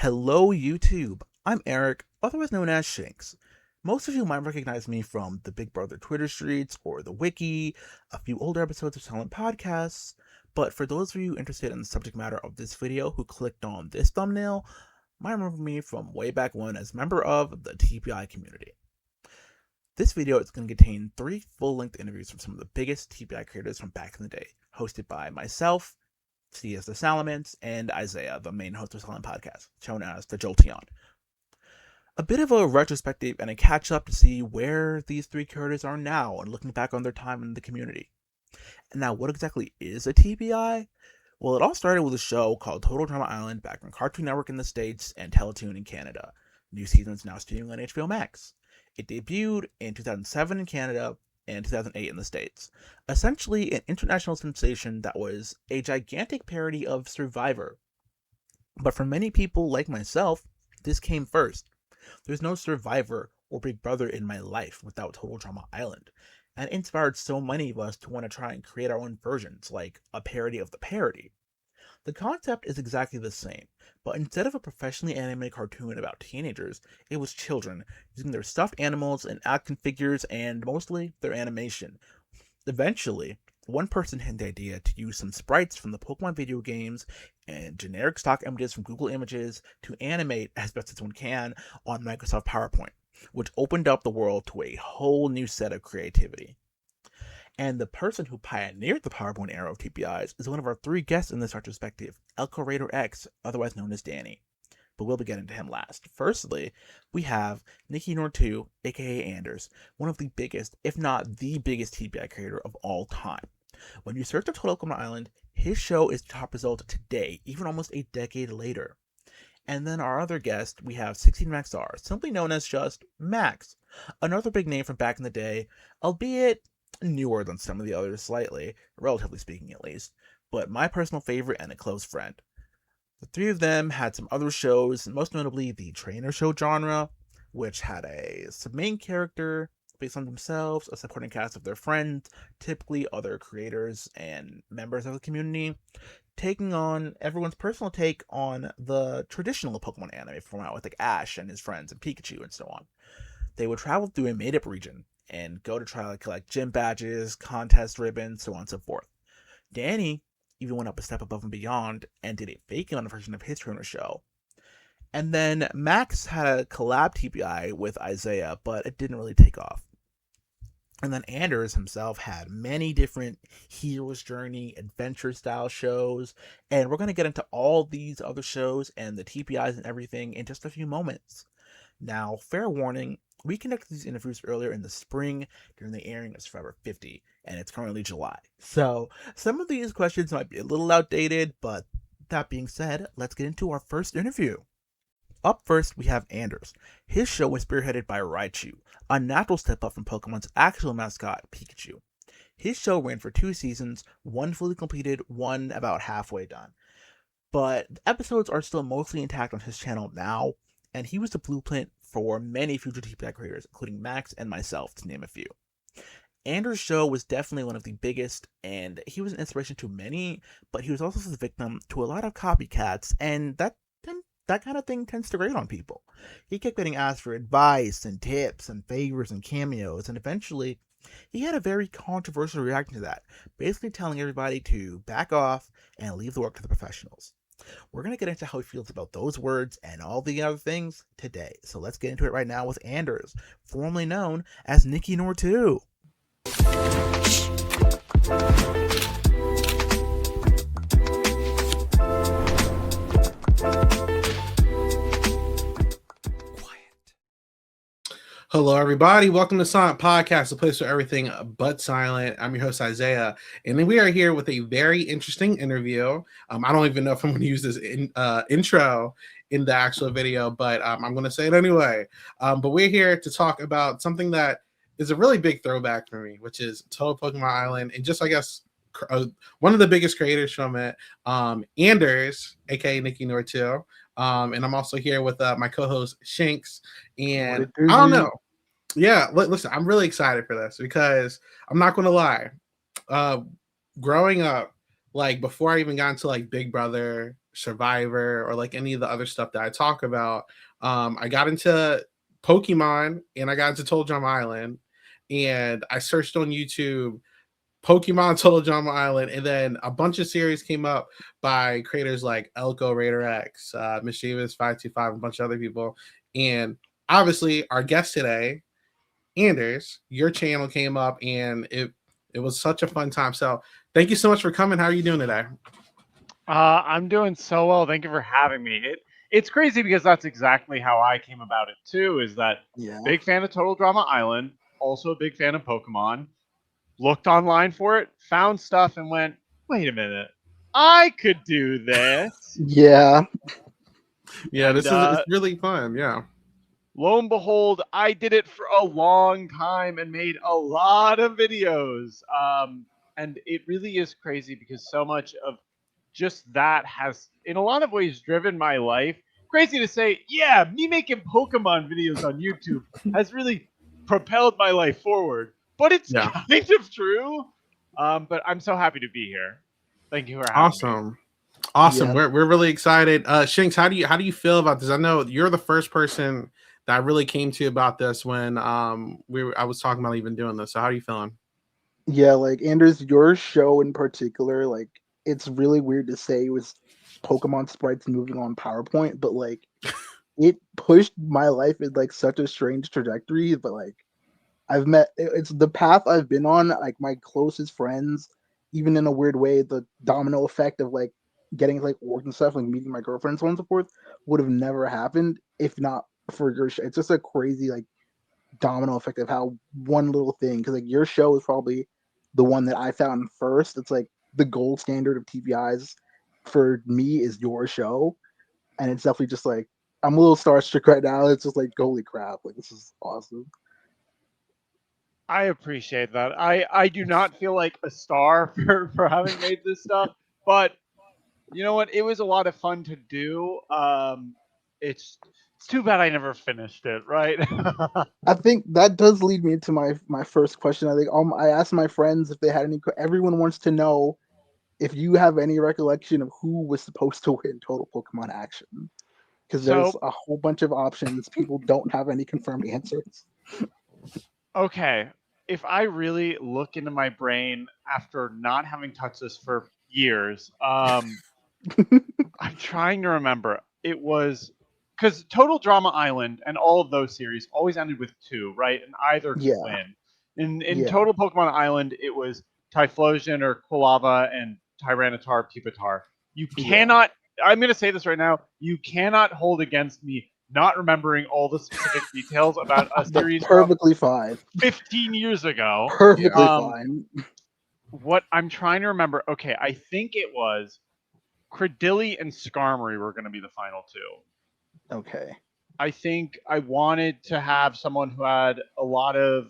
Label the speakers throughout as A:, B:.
A: Hello, YouTube. I'm Eric, otherwise known as Shinx. Most of you might recognize me from the Big Brother Twitter streets or the Wiki, a few older episodes of Silent Podcasts, but for those of you interested in the subject matter of this video who clicked on this thumbnail, might remember me from way back when as a member of the TPI community. This video is going to contain 3 full-length interviews from some of the biggest TPI creators from back in the day, hosted by myself, CS the Salamence, and Isaiah, the main host of Silent Podcast, shown as the Jolteon. A bit of a retrospective and a catch-up to see where these 3 characters are now and looking back on their time in the community. And now, what exactly is a TPI? Well, it all started with a show called Total Drama Island back on Cartoon Network in the States and Teletoon in Canada. New seasons now streaming on HBO Max. It debuted in 2007 in Canada and 2008 in the States. Essentially an international sensation that was a gigantic parody of Survivor. But for many people like myself, this came first. There's no Survivor or Big Brother in my life without Total Drama Island, and it inspired so many of us to want to try and create our own versions, like a parody of the parody. The concept is exactly the same, but instead of a professionally animated cartoon about teenagers, it was children, using their stuffed animals and action figures and, mostly, their animation. Eventually, one person had the idea to use some sprites from the Pokémon video games and generic stock images from Google Images to animate as best as one can on Microsoft PowerPoint, which opened up the world to a whole new set of creativity. And the person who pioneered the PowerPoint era of TPIs is one of our 3 guests in this retrospective, ELCORaiderX, otherwise known as Danny. But we'll be getting to him last. Firstly, we have NickiNor2, aka Anders, one of the biggest, if not the biggest TPI creator of all time. When you search up Total Drama Island, his show is the top result today, even almost a decade later. And then our other guest, we have 16maxR, simply known as just Max, another big name from back in the day, albeit newer than some of the others slightly, relatively speaking at least, but my personal favorite and a close friend. The 3 of them had some other shows, most notably the trainer show genre, which had a main character based on themselves, a supporting cast of their friends, typically other creators and members of the community, taking on everyone's personal take on the traditional Pokemon anime format with like Ash and his friends and Pikachu and so on. They would travel through a made-up region and go to try to collect gym badges, contest ribbons, so on and so forth. Danny even went up a step above and beyond and did a fake-on version of his trainer show. And then Max had a collab TPI with Isaiah, but it didn't really take off. And then Anders himself had many different hero's journey, adventure-style shows, and we're going to get into all these other shows and the TPIs and everything in just a few moments. Now, fair warning, we conducted these interviews earlier in the spring during the airing of Survivor 50, and it's currently July. So, some of these questions might be a little outdated, but that being said, let's get into our first interview. Up first, we have Anders. His show was spearheaded by Raichu, a natural step up from Pokemon's actual mascot, Pikachu. His show ran for 2 seasons, one fully completed, one about halfway done. But the episodes are still mostly intact on his channel now, and he was the blueprint for many future TPI creators, including Max and myself, to name a few. Anders' show was definitely one of the biggest, and he was an inspiration to many, but he was also the victim to a lot of copycats, and that kind of thing tends to grate on people. He kept getting asked for advice and tips and favors and cameos, and eventually he had a very controversial reaction to that, basically telling everybody to back off and leave the work to the professionals. We're going to get into how he feels about those words and all the other things today. So let's get into it right now with Anders, formerly known as NickiNor2.
B: Hello, everybody. Welcome to Silent Podcast, a place for everything but silent. I'm your host, Isaiah, and then we are here with a very interesting interview. I don't even know if I'm going to use this intro in the actual video, but I'm going to say it anyway. But we're here to talk about something that is a really big throwback for me, which is Total Pokemon Island, and just, I guess, one of the biggest creators from it, Anders, aka NickiNor2. And I'm also here with my co-host, Shinx, and I don't know. Yeah, listen, I'm really excited for this because I'm not going to lie. Growing up, like before I even got into like Big Brother Survivor or like any of the other stuff that I talk about. I got into Pokemon and I got into Total Drama Island, and I searched on YouTube Pokemon Total Drama Island, and then a bunch of series came up by creators like ELCORaiderX, Mischievous525, a bunch of other people. And obviously, our guest today, Anders, your channel came up, and it was such a fun time. So thank you so much for coming. How are you doing today?
C: I'm doing so well. Thank you for having me. It's crazy because that's exactly how I came about it too. Is that big fan of Total Drama Island, also a big fan of Pokemon. Looked online for it, found stuff, and went, "Wait a minute, I could do this."
B: Yeah,
C: And,
B: this is it's really fun. Yeah.
C: Lo and behold, I did it for a long time and made a lot of videos. And it really is crazy because so much of just that has, in a lot of ways, driven my life. Crazy to say, yeah, me making Pokemon videos on YouTube has really propelled my life forward. But it's kind of true. But I'm so happy to be here. Thank you for having me.
B: Awesome. Yeah. We're really excited. Shinx, how do you feel about this? I know you're the first person that I really came to about this when I was talking about even doing this. So how are you feeling?
D: Yeah, like Anders, your show in particular, like it's really weird to say it was Pokemon sprites moving on PowerPoint, but like it pushed my life in like such a strange trajectory. But like it's the path I've been on. Like my closest friends, even in a weird way, the domino effect of like getting like work and stuff, like meeting my girlfriend, so on and so forth, would have never happened if not for your show. It's just a crazy like domino effect of how one little thing, because like your show is probably the one that I found first. It's like the gold standard of TBIs for me is your show, and it's definitely just like I'm a little starstruck right now. It's just like holy crap, like this is awesome.
C: I appreciate that. I do not feel like a star for having made this stuff, but you know what? It was a lot of fun to do. It's too bad I never finished it, right?
D: I think that does lead me to my first question. I think I asked my friends if they had any. Everyone wants to know if you have any recollection of who was supposed to win Total Pokemon Action, because there's a whole bunch of options. People don't have any confirmed answers.
C: Okay, if I really look into my brain after not having touched this for years, I'm trying to remember. It was because Total Drama Island and all of those series always ended with 2, right? And either could win. In Total Pokemon Island, it was Typhlosion or Quilava and Tyranitar, Pupitar. You cannot. I'm going to say this right now. You cannot hold against me not remembering all the specific details about a series
D: perfectly fine
C: 15 years ago.
D: Perfectly fine.
C: What I'm trying to remember, okay, I think it was Credilli and Skarmory were going to be the final 2.
D: Okay.
C: I think I wanted to have someone who had a lot of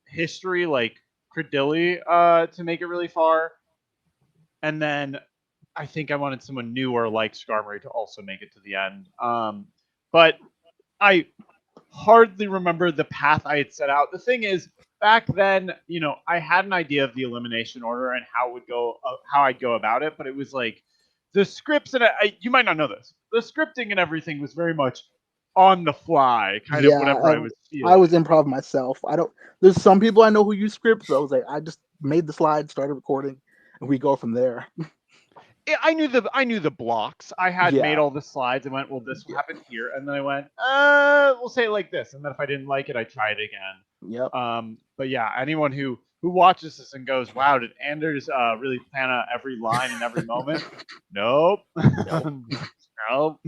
C: history, like Credilli, to make it really far. And then I think I wanted someone newer like Skarmory to also make it to the end. But I hardly remember the path I had set out. The thing is, back then, I had an idea of the elimination order and how it would go, how I'd go about it. But it was like the scripts, and you might not know this. The scripting and everything was very much on the fly, kind of whatever I was feeling.
D: I was improv myself. There's some people I know who use scripts, so I was like, I just made the slide, started recording, and we go from there.
C: I knew the blocks. I had made all the slides and went, well, this will happen here, and then I went, we'll say it like this, and then if I didn't like it, I tried again.
D: Yep.
C: But yeah, anyone who watches this and goes, wow, did Anders really plan out every line and every moment? Nope. Nope.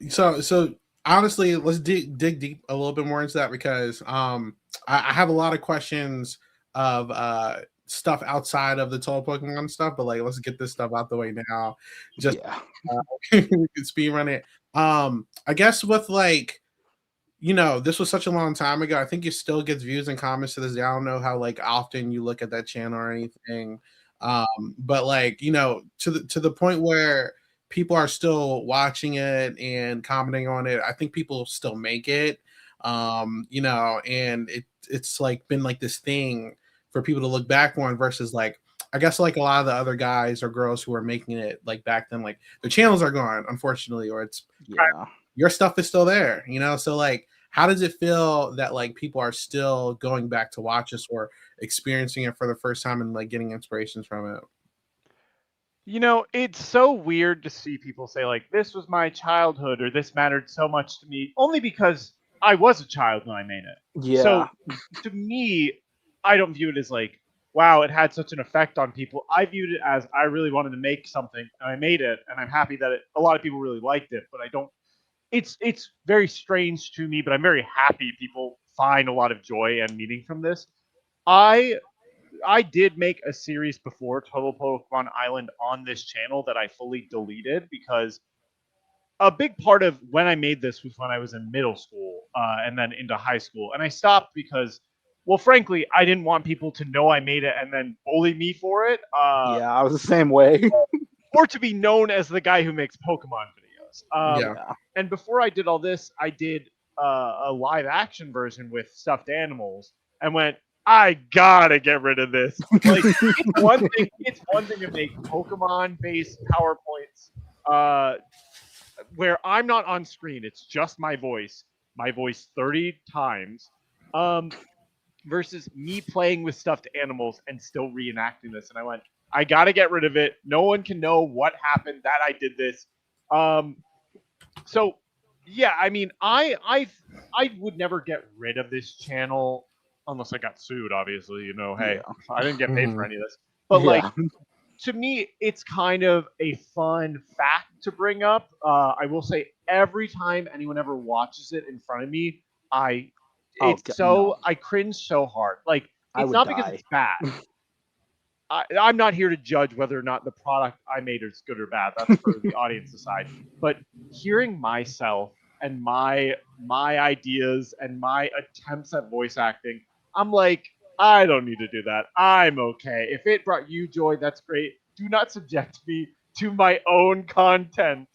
B: So honestly, let's dig deep a little bit more into that, because I have a lot of questions of stuff outside of the Total Pokemon stuff, but like let's get this stuff out the way now. Just we can speed run it. I guess with like, this was such a long time ago. I think it still gets views and comments to this day. I don't know how like often you look at that channel or anything. But like, to the point where people are still watching it and commenting on it. I think people still make it. And it's like been like this thing for people to look back on versus like I guess like a lot of the other guys or girls who are making it like back then, like their channels are gone, unfortunately, or it's your stuff is still there, you know? So like, how does it feel that like people are still going back to watch us or experiencing it for the first time and like getting inspirations from it?
C: You know, it's so weird to see people say like, this was my childhood or this mattered so much to me, only because I was a child when I made it.
D: Yeah.
C: So to me, I don't view it as like, wow, it had such an effect on people. I viewed it as I really wanted to make something and I made it, and I'm happy that a lot of people really liked it, but I don't. It's very strange to me, but I'm very happy people find a lot of joy and meaning from this. I I did make a series before Total Pokemon Island on this channel that I fully deleted because a big part of when I made this was when I was in middle school and then into high school. And I stopped because, well, frankly, I didn't want people to know I made it and then bully me for it.
D: Yeah, I was the same way.
C: Or to be known as the guy who makes Pokemon videos.
B: Yeah.
C: And before I did all this, I did a live action version with stuffed animals and went, I gotta get rid of this. Like it's one thing to make Pokemon based PowerPoints where I'm not on screen. It's just my voice 30 times. Versus me playing with stuffed animals and still reenacting this. And I went, I gotta get rid of it. No one can know what happened that I did this. So yeah, I mean, I would never get rid of this channel unless I got sued. Obviously, you know, hey, I didn't get paid for any of this. But like, to me, it's kind of a fun fact to bring up. I will say, every time anyone ever watches it in front of me, I cringe so hard. Like, it's not because it's bad. I'm not here to judge whether or not the product I made is good or bad. That's for the audience to decide. But hearing myself and my ideas and my attempts at voice acting, I'm like, I don't need to do that. I'm okay. If it brought you joy, that's great. Do not subject me to my own content.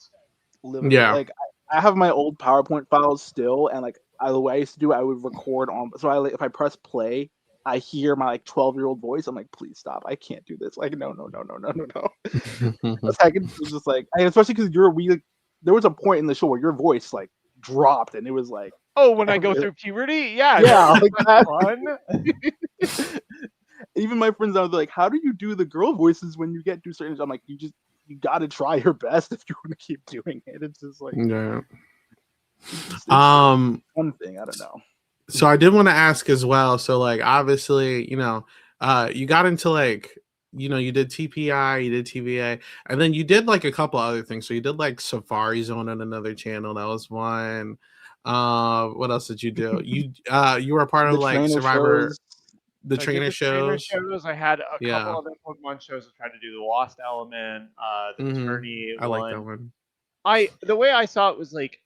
D: Literally, like I have my old PowerPoint files still, and like the way I used to do it, I would record on. So if I press play, I hear my like 12-year-old voice. I'm like, please stop! I can't do this. Like, no. A second, it was just like, especially because there was a point in the show where your voice like dropped, and it was like,
C: oh, when I go through puberty, yeah,
D: like
C: that's fun.
D: Even my friends, I was like, how do you do the girl voices when you get to certain? I'm like, you got to try your best if you want to keep doing it. It's just like, it's one thing. I don't know.
B: So I did want to ask as well. So like, obviously, you know, you got into like, you know, you did TPI, you did TVA, and then you did like a couple other things. So you did like Safari Zone on another channel. That was one. What else did you do? You were a part of like Survivor.
D: Shows.
B: The trainer shows.
C: I had a couple other Pokemon shows. I tried to do the Lost Element, the Tourney.
B: I like that one.
C: The way I saw it was like,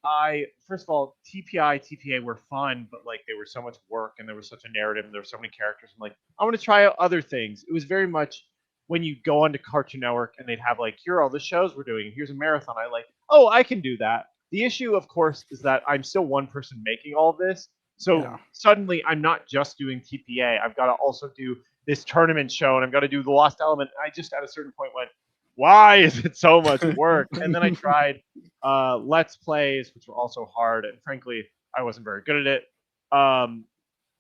C: first of all, TPI, TPA were fun, but like they were so much work and there was such a narrative and there were so many characters. I'm like, I want to try out other things. It was very much when you go onto Cartoon Network and they'd have like, here are all the shows we're doing. Here's a marathon. I like, oh, I can do that. The issue, of course, is that I'm still one person making all this. So suddenly I'm not just doing TPA. I've got to also do this tournament show and I've got to do the Lost Element. I just at a certain point went, why is it so much work? And then I tried Let's Plays, which were also hard. And frankly, I wasn't very good at it. And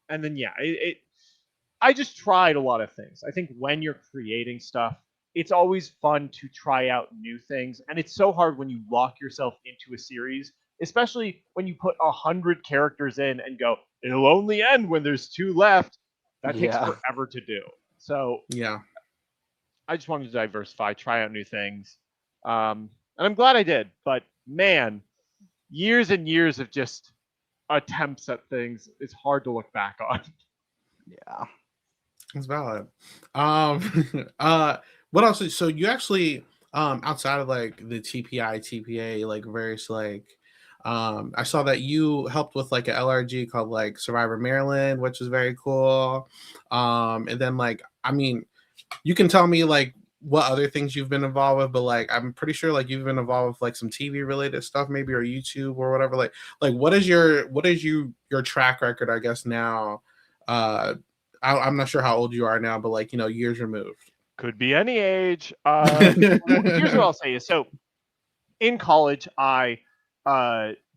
C: then, I just tried a lot of things. I think when you're creating stuff, it's always fun to try out new things. And it's so hard when you lock yourself into a series, especially when you put 100 characters in and go, it'll only end when there's 2 left. That takes forever to do. So I just wanted to diversify, try out new things. And I'm glad I did. But man, years and years of just attempts at things, it's hard to look back on.
D: Yeah.
B: It's valid. What else? So you actually, outside of like the TPI, TPA, like various like, I saw that you helped with like a LRG called like Survivor Maryland, which is very cool. And then like, I mean, you can tell me like what other things you've been involved with, but like I'm pretty sure like you've been involved with like some TV related stuff, maybe, or YouTube or whatever. Like what is your track record, I guess now? I'm not sure how old you are now, but like, you know, years removed.
C: Could be any age. Here's what I'll say is, so in college, I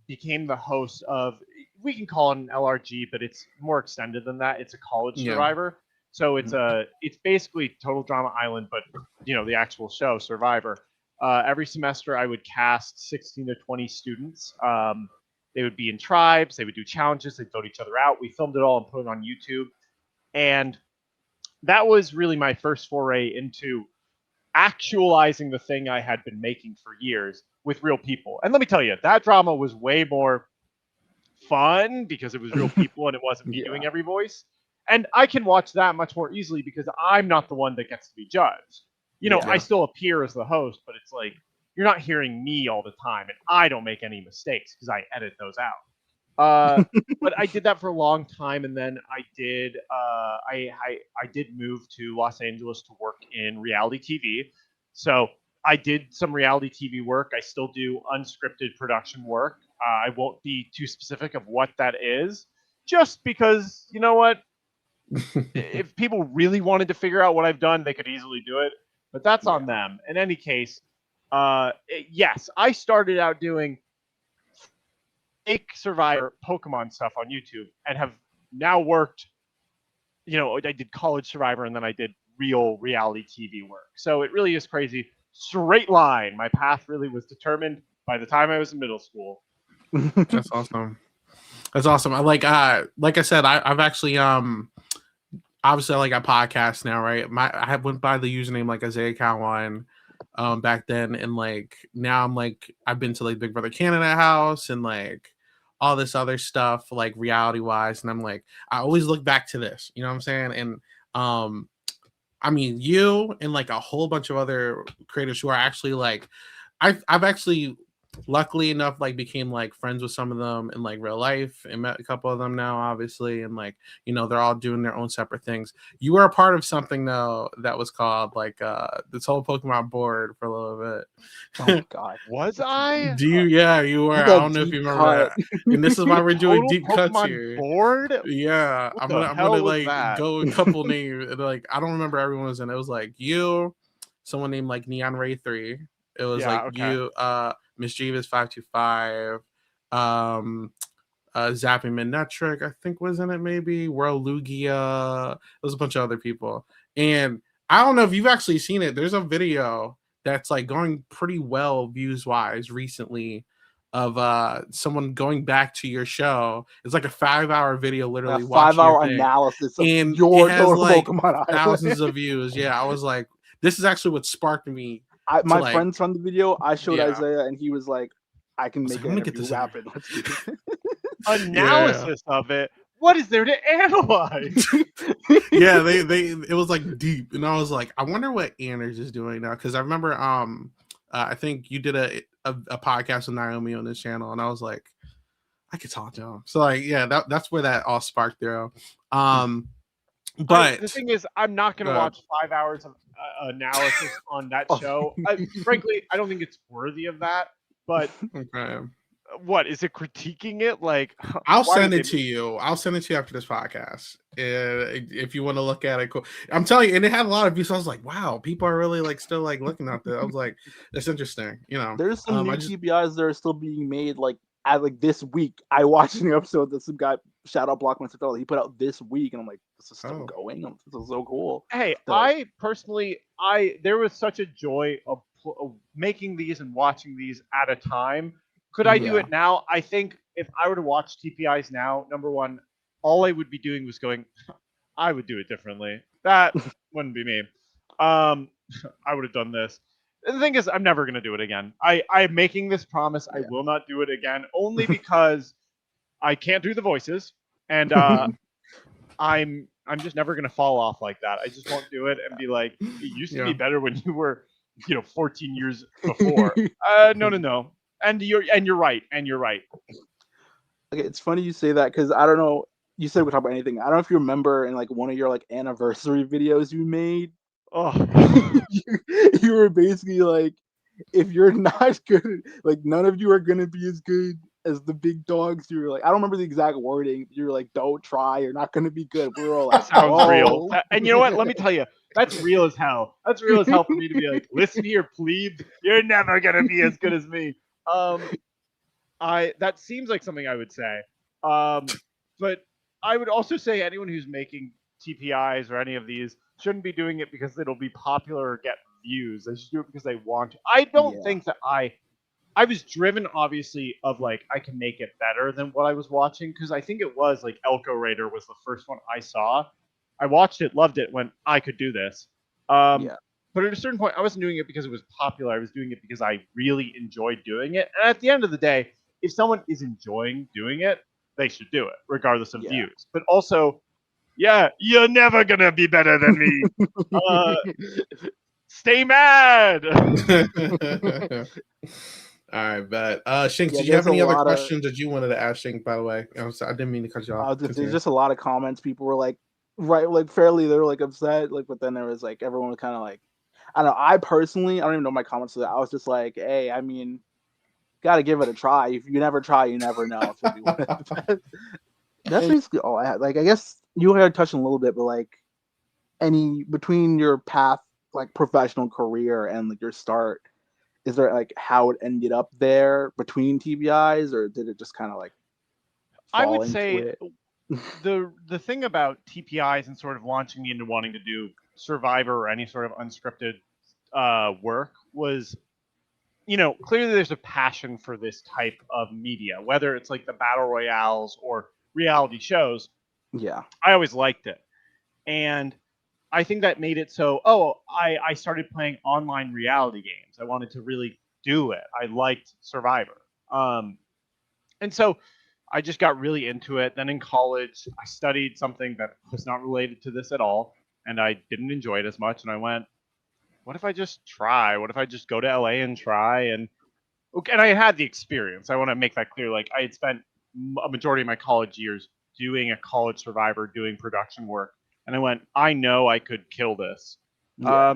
C: became the host of, we can call it an LRG, but it's more extended than that. It's a college
B: Yeah.
C: Survivor. So it's basically Total Drama Island, but the actual show Survivor. Every semester, I would cast 16 to 20 students. They would be in tribes. They would do challenges. They'd vote each other out. We filmed it all and put it on YouTube. And that was really my first foray into actualizing the thing I had been making for years with real people. And let me tell you, that drama was way more fun because it was real people and it wasn't me doing every voice. And I can watch that much more easily because I'm not the one that gets to be judged. I still appear as the host, but it's like you're not hearing me all the time, and I don't make any mistakes because I edit those out. But I did that for a long time, and then I did move to Los Angeles to work in reality TV. So I did some reality TV work. I still do unscripted production work. I won't be too specific of what that is, just because, you know what? If people really wanted to figure out what I've done, they could easily do it. But that's on them. In any case, yes, I started out doing fake Survivor Pokemon stuff on YouTube and have now worked, I did college Survivor and then I did real reality TV work. So it really is crazy. Straight line. My path really was determined by the time I was in middle school.
B: That's awesome. That's awesome. I like I said, I've actually obviously I got podcasts now, right? I went by the username like Isaiah Cowan back then, and like now I'm like I've been to like Big Brother Canada House and like all this other stuff like reality wise, and I'm like I always look back to this, you know what I'm saying? And I mean you and like a whole bunch of other creators who are actually like I've actually luckily enough like became like friends with some of them in like real life and met a couple of them now obviously, and like they're all doing their own separate things. You were a part of something though that was called like this whole Pokemon board for a little bit.
D: Oh god.
C: Was I?
B: You were. I don't know if you remember that. And this is why we're doing deep cuts
C: Pokemon
B: here.
C: board?
B: Yeah,
C: What
B: I'm
C: the
B: gonna
C: hell was
B: like
C: that?
B: go a couple names. Like I don't remember everyone's, and it was like you, someone named like Neon Ray 3. It was you, Mischievous 525, Zapping Midnetric, I think was in it, maybe World Lugia. There's a bunch of other people, and I don't know if you've actually seen it. There's a video that's like going pretty well views wise recently of someone going back to your show. It's like a 5-hour video, literally
D: a 5-hour analysis of
B: and
D: your
B: it has like
D: Pokemon
B: thousands of views. Yeah, I was like, this is actually what sparked me.
D: My friends from the video, I showed Isaiah, and he was like, "I can make it
B: get this
D: happen." Let's do it.
C: Analysis of it. What is there to analyze?
B: Yeah, it was like deep, and I was like, I wonder what Anders is doing now, because I remember I think you did a podcast with Naomi on this channel, and I was like, I could talk to him. So like, yeah, that's where that all sparked through. But
C: the thing is, I'm not going to watch 5 hours of analysis on that show. Frankly, I don't think it's worthy of that. But what is it critiquing it? Like,
B: I'll send it to you. I'll send it to you after this podcast if you want to look at it. Cool. I'm telling you, and it had a lot of views. So I was like, wow, people are really like still like looking at that. I was like, that's interesting.
D: There's some new TBIs that are still being made. Like this week, I watched an episode that some guy, shout out Blockmaster, he put out this week, and I'm like, this is still going. This is so cool.
C: Hey, I personally, there was such a joy of making these and watching these at a time. Could I do it now? I think if I were to watch TPIs now, number one, all I would be doing was going, I would do it differently. That wouldn't be me. I would have done this. The thing is, I'm never going to do it again. I'm making this promise. I will not do it again, only because I can't do the voices, and I'm just never going to fall off like that. I just won't do it and be like, it used to be better when you were, 14 years before. No. And you're right.
D: Okay, it's funny you say that, because I don't know. You said we talk about anything. I don't know if you remember in like one of your like anniversary videos you made.
C: Oh,
D: you were basically like, if you're not good, like none of you are gonna be as good as the big dogs. You were like, I don't remember the exact wording. You were like, "Don't try. You're not going to be good." We were all like,
C: Sounds real.
D: "Whoa."
C: And you know what? Let me tell you, that's real as hell. That's real as hell for me to be like, listen here, plebe. You're never gonna be as good as me. That seems like something I would say. But I would also say anyone who's making TPIs or any of these shouldn't be doing it because it'll be popular or get views. They should do it because they want to. I don't
D: Yeah.
C: think that I was driven, obviously, of like I can make it better than what I was watching, because I think it was like ELCORaider was the first one I saw. I watched it, loved it, went I could do this.
D: Yeah.
C: But at a certain point, I wasn't doing it because it was popular. I was doing it because I really enjoyed doing it. And at the end of the day, if someone is enjoying doing it, they should do it, regardless of
D: Yeah.
C: views. But also, yeah, you're never gonna be better than me. Stay mad.
B: All right, but Shinx,
D: Yeah,
B: did you have
D: there's a
B: any other
D: lot of
B: questions that you wanted to ask Shinx? By the way, I'm sorry, I didn't mean to cut you off.
D: there's
B: Continue.
D: just a lot of comments. People were like, right, like fairly, they were like upset, like, but then there was like everyone was kind of like, I don't know. I personally, I don't even know my comments to that. I was just like, hey, I mean, got to give it a try. If you never try, you never know. That's basically all I had. Like, I guess you had touched on a little bit, but like, any between your path, like professional career and like your start, is there like how it ended up there between TBIs, or did it just kind of like
C: I
D: fall
C: would
D: into
C: say
D: it?
C: the thing about TPIs and sort of launching me into wanting to do Survivor or any sort of unscripted work was, clearly there's a passion for this type of media, whether it's like the battle royales or reality shows.
D: Yeah.
C: I always liked it. And I think that made it so, I started playing online reality games. I wanted to really do it. I liked Survivor. And so I just got really into it. Then in college, I studied something that was not related to this at all, and I didn't enjoy it as much. And I went, what if I just try? What if I just go to LA and try? And I had the experience. I want to make that clear. Like, I had spent a majority of my college years doing a college Survivor, doing production work, and I went, I know I could kill this.
D: Yeah.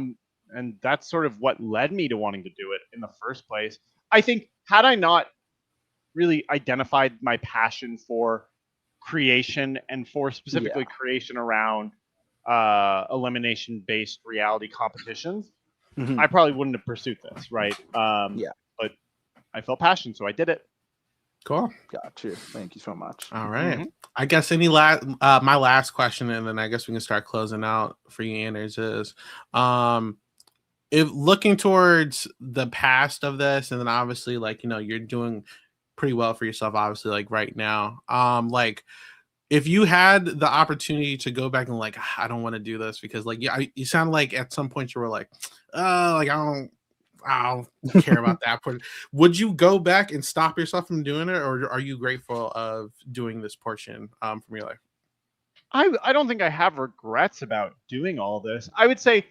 C: And that's sort of what led me to wanting to do it in the first place. I think had I not really identified my passion for creation and for specifically creation around elimination based reality competitions,
D: Mhm.
C: I probably wouldn't have pursued this, right?
D: Yeah.
C: But I felt passion, so I did it.
B: Cool.
D: Got you. Thank you so much.
B: All right. I guess my last question, and then I guess we can start closing out for you, Anders, is if looking towards the past of this, and then obviously like you're doing pretty well for yourself, obviously, like right now. Like if you had the opportunity to go back and like, I don't want to do this because like you sound like at some point you were like, like I don't care about that part. Would you go back and stop yourself from doing it, or are you grateful of doing this portion from your life?
C: I don't think I have regrets about doing all this. I would say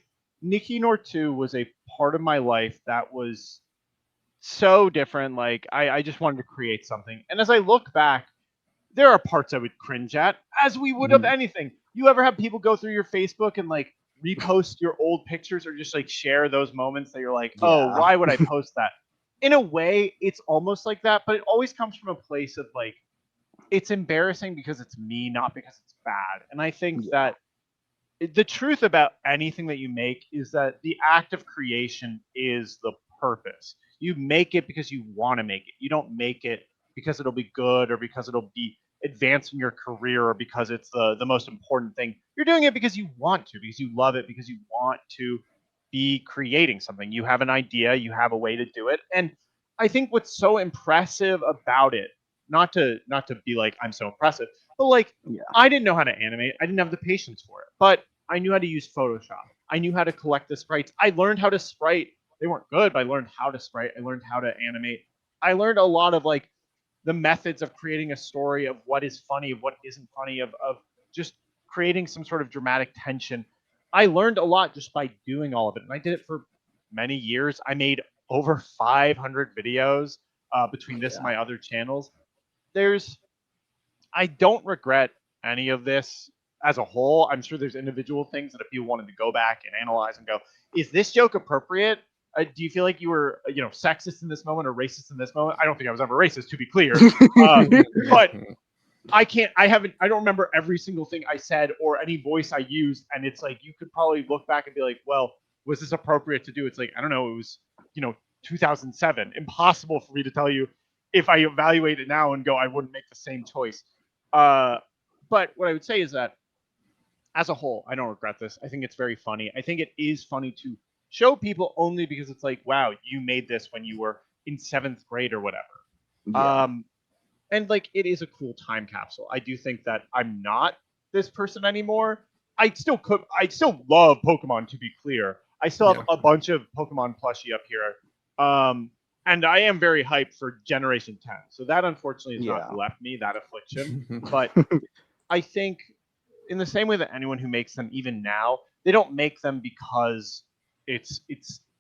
C: NickiNor2 was a part of my life that was so different. Like I just wanted to create something. And as I look back, there are parts I would cringe at, as we would of anything. You ever have people go through your Facebook and like repost your old pictures or just like share those moments that you're like, oh,
D: Yeah.
C: why would I post that? In a way, it's almost like that, but it always comes from a place of like, it's embarrassing because it's me, not because it's bad. And I think that the truth about anything that you make is that the act of creation is the purpose. You make it because you want to make it. You don't make it because it'll be good or because it'll be advancing your career or because it's the most important thing. You're doing it because you want to, because you love it, because you want to be creating something. You have an idea, you have a way to do it. And I think what's so impressive about it, not to be like I'm so impressive, but like I didn't know how to animate. I didn't have the patience for it, but I knew how to use Photoshop. I knew how to collect the sprites. I learned how to sprite. They weren't good, but I learned how to sprite. I learned how to animate. I learned a lot of like the methods of creating a story, of what is funny, of what isn't funny, of just creating some sort of dramatic tension. I learned a lot just by doing all of it. And I did it for many years. I made over 500 videos between this and my other channels. I don't regret any of this as a whole. I'm sure there's individual things that if you wanted to go back and analyze and go, is this joke appropriate? do you feel like you were, sexist in this moment or racist in this moment? I don't think I was ever racist, to be clear. But I don't remember every single thing I said or any voice I used. And it's like, you could probably look back and be like, well, was this appropriate to do? It's like, I don't know. It was, 2007. Impossible for me to tell you if I evaluate it now and go, I wouldn't make the same choice. But what I would say is that as a whole, I don't regret this. I think it's very funny. I think it is funny to show people only because it's like, wow, you made this when you were in 7th grade or whatever.
D: Yeah.
C: And like, it is a cool time capsule. I do think that I'm not this person anymore. I still love Pokemon, to be clear. I still have a bunch of Pokemon plushie up here. And I am very hyped for Generation 10. So that unfortunately has not left me, that affliction. But I think in the same way that anyone who makes them even now, they don't make them because it's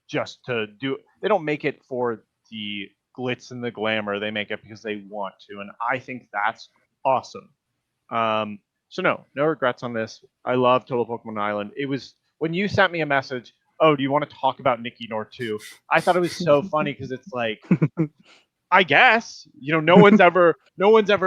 C: just to do. They don't make it for the glitz and the glamour. They make it because they want to. And I think that's awesome. So no regrets on this. I love Total Pokemon Island. It was when you sent me a message, oh, do you want to talk about NickiNor2? I thought it was so funny because it's like, I guess, no one's ever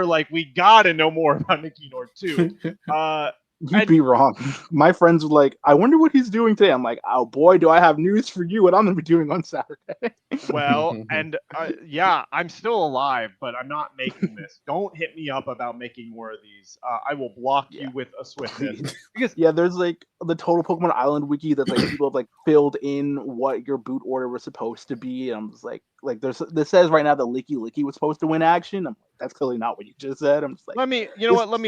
C: like, we gotta know more about NickiNor2.
D: You'd be wrong. My friends were like, I wonder what he's doing today. I'm like, oh boy, do I have news for you what I'm gonna be doing on Saturday.
C: Well, and yeah, I'm still alive, but I'm not making this. Don't hit me up about making more of these. I will block you with a swiftness. Because
D: there's like the Total Pokemon Island wiki that like people have like filled in what your boot order was supposed to be. And I'm just like this says right now that Licky was supposed to win action. I'm like, that's clearly not what you just said. I'm just like,
C: let me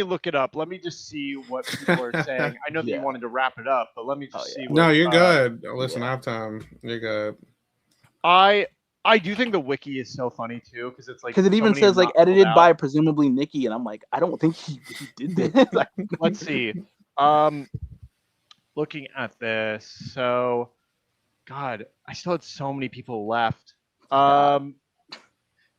C: look it up. Let me just see what people are saying. I know that you wanted to wrap it up, but let me just see.
B: No, you're good. Listen, I have time. You're good.
C: I do think the wiki is so funny too, because it's like,
D: because it even says like edited by presumably Nicki, and I'm like, I don't think he did this. Like,
C: let's see. Looking at this, so God, I still had so many people left. Now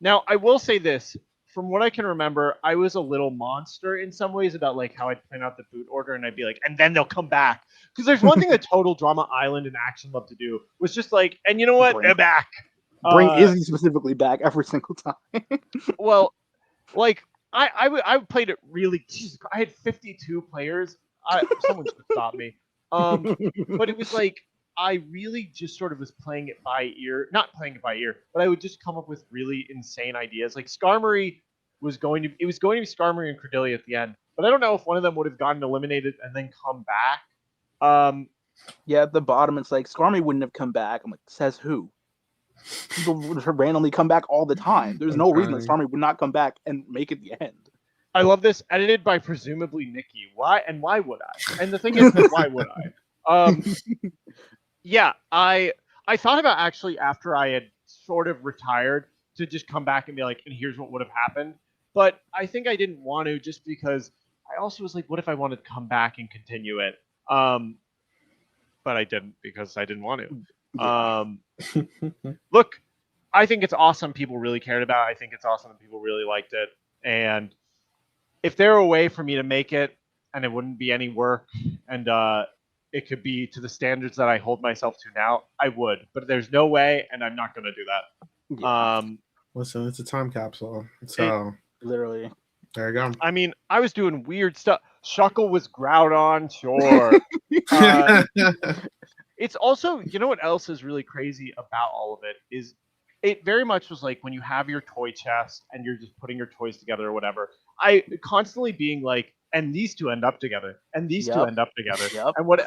C: I will say this. From what I can remember, I was a little monster in some ways about like how I'd plan out the boot order, and I'd be like, and then they'll come back. Because there's one thing that Total Drama Island and Action love to do was just like, and you know what, they're back.
D: Bring Izzy specifically back every single time.
C: Well, like I played it really. Geez, I had 52 players. Someone should stop me. But it was like, I really just sort of was playing it by ear, not playing it by ear, but I would just come up with really insane ideas. Like Skarmory was going to be Skarmory and Cordelia at the end, but I don't know if one of them would have gotten eliminated and then come back.
D: Yeah, at the bottom it's like Skarmory wouldn't have come back. I'm like, says who? People would randomly come back all the time. There's no reason that Skarmory would not come back and make it the end.
C: I love this. Edited by presumably Nicki. Why would I? And the thing is, why would I? Yeah, I thought about actually after I had sort of retired to just come back and be like, and here's what would have happened. But I think I didn't want to, just because I also was like, what if I wanted to come back and continue it? But I didn't, because I didn't want to. Look, I think it's awesome people really cared about it. I think it's awesome that people really liked it. And if there were a way for me to make it and it wouldn't be any work and it could be to the standards that I hold myself to now, I would. But there's no way, and I'm not going to do that.
D: Yeah.
B: Listen, it's a time capsule. So
D: literally.
B: There you go.
C: I mean, I was doing weird stuff. Shuckle was Groudon, sure. It's also, you know what else is really crazy about all of it is it very much was like when you have your toy chest and you're just putting your toys together or whatever. I constantly being like, and these two end up together, and these two end up together,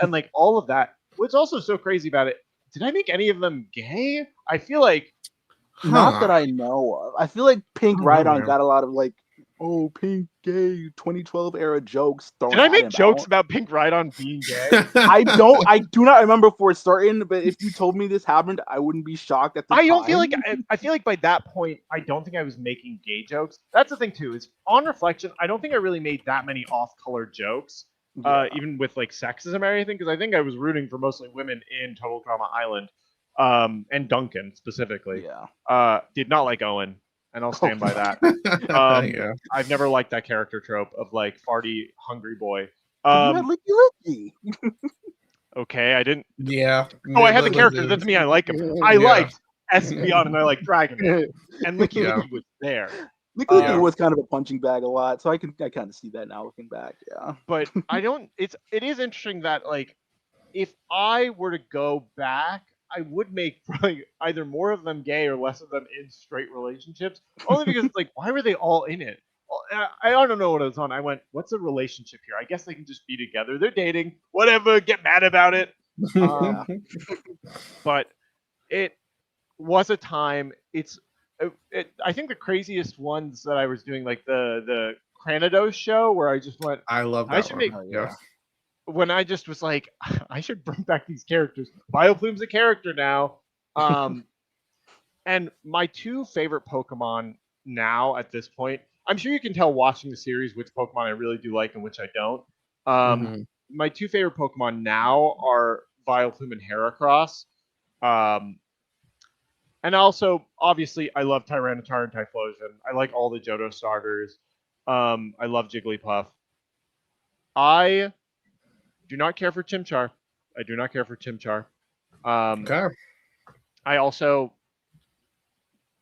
C: and like all of that. What's also so crazy about it? Did I make any of them gay? I feel like
D: not that I know of. I feel like Pink Rhydon got a lot of like, oh, Pink gay 2012 era jokes thrown.
C: Did I make jokes about Pink Rhydon being gay?
D: I do not remember for certain, but if you told me this happened, I wouldn't be shocked at the time.
C: I feel like by that point, I don't think I was making gay jokes. That's the thing too, is on reflection, I don't think I really made that many off-color jokes, even with like sexism or anything, because I think I was rooting for mostly women in Total Drama Island, and Duncan specifically. Did not like Owen. And I'll stand by that. I've never liked that character trope of like farty, hungry boy.
D: Licky.
C: Okay, I didn't.
B: Yeah.
C: Oh, I had the character. That doesn't mean I like him. I
B: Yeah.
C: liked Espeon and I like Dragon. And Licky
B: Yeah.
C: Licky was there.
D: Nicki
B: Yeah.
D: was kind of a punching bag a lot, so I kind of see that now looking back. Yeah.
C: But I don't. It is interesting that like if I were to go back, I would make probably either more of them gay or less of them in straight relationships. Only because it's like, why were they all in it? I don't know what I was on. I went, what's a relationship here? I guess they can just be together. They're dating. Whatever. Get mad about it.
D: Yeah.
C: But it was a time. I think the craziest ones that I was doing, like the Cranidos show, where I just went,
B: I love that
C: I should
B: one.
C: make
B: Yeah.
C: when I just was like, I should bring back these characters. Vileplume's a character now. And my two favorite Pokemon now at this point, I'm sure you can tell watching the series which Pokemon I really do like and which I don't. My two favorite Pokemon now are Vileplume and Heracross. And also, obviously, I love Tyranitar and Typhlosion. I like all the Johto starters. I love Jigglypuff. I do not care for Chimchar. I do not care for Chimchar.
B: Okay.
C: I also,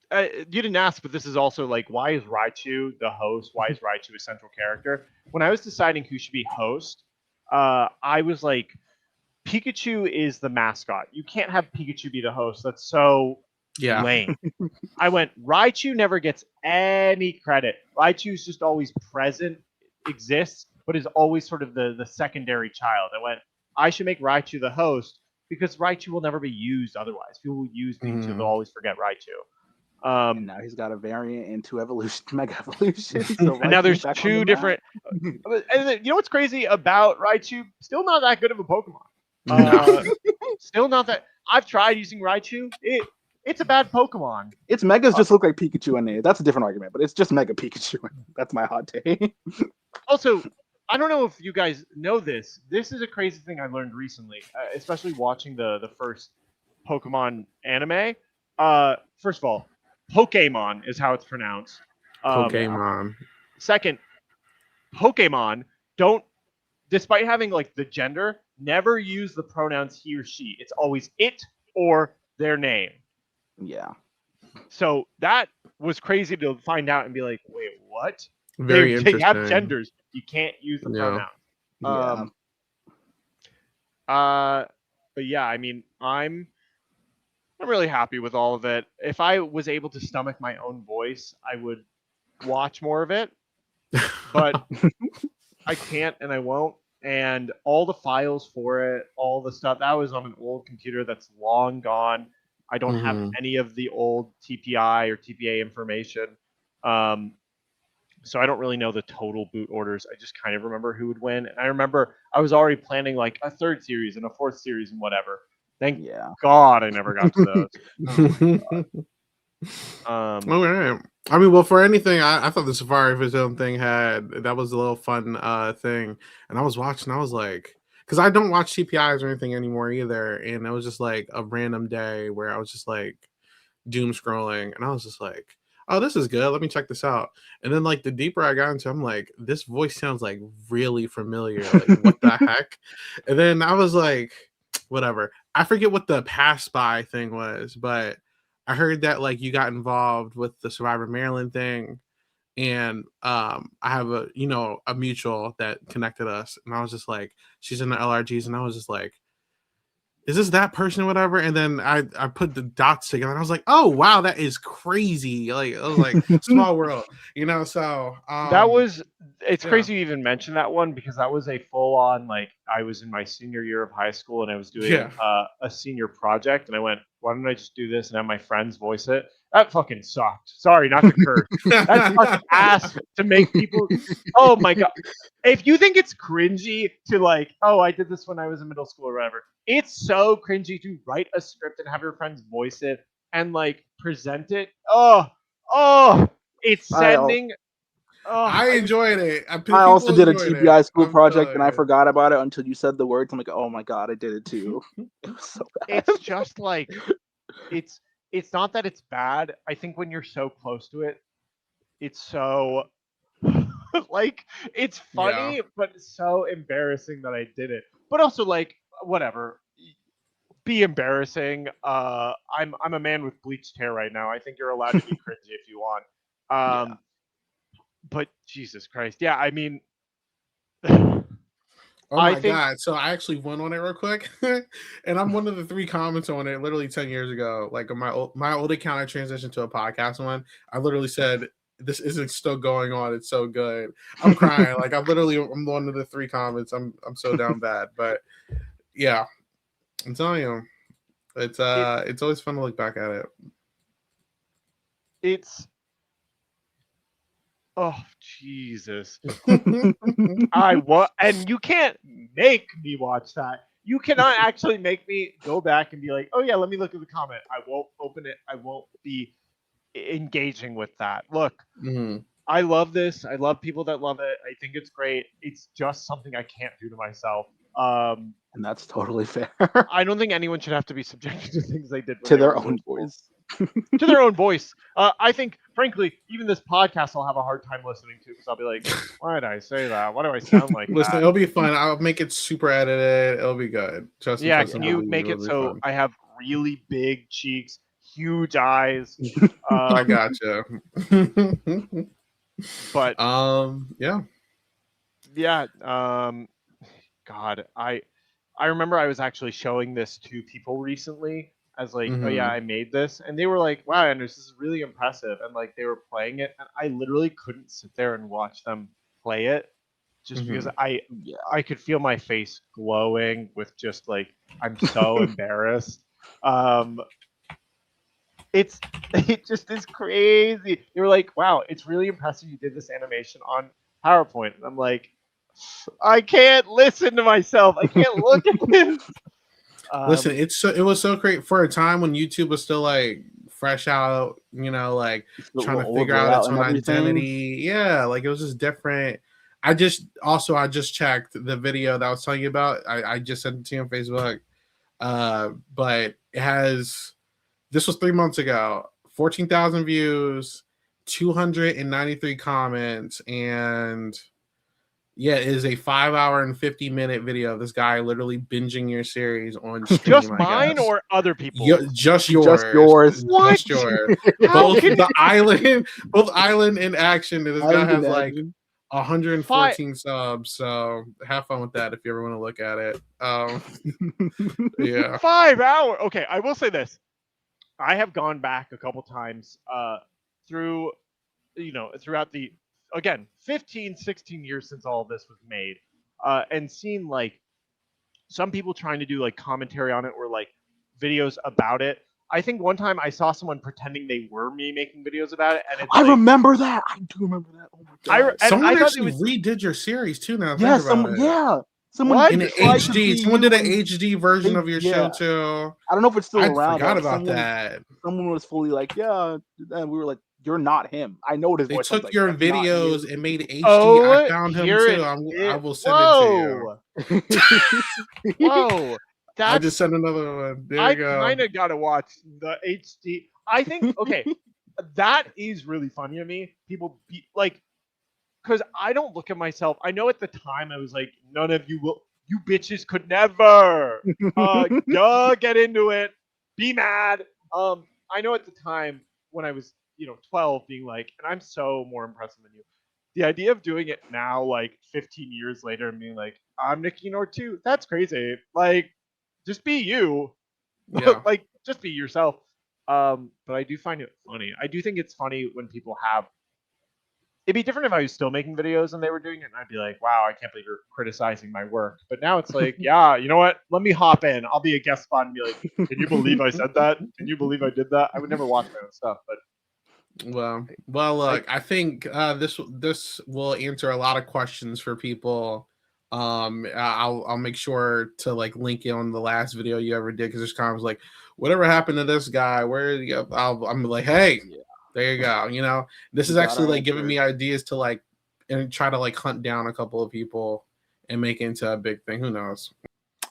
C: you didn't ask, but this is also like, why is Raichu the host? Why is Raichu a central character? When I was deciding who should be host, I was like, Pikachu is the mascot. You can't have Pikachu be the host. That's so lame. I went, Raichu never gets any credit. Raichu's just always present, exists, but is always sort of the secondary child. I went, I should make Raichu the host because Raichu will never be used otherwise. People will use Pikachu, they'll always forget Raichu.
D: And now he's got a variant into evolution, mega evolution. So
C: and now there's two different. And you know what's crazy about Raichu? Still not that good of a Pokemon. Still not that. I've tried using Raichu. It's a bad Pokemon.
D: Its megas just look like Pikachu in it. That's a different argument, but it's just Mega Pikachu. That's my hot take.
C: Also, I don't know if you guys know this. This is a crazy thing I learned recently, especially watching the first Pokemon anime. First of all, Pokemon is how it's pronounced.
B: Pokemon.
C: Second, Pokemon don't, despite having like the gender, never use the pronouns he or she. It's always it or their name.
D: Yeah.
C: So that was crazy to find out and be like, wait, what?
B: Very
C: They
B: interesting.
C: have genders. You can't use the pronouns. But yeah, I mean, I'm really happy with all of it. If I was able to stomach my own voice, I would watch more of it. But I can't and I won't. And all the files for it, all the stuff, that was on an old computer that's long gone. I don't have any of the old TPI or TPA information. So I don't really know the total boot orders. I just kind of remember who would win. And I remember I was already planning like a third series and a fourth series and whatever. Thank God I never got to those.
B: Okay. I mean, well, for anything, I thought the Safari of his own thing that was a little fun thing. And I was watching, I was like, because I don't watch TPIs or anything anymore either. And it was just like a random day where I was just like doom scrolling. And I was just like, oh, this is good. Let me check this out. And then like the deeper I got into it, I'm like, this voice sounds like really familiar. Like, what the heck? And then I was like, whatever. I forget what the pass by thing was, but I heard that like you got involved with the Survivor Maryland thing. And I have a mutual that connected us, and I was just like, she's in the LRGs, and I was just like, is this that person or whatever? And then I put the dots together, and I was like, oh wow, that is crazy. Like, I was like, small world, so
C: it's crazy you even mention that one, because that was a full on, like, I was in my senior year of high school and I was doing a senior project, and I went, why don't I just do this and have my friends voice it? That fucking sucked. Sorry, not to curse. That sucked ass to make people. Oh my God. If you think it's cringy to like, oh, I did this when I was in middle school or whatever, it's so cringy to write a script and have your friends voice it and like present it. It's sending.
B: I enjoyed it.
D: I also did a TPI school project and I forgot about it until you said the words. I'm like, oh my God, I did it too. It was so bad.
C: It's just like, it's not that it's bad. I think when you're so close to it, it's so like, it's funny, but it's so embarrassing that I did it. But also, like, whatever. Be embarrassing. I'm a man with bleached hair right now. I think you're allowed to be cringy if you want.
A: Yeah.
C: But Jesus Christ, yeah. I mean,
B: Oh
C: I
B: my
C: think
B: god! So I actually went on it real quick, and I'm one of the 3 comments on it. Literally 10 years ago, like on my old account, I transitioned to a podcast one. I literally said, "This isn't still going on. It's so good." I'm crying. Like I'm one of the 3 comments. I'm so down bad. But yeah, I'm telling you, it's always fun to look back at it.
C: it's. Oh Jesus! And you can't make me watch that. You cannot actually make me go back and be like, oh yeah, let me look at the comment. I won't open it. I won't be engaging with that. Look, I love this. I love people that love it. I think it's great. It's just something I can't do to myself.
D: And that's totally fair.
C: I don't think anyone should have to be subjected to things they did when
D: To
C: they
D: their
C: were
D: own
C: middle
D: voice.
C: school. To their own voice. I think, frankly, even this podcast I'll have a hard time listening to because I'll be like, why did I say that? Why do I sound like
B: Listen,
C: that?
B: it'll be fun. I'll make it super edited. It'll be good. Trust me.
C: Yeah, can you make it so
B: fun.
C: I have really big cheeks, huge eyes?
B: I gotcha.
C: But
B: yeah.
C: God, I remember I was actually showing this to people recently as like, oh yeah, I made this, and they were like, wow, Anders, this is really impressive, and like they were playing it, and I literally couldn't sit there and watch them play it, just because I could feel my face glowing with just like I'm so embarrassed. It just is crazy. They were like, wow, it's really impressive you did this animation on PowerPoint. And I'm like, I can't listen to myself. I can't look at this.
B: Listen, it was so great for a time when YouTube was still like fresh out, you know, like trying to figure out its own identity. Yeah, like it was just different. I just checked the video that I was telling you about. I just sent it to you on Facebook. But it has, this was 3 months ago, 14,000 views, 293 comments, and yeah, it is a 5 hour and 50-minute video of this guy literally binging your series on stream.
C: Just mine or other people?
B: Just yours.
D: Just yours.
C: What?
B: Just yours. Both island in action. This guy has like 114 subs. So have fun with that if you ever want to look at it. Yeah.
C: 5 hours. Okay, I will say this. I have gone back a couple times throughout the, again, 15, 16 years since all of this was made, and seen like some people trying to do like commentary on it or like videos about it. I think one time I saw someone pretending they were me making videos about it, and it's
D: remember that. I do remember that. Oh my god!
B: Someone actually redid your series too. Now,
D: yeah, someone
B: in an HD. Someone did an HD version of your show too.
D: I don't know if it's still around.
B: I forgot about that.
D: Someone was fully like, yeah, and we were like, you're not him. I know what his voice.
B: They took your videos and made HD. I found him too. I will send it
C: to you. Whoa.
B: I just sent another one. There you go.
C: I kind of got to watch the HD. I think, okay, that is really funny to me. People be like, because I don't look at myself. I know at the time I was like, none of you bitches could never get into it. Be mad. I know at the time when I was, 12, being like, and I'm so more impressive than you. The idea of doing it now, like 15 years later, and being like, I'm NickiNor2, that's crazy. Like, just be you. Yeah. Like, just be yourself. But I do find it funny. I do think it's funny when people have. It'd be different if I was still making videos and they were doing it, and I'd be like, wow, I can't believe you're criticizing my work. But now it's like, yeah, you know what? Let me hop in. I'll be a guest spot and be like, can you believe I said that? Can you believe I did that? I would never watch my own stuff, but.
B: Well, look, I think this will answer a lot of questions for people. I'll make sure to like link it on the last video you ever did, because there's comments like, whatever happened to this guy? Where I'm like, hey, there you go. This is actually like giving me ideas to like and try to like hunt down a couple of people and make it into a big thing. Who knows?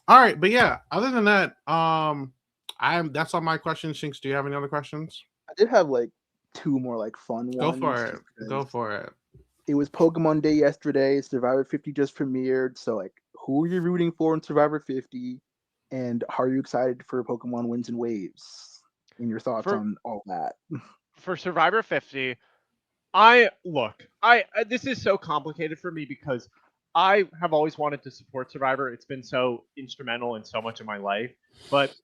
B: All right, but yeah, other than that, that's all my questions. Shinx, do you have any other questions?
D: I did have like 2 more like fun ones.
B: Go for it.
D: It was Pokemon Day yesterday. Survivor 50 just premiered. So like, who are you rooting for in Survivor 50? And are you excited for Pokemon Winds and Waves? And your thoughts
C: For
D: on all that?
C: for Survivor 50, this is so complicated for me because I have always wanted to support Survivor. It's been so instrumental in so much of my life, but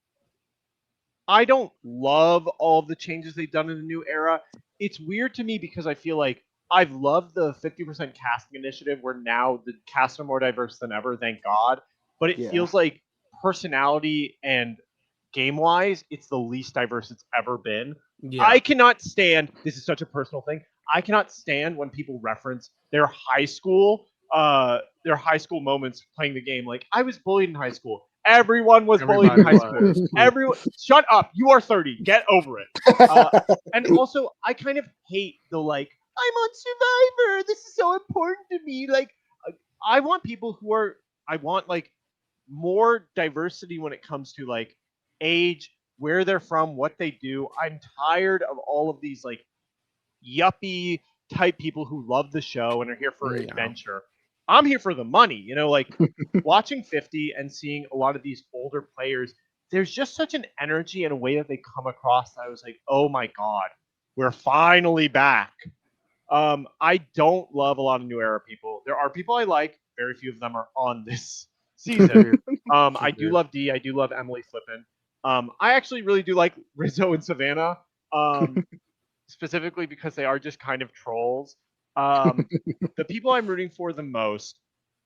C: I don't love all of the changes they've done in the new era. It's weird to me because I feel like I've loved the 50% casting initiative where now the casts are more diverse than ever, thank God. But it
D: Yeah.
C: feels like personality and game wise, it's the least diverse it's ever been.
B: Yeah.
C: I cannot stand, this is such a personal thing, I cannot stand when people reference their high school moments playing the game. Like, I was bullied in high school. Everyone was bullied in
B: Everybody
C: high school.
B: was.
C: Everyone, shut up. You are 30. Get over it. And also, I kind of hate the like, I'm on Survivor. This is so important to me. Like, I want people I want like more diversity when it comes to like age, where they're from, what they do. I'm tired of all of these like yuppie type people who love the show and are here for
B: Yeah.
C: adventure. I'm here for the money, you know, like watching 50 and seeing a lot of these older players. There's just such an energy and a way that they come across that I was like, oh my God, we're finally back. I don't love a lot of new era people. There are people I like. Very few of them are on this season. I do love D. I do love Emily Flippin. I actually really do like Rizzo and Savannah, specifically because they are just kind of trolls. The people I'm rooting for the most,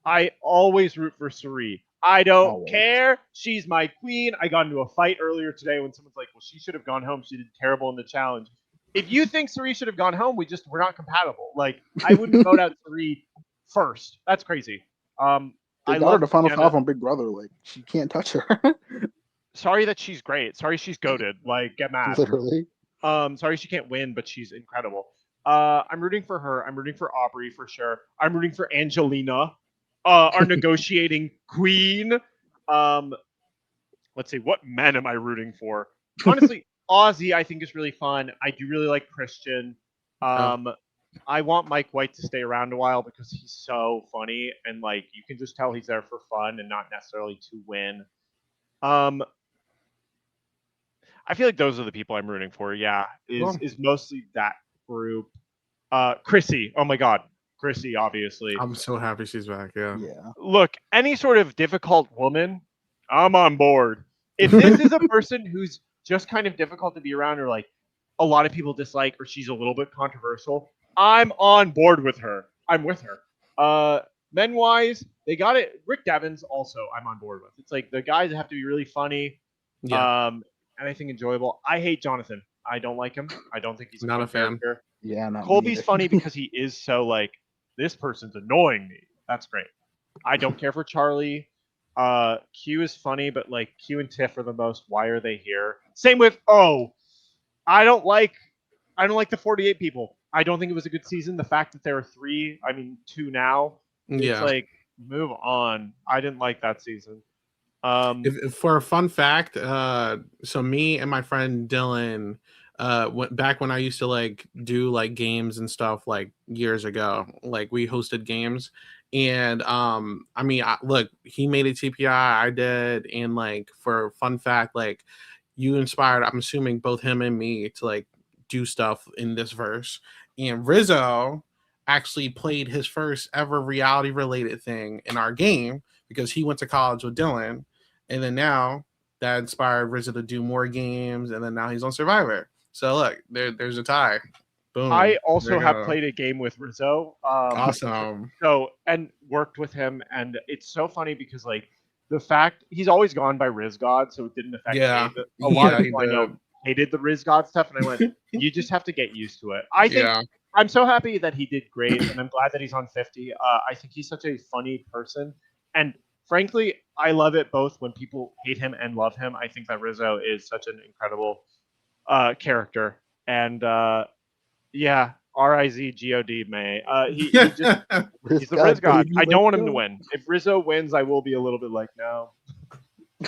C: I always root for Suri. I don't
D: Always.
C: care. She's my queen. I got into a fight earlier today when someone's like, well, she should have gone home. She did terrible in the challenge. If you think Suri should have gone home, we're not compatible. Like, I wouldn't vote out Suri first. That's crazy.
D: They
C: I
D: got her
C: love
D: to Final
C: Sienna.
D: Five on Big Brother. Like, she can't touch her.
C: Sorry that she's great. Sorry she's goated. Like, get mad.
D: Literally.
C: Sorry she can't win, but she's incredible. I'm rooting for her. I'm rooting for Aubrey for sure. I'm rooting for Angelina, our negotiating queen. Let's see, what men am I rooting for? Honestly, Ozzy I think is really fun. I do really like Christian. I want Mike White to stay around a while because he's so funny and like you can just tell he's there for fun and not necessarily to win. I feel like those are the people I'm rooting for. Yeah, is mostly that group. Chrissy, oh my God, Chrissy, obviously.
B: I'm so happy she's back. Yeah.
C: Look, any sort of difficult woman, I'm on board. If this is a person who's just kind of difficult to be around, or like a lot of people dislike, or she's a little bit controversial, I'm on board with her. I'm with her. Men wise, they got it. Rick Devens also, I'm on board with. It's like the guys have to be really funny.
B: Yeah.
C: And I think enjoyable. I hate Jonathan. I don't like him. I don't think he's
B: Not a fan.
C: Character.
D: Yeah, not
C: Colby's funny because he is so like, this person's annoying me. That's great. I don't care for Charlie. Q is funny, but like Q and Tiff are the most. Why are they here? Same with I don't like the 48 people. I don't think it was a good season. The fact that there are 2 now. It's like, move on. I didn't like that season.
B: If for a fun fact, so me and my friend Dylan, back when I used to like do like games and stuff like years ago, like we hosted games, and look, he made a TPI, I did, and like for a fun fact, like you inspired, I'm assuming both him and me to like do stuff in this verse, and Rizzo actually played his first ever reality related thing in our game because he went to college with Dylan. And then now that inspired Rizzo to do more games, and then now he's on Survivor. So look, there's a tie. Boom.
C: I also have played a game with Rizzo.
B: Awesome.
C: So and worked with him, and it's so funny because like the fact he's always gone by Riz God, so it didn't affect me. A lot of people I know hated the Riz God stuff, and I went, you just have to get used to it. I think I'm so happy that he did great, and I'm glad that he's on 50. I think he's such a funny person, and frankly, I love it both when people hate him and love him. I think that Rizzo is such an incredible character. And RIZGOD May. He's the Riz God. I don't want him to win. If Rizzo wins, I will be a little bit like, no.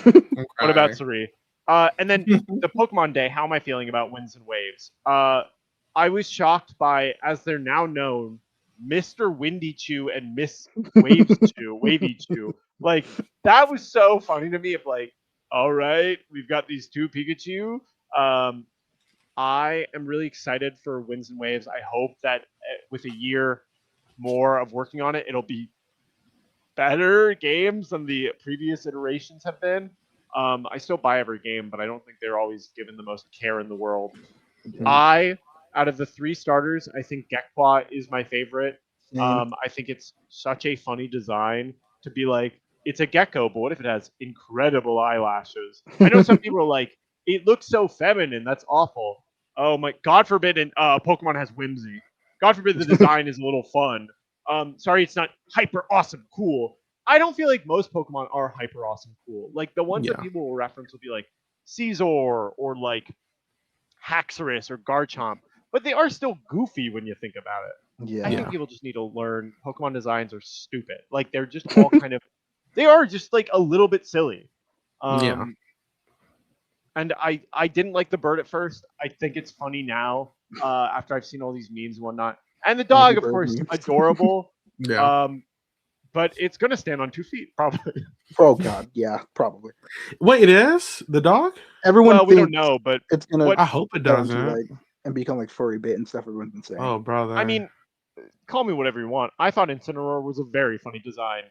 C: What about Suri? And then the Pokemon Day, how am I feeling about Winds and Waves? I was shocked by, as they're now known, Mr. Windy Chew and Miss Waves Chew, Wavy Chew. Like, that was so funny to me of like,
E: all right, we've got these two Pikachu. I am really excited for Winds and Waves. I hope that with a year more of working on it, it'll be better games than the previous iterations have been. I still buy every game, but I don't think they're always given the most care in the world. Out of the 3 starters, I think Gekwa is my favorite. I think it's such a funny design to be like, it's a gecko, but what if it has incredible eyelashes? I know some people are like, it looks so feminine, that's awful. Oh my, God forbid Pokemon has whimsy. God forbid the design is a little fun. Sorry, it's not hyper awesome cool. I don't feel like most Pokemon are hyper awesome cool. Like the ones that people will reference will be like Caesar or like Haxorus or Garchomp, but they are still goofy when you think about it.
D: Yeah.
E: I think people just need to learn Pokemon designs are stupid. Like they're just all kind of, they are just like a little bit silly. And I didn't like the bird at first. I think it's funny now after I've seen all these memes and whatnot. And the dog, of course, adorable. But it's gonna stand on 2 feet probably.
D: Oh God, yeah, probably.
B: Wait, it is the dog?
D: Everyone.
E: Well, we don't know, but
D: it's gonna.
B: I hope it doesn't.
D: Like, and become like furry bait and stuff. Everyone's been saying.
B: Oh, brother.
E: I mean, call me whatever you want. I thought Incineroar was a very funny design.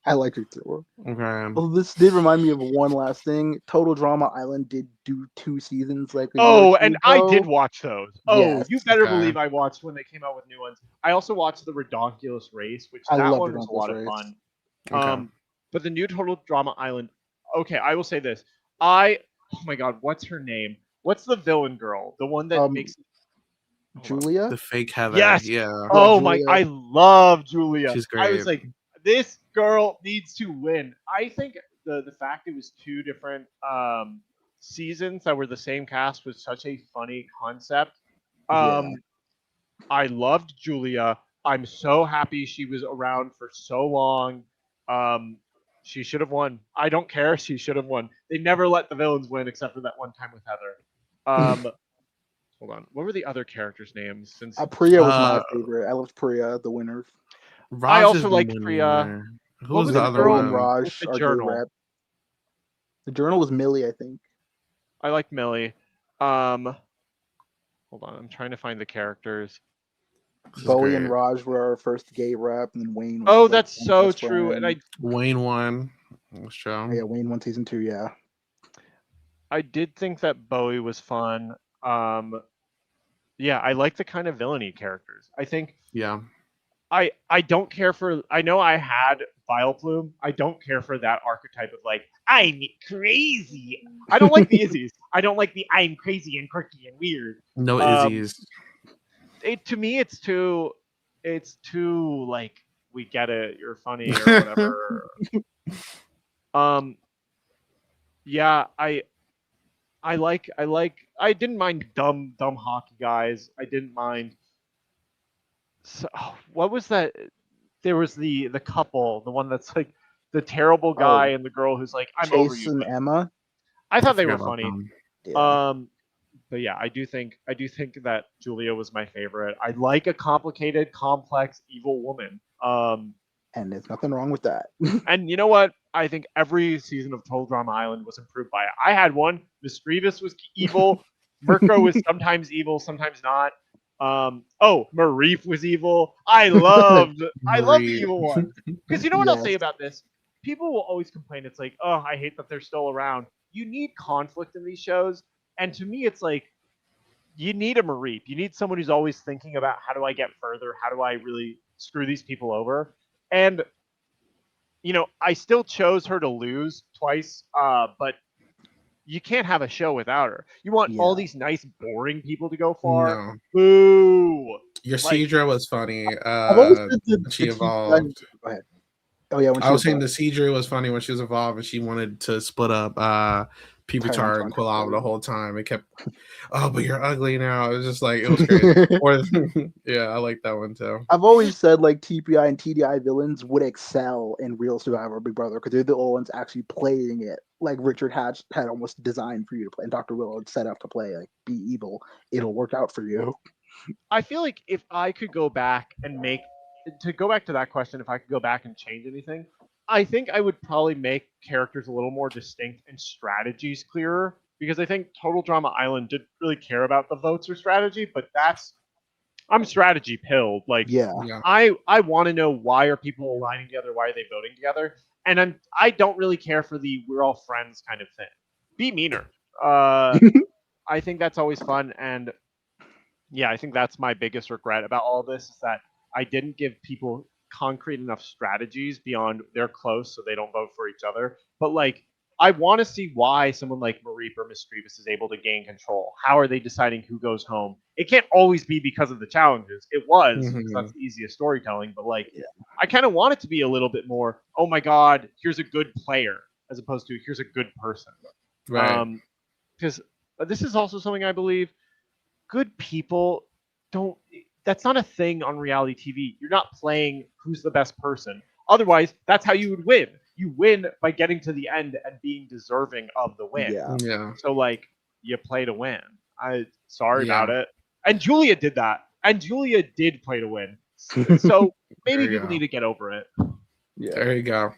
D: I liked it too.
B: Okay.
D: Well, this did remind me of one last thing. Total Drama Island did do 2 seasons, like.
E: And I did watch those.
D: Yes.
E: You better believe I watched when they came out with new ones. I also watched the Redonkulous Race, which that one was a lot of fun.
B: Okay.
E: But the new Total Drama Island. Okay, I will say this. Oh my God, what's her name? What's the villain girl? The one that makes.
D: Julia?
B: The fake Heather.
E: Yes.
B: Yeah.
E: Oh my! I love Julia.
B: She's great.
E: I was like, this girl needs to win. I think the fact it was 2 different seasons that were the same cast was such a funny concept. I loved Julia. I'm so happy she was around for so long. She should have won. I don't care. She should have won. They never let the villains win except for that one time with Heather. Hold on. What were the other characters' names? Since
D: Priya was my favorite. I loved Priya, the winner.
E: I also liked Priya.
B: Who was the other one?
D: Raj,
E: the journal.
D: The journal was Millie, I think.
E: I like Millie. Hold on. I'm trying to find the characters.
D: Bowie and Raj were our first gay rep, and then Wayne.
E: Was that's so true. And
B: Wayne won. Show.
D: Yeah, Wayne won season 2. Yeah.
E: I did think that Bowie was fun. Yeah, I like the kind of villainy characters. I think.
B: Yeah.
E: I don't care for. I know I had Vileplume. I don't care for that archetype of like I'm crazy. I don't like the Izzies. I don't like the I'm crazy and quirky and weird.
B: No Izzies.
E: To me, it's too like we get it. You're funny or whatever. Yeah, I didn't mind dumb hockey guys. I didn't mind. So, what was that? There was the couple, the one that's like the terrible guy and the girl who's like, I'm
D: Chase
E: over you.
D: And Emma.
E: I thought they were funny.
D: Yeah.
E: But yeah, I do think that Julia was my favorite. I like a complicated, complex, evil woman.
D: And there's nothing wrong with that.
E: And you know what? I think every season of Total Drama Island was improved by it. I had one. Mischievous was evil. Mirko was sometimes evil, sometimes not. Mareef was evil. I love the evil one. Because you know what I'll say about this? People will always complain. It's like, oh, I hate that they're still around. You need conflict in these shows. And to me, it's like, you need a Mareef. You need someone who's always thinking about how do I get further? How do I really screw these people over? And, you know, I still chose her to lose twice, but you can't have a show without her. You want all these nice, boring people to go far. No. Boo!
B: Your Seadra was funny. She evolved.
D: Go ahead. Oh yeah,
B: I was saying the Seadra was funny when she was evolved and she wanted to split up Pupitar and Quilava the whole time. It kept, but you're ugly now. It was just like, it was crazy. Yeah, I like that one too.
D: I've always said like TPI and TDI villains would excel in Real Survivor Big Brother because they're the only ones actually playing it. Like Richard Hatch had almost designed for you to play, and Dr. Willow had set up to play like be evil. It'll work out for you.
E: I feel like if I could go back and to go back to that question, if I could go back and change anything, I think I would probably make characters a little more distinct and strategies clearer, because I think Total Drama Island didn't really care about the votes or strategy, but I'm strategy pilled. Like
D: Yeah.
B: Yeah.
E: I want to know, why are people aligning together? Why are they voting together? And I don't really care for the we're all friends kind of thing. Be meaner. I think that's always fun, and yeah, I think that's my biggest regret about all of this, is that I didn't give people concrete enough strategies beyond they're close so they don't vote for each other. But like, I want to see why someone like Mareep or Mischievous is able to gain control. How are they deciding who goes home? It can't always be because of the challenges. It was, because that's the easiest storytelling. But like, I kind of want it to be a little bit more, oh my god, here's a good player, as opposed to here's a good person.
B: Right.
E: Because this is also something I believe, good people don't, that's not a thing on reality TV. You're not playing who's the best person. Otherwise, that's how you would win. You win by getting to the end and being deserving of the win.
D: Yeah.
B: Yeah.
E: So like, you play to win. Sorry
B: Yeah.
E: about it. And Julia did that. And Julia did play to win. So maybe
B: There you
E: people
B: go.
E: need to get over it.
D: Yeah.
B: There you go.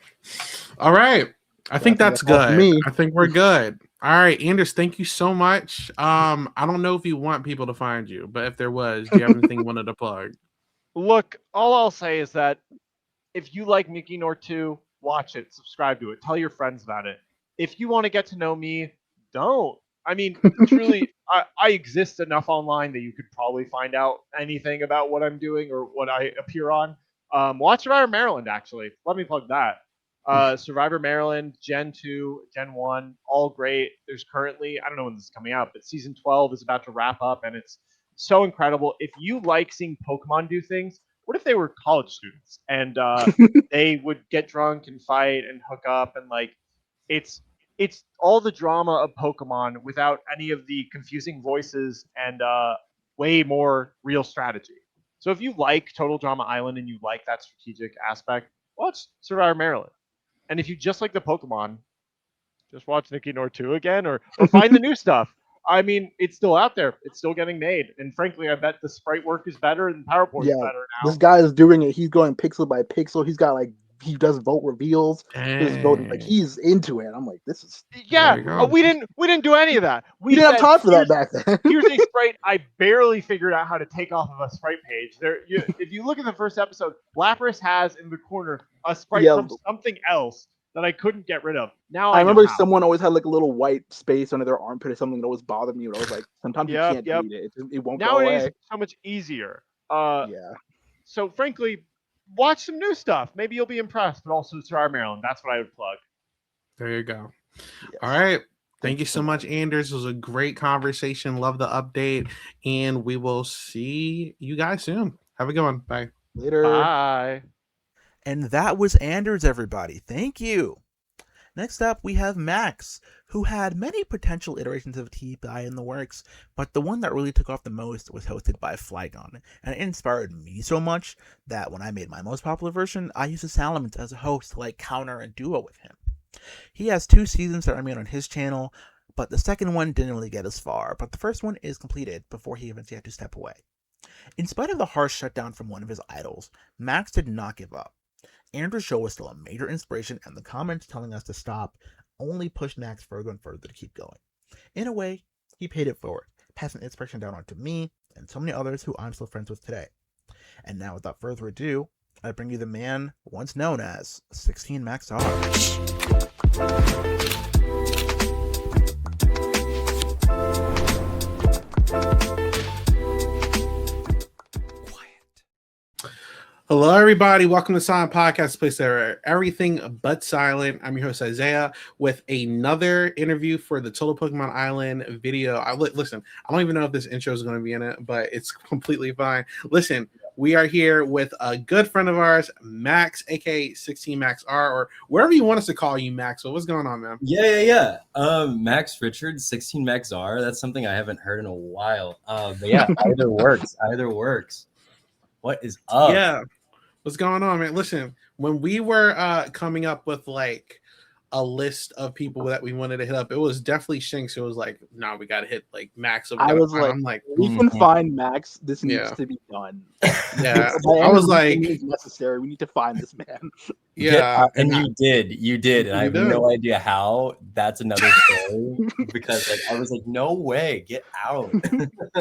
B: All right. I think
D: I think
B: that's
D: that's all for
B: good.
D: me.
B: I think we're good. All right, Anders, thank you so much. I don't know if you want people to find you, but if there was, do you have anything you wanted to plug?
E: Look, all I'll say is that if you like NickiNor2, watch it, subscribe to it, tell your friends about it. If you want to get to know me, don't. I mean, truly, I exist enough online that you could probably find out anything about what I'm doing or what I appear on. Watch Survivor Maryland, actually. Let me plug that. Survivor Maryland, Gen 2, Gen 1, all great. There's currently, I don't know when this is coming out, but season 12 is about to wrap up, and it's so incredible. If you like seeing Pokemon do things, what if they were college students and they would get drunk and fight and hook up, and like, it's all the drama of Pokemon without any of the confusing voices, and way more real strategy. So if you like Total Drama Island and you like that strategic aspect, watch Survivor Maryland. And if you just like the Pokemon, just watch NickiNor2 again, or find the new stuff. I mean, it's still out there. It's still getting made. And frankly, I bet the sprite work is better and PowerPoint's
D: Yeah.
E: better now.
D: This guy is doing it. He's going pixel by pixel. He's got like, he does vote reveals. His voting, like,
B: Dang.
D: he's into it. I'm like, this is.
E: Yeah,
B: There you go.
E: we didn't do any of that.
D: We didn't have
E: said,
D: time for that
E: "Here's-
D: back then.
E: Here's a sprite I barely figured out how to take off of a sprite page. If you look at the first episode, Lapras has in the corner a sprite
D: Yeah.
E: from something else that I couldn't get rid of. Now
D: I
E: I know
D: remember
E: how.
D: someone always had like a little white space under their armpit or something that always bothered me. And I was like, sometimes
E: Yep,
D: you can't
E: yep.
D: delete it. It won't go
E: Nowadays,
D: away.
E: it's so much easier.
D: Yeah.
E: So frankly, watch some new stuff. Maybe you'll be impressed. But also Survivor Maryland. That's what I would plug.
B: There you go.
D: Yes.
B: All right. Thank you so much, Anders. It was a great conversation. Love the update. And we will see you guys soon. Have a good one. Bye.
D: Later.
E: Bye.
A: And that was Anders, everybody. Thank you. Next up, we have Max, who had many potential iterations of TPI in the works, but the one that really took off the most was hosted by Flygon, and it inspired me so much that when I made my most popular version, I used Salamence as a host to like counter and duo with him. He has 2 seasons that remain on his channel, but the second one didn't really get as far, but the first one is completed before he eventually had to step away. In spite of the harsh shutdown from one of his idols, Max did not give up. Andrew's show was still a major inspiration, and the comments telling us to stop only pushed Max further and further to keep going. In a way, he paid it forward, passing inspiration down onto me and so many others who I'm still friends with today. And now, without further ado, I bring you the man once known as 16 Max R.
B: Hello, everybody. Welcome to Silent Podcast, place there everything but silent. I'm your host, Isaiah, with another interview for the Total Pokemon Island video. Listen, I don't even know if this intro is going to be in it, but it's completely fine. Listen, we are here with a good friend of ours, Max, aka 16 Max R, or wherever you want us to call you, Max. So what's going on, man?
F: Yeah. Max Richard, 16 Max R. That's something I haven't heard in a while. But yeah, either works. What is up?
B: Yeah. What's going on, man? Listen, when we were coming up with like a list of people that we wanted to hit up. It was definitely Shinx. It was like, nah, we gotta hit like Max. So
D: I was like,
B: I'm like,
D: we can find Max. This needs
B: Yeah.
D: to be done.
B: yeah.
D: By
B: I
D: any
B: was
D: reason
B: like,
D: it's necessary. We need to find this man.
B: yeah,
F: and you did, and I have
B: You did.
F: no idea how. That's another story because like I was like, no way, get out.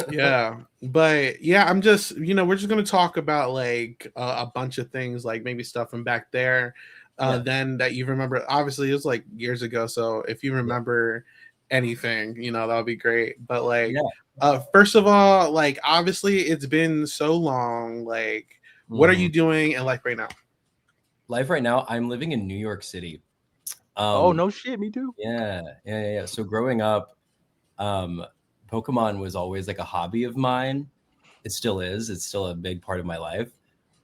B: yeah, but yeah, I'm just we're just gonna talk about like a bunch of things, like maybe stuff from back there. Then that you remember, obviously it was like years ago, so if you remember anything, that would be great. But like first of all, like obviously it's been so long, like what are you doing in life right now?
F: Life right now, I'm living in New York City.
D: Oh no shit, me too.
F: Yeah. So growing up, Pokemon was always like a hobby of mine. It still is. It's still a big part of my life.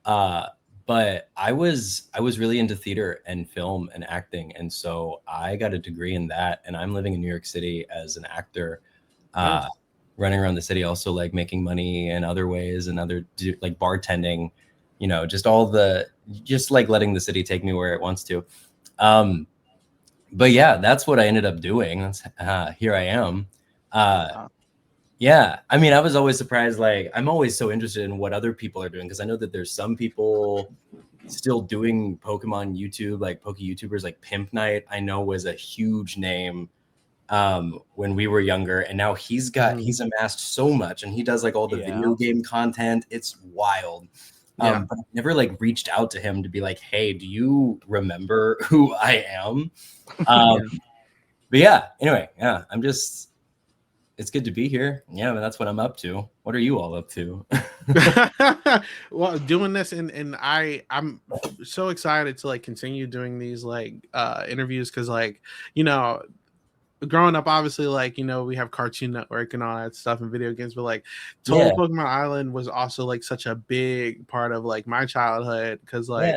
F: But I was really into theater and film and acting, and so I got a degree in that. And I'm living in New York City as an actor, running around the city, also like making money in other ways and like bartending, just like letting the city take me where it wants to. But yeah, that's what I ended up doing. Here I am. Yeah, I mean, I was always surprised. Like, I'm always so interested in what other people are doing because I know that there's some people still doing Pokemon YouTube, like Poke YouTubers, like Pimp Night. I know was a huge name when we were younger, and now he's amassed so much, and he does like all the video game content. It's wild. But I never like reached out to him to be like, hey, do you remember who I am? But yeah, anyway, it's good to be here. Yeah, but that's what I'm up to. What are you all up to?
B: Well, doing this and I'm so excited to like continue doing these like interviews because like growing up, obviously, like we have Cartoon Network and all that stuff and video games, but like Total Pokemon Island was also like such a big part of like my childhood because like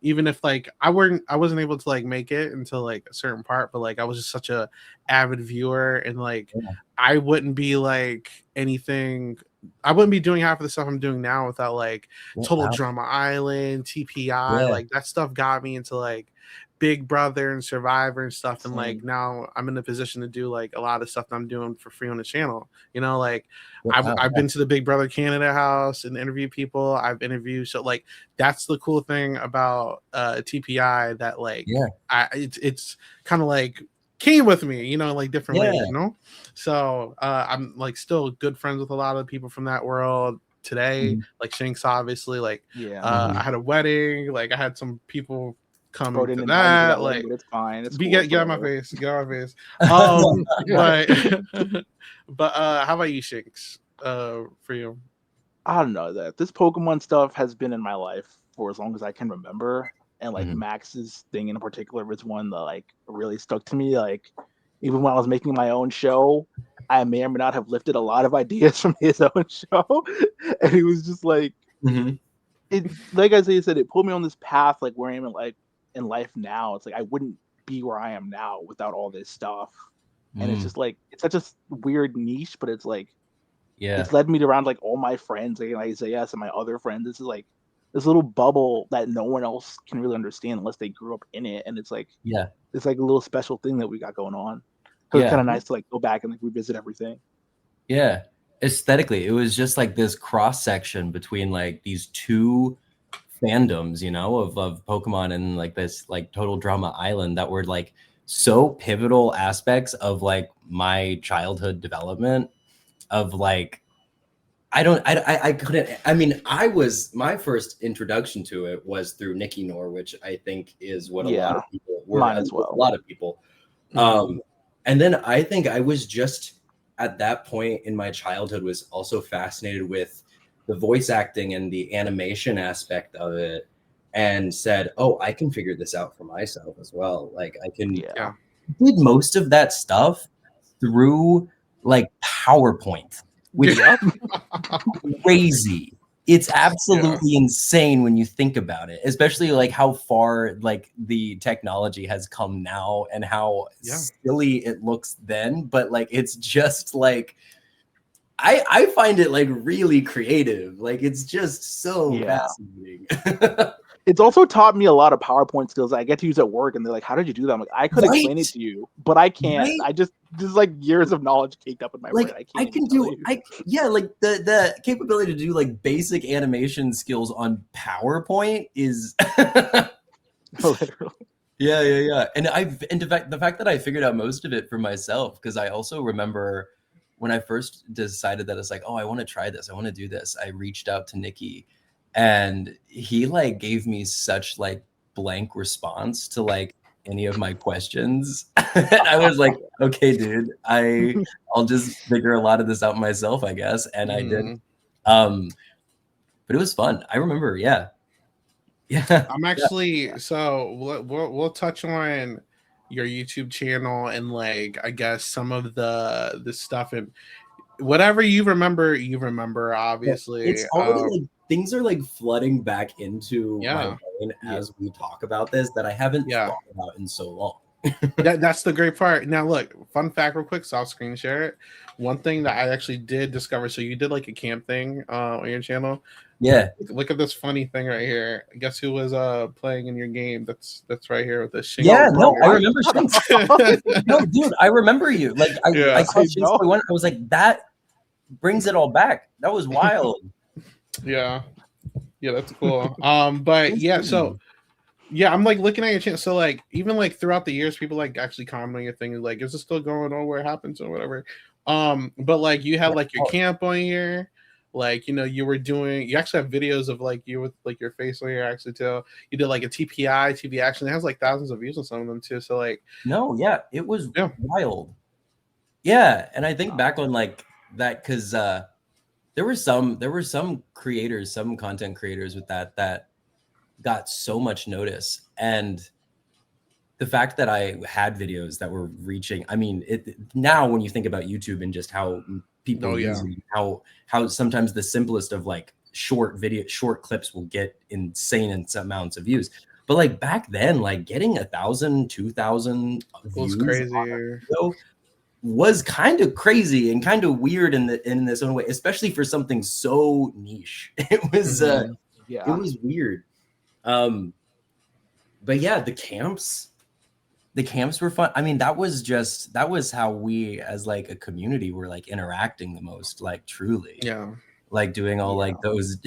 B: even if like I wasn't able to like make it until like a certain part, but like I was just such a avid viewer and like I wouldn't be like anything. I wouldn't be doing half of the stuff I'm doing now without like Total Drama Island, TPI, like that stuff got me into like Big Brother and Survivor and stuff, and like now I'm in a position to do like a lot of stuff that I'm doing for free on the channel. Like I've been to the Big Brother Canada house and interviewed people. I've interviewed, so like that's the cool thing about TPI that like it's kind of like came with me, like different ways, So I'm like still good friends with a lot of people from that world today, like Shinx, obviously, like I had a wedding, like I had some people coming to that, like
D: it's fine. It's
B: get out my face, but how about you, Shinx? For you,
D: I don't know that this Pokemon stuff has been in my life for as long as I can remember, and like Max's thing in particular was one that like really stuck to me. Like even when I was making my own show, I may or may not have lifted a lot of ideas from his own show, and he was just like, it, like I said, it pulled me on this path like where I am in life now. It's like I wouldn't be where I am now without all this stuff, and it's just like it's such a weird niche, but it's like it's led me around like all my friends, like Isaiah and my other friends. This is like this little bubble that no one else can really understand unless they grew up in it, and it's like it's like a little special thing that we got going on. So it's kind of nice to like go back and like revisit everything.
F: Yeah, aesthetically, it was just like this cross section between like these two fandoms, of Pokemon and like this like Total Drama Island that were like so pivotal aspects of like my childhood development of like I couldn't, I mean, my first introduction to it was through NickiNor2, which I think is what a lot of people were,
D: mine as well.
F: A lot of people. And then I think I was just at that point in my childhood was also fascinated with the voice acting and the animation aspect of it, and said, oh, I can figure this out for myself as well. Like I can did most of that stuff through like PowerPoint, which is crazy. It's absolutely insane when you think about it, especially like how far like the technology has come now and how silly it looks then. But like it's just like I find it like really creative. Like it's just so fascinating.
D: It's also taught me a lot of PowerPoint skills that I get to use at work, and they're like, "How did you do that?" I'm like, "I could explain it to you, but I can't.
F: Right?
D: I just there's like years of knowledge caked up in my brain. I can't.
F: I can
D: even tell
F: do
D: you.
F: like the capability to do like basic animation skills on PowerPoint is
D: Literally.
F: yeah. And the fact that I figured out most of it for myself, because I also remember when I first decided that it's like, oh, I want to try this, I want to do this, I reached out to Nicki, and he like gave me such like blank response to like any of my questions. I was like, okay, dude, I'll just figure a lot of this out myself, I guess. And I did. But it was fun. I remember, yeah.
B: I'm actually so we'll touch on your YouTube channel and like I guess some of the stuff and whatever you remember, obviously.
F: It's already like things are like flooding back into my brain as we talk about this that I haven't thought about in so long.
B: That's the great part. Now look, fun fact real quick, so I'll screen share it. One thing that I actually did discover, so you did like a camp thing on your channel.
F: Yeah.
B: Look at this funny thing right here. Guess who was playing in your game? That's right here with the Shinx.
F: Yeah, no, I remember Shinx. No, dude, I remember you. Like I saw Shinx play one, I was like, that brings it all back. That was wild.
B: Yeah, that's cool. But yeah, so yeah, I'm like looking at your channel. So like even like throughout the years, people like actually comment on your thing like, is it still going on? Where it happens or whatever. But like you had like your camp on here. Like, you know, you actually have videos of like you with like your face on here actually too. You did like a TPI, TV action. It has like thousands of views on some of them too. So like,
F: no, yeah, it was wild. Yeah. And I think back on like that because there were some creators, some content creators with that got so much notice. And the fact that I had videos that were reaching, I mean, now when you think about YouTube and just how people use it, how sometimes the simplest of like short clips will get insane amounts of views. But like back then, like getting 1,000, 2,000 views
B: crazy.
F: Was kind of crazy and kind of weird in this own way, especially for something so niche. It was it was weird. But yeah, the camps were fun. I mean, that was how we as like a community were like interacting the most, like truly.
B: Yeah.
F: Like doing all like those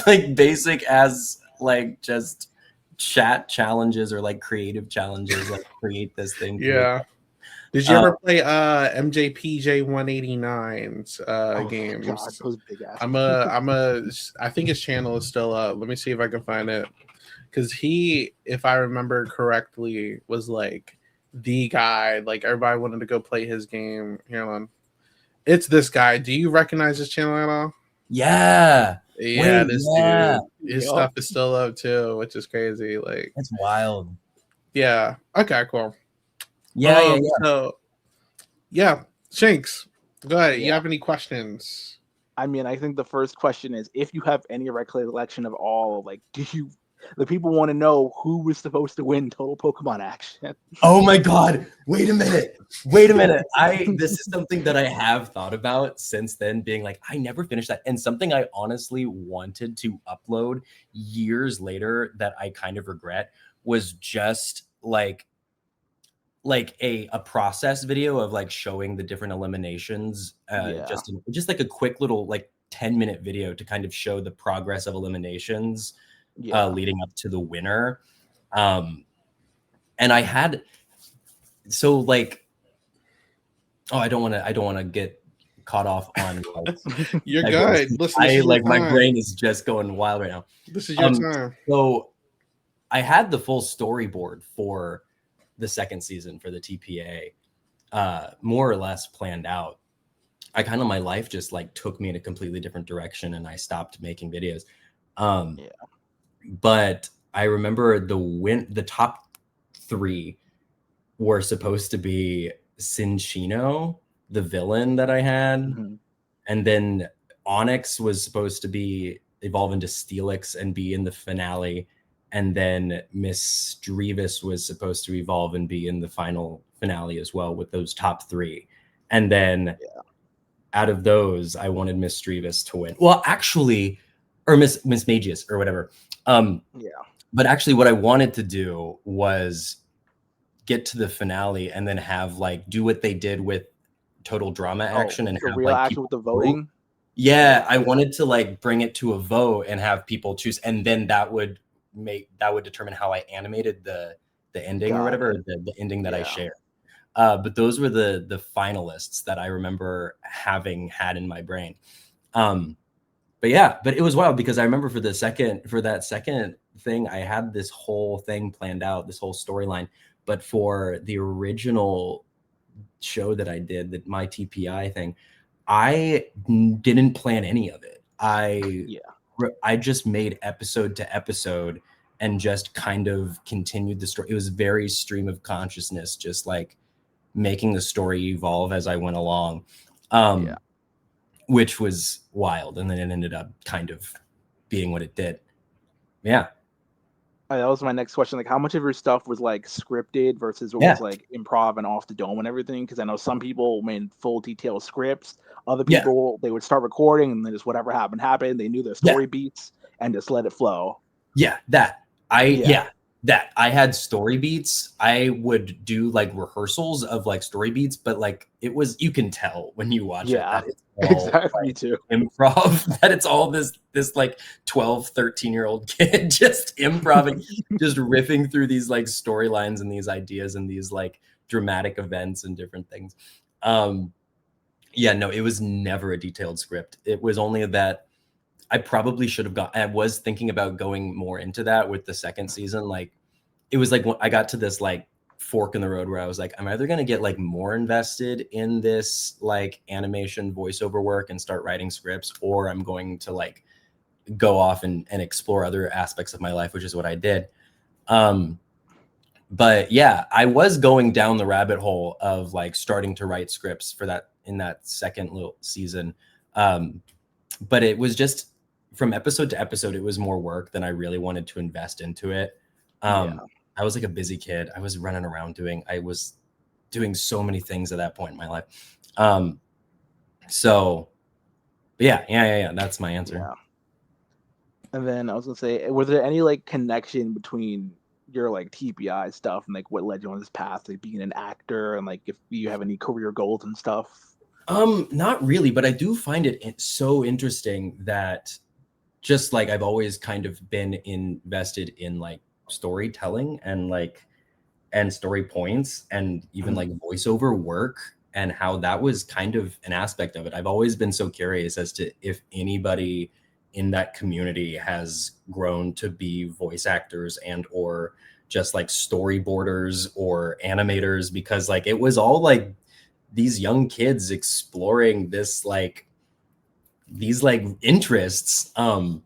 F: like basic as like just chat challenges or like creative challenges, like create this thing.
B: Yeah. Did you ever play MJPJ189's games?
D: God, those big ass.
B: I think his channel is still up. Let me see if I can find it. Because he, if I remember correctly, was like the guy. Like everybody wanted to go play his game. Here on, it's this guy. Do you recognize his channel at all?
F: Yeah.
B: Yeah, dude. His stuff is still up too, which is crazy. Like
F: it's wild.
B: Yeah. Okay. Cool.
F: Yeah.
B: So, Shinx, go ahead. You have any questions?
D: I mean, I think the first question is if you have any recollection of all, like, the people want to know who was supposed to win Total Pokemon Action.
F: Oh my God. Wait a minute. This is something that I have thought about since then, being like, I never finished that. And something I honestly wanted to upload years later that I kind of regret was just like a process video of like showing the different eliminations, just like a quick little like 10-minute video to kind of show the progress of eliminations leading up to the winner. And I had like, I don't want to get caught off on like,
B: you're good. Listen,
F: my brain is just going wild right now.
B: This is your time.
F: So I had the full storyboard for the second season for the TPA more or less planned out. My life just like took me in a completely different direction and I stopped making videos. But I remember the top 3 were supposed to be Cinchino, the villain that I had, and then Onyx was supposed to be evolve into Steelix and be in the finale. And then Miss Drevis was supposed to evolve and be in the final finale as well with those top 3. And then out of those, I wanted Miss Drevis to win. Well, actually, or Miss Magius or whatever. But actually, what I wanted to do was get to the finale and then have like do what they did with Total Drama Action and
D: the
F: have
D: real
F: like
D: action with the voting.
F: Yeah, I wanted to like bring it to a vote and have people choose, and then that would determine how I animated the ending or whatever, the ending that I shared. But those were the finalists that I remember having had in my brain. But it was wild because I remember for that second thing, I had this whole thing planned out, this whole storyline. But for the original show that I did, my TPI thing, I didn't plan any of it. I just made episode to episode and just kind of continued the story. It was very stream of consciousness, just like making the story evolve as I went along, which was wild. And then it ended up kind of being what it did. Yeah.
D: That was my next question. Like, how much of your stuff was like scripted versus what was like improv and off the dome and everything? Because I know some people made full detailed scripts. Other people, they would start recording and then just whatever happened. They knew their story beats and just let it flow.
F: I had story beats. I would do like rehearsals of like story beats, but like it was, you can tell when you watch it that it's all,
D: exactly, me too.
F: Improv, that it's all this like 12, 13-year-old kid just improvising, just riffing through these like storylines and these ideas and these like dramatic events and different things. No, it was never a detailed script. It was only that I probably should have I was thinking about going more into that with the second season. Like, it was like when I got to this like fork in the road where I was like, I'm either going to get like more invested in this like animation voiceover work and start writing scripts, or I'm going to like go off and explore other aspects of my life, which is what I did. But yeah, I was going down the rabbit hole of like starting to write scripts for that in that second little season. But it was just from episode to episode, it was more work than I really wanted to invest into it. I was like a busy kid. I was running around I was doing so many things at that point in my life. That's my answer.
D: Yeah. And then I was gonna say, was there any like connection between your like TPI stuff and like what led you on this path, like being an actor, and like if you have any career goals and stuff?
F: Not really, but I do find it so interesting that just like I've always kind of been invested in like storytelling and story points and even like voiceover work, and how that was kind of an aspect of it. I've always been so curious as to if anybody in that community has grown to be voice actors and or just like storyboarders or animators, because like it was all like these young kids exploring this like these like interests. But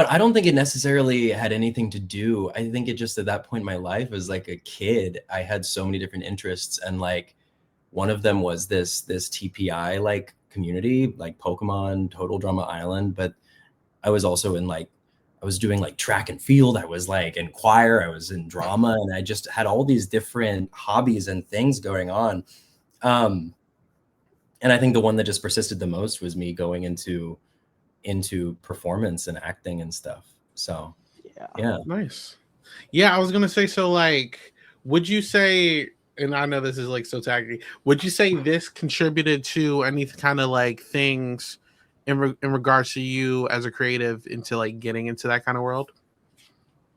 F: I don't think it necessarily had anything to do. I think it just at that point in my life as like a kid, I had so many different interests, and like one of them was this TPI like community, like Pokémon, Total Drama Island. But I was also in like, I was doing like track and field. I was like in choir, I was in drama, and I just had all these different hobbies and things going on. And I think the one that just persisted the most was me going into performance and acting and stuff. So yeah.
B: Nice. Yeah, I was gonna say, so like, would you say, and I know this is like so tacky, would you say this contributed to any kind of like things in regards to you as a creative into like getting into that kind of world?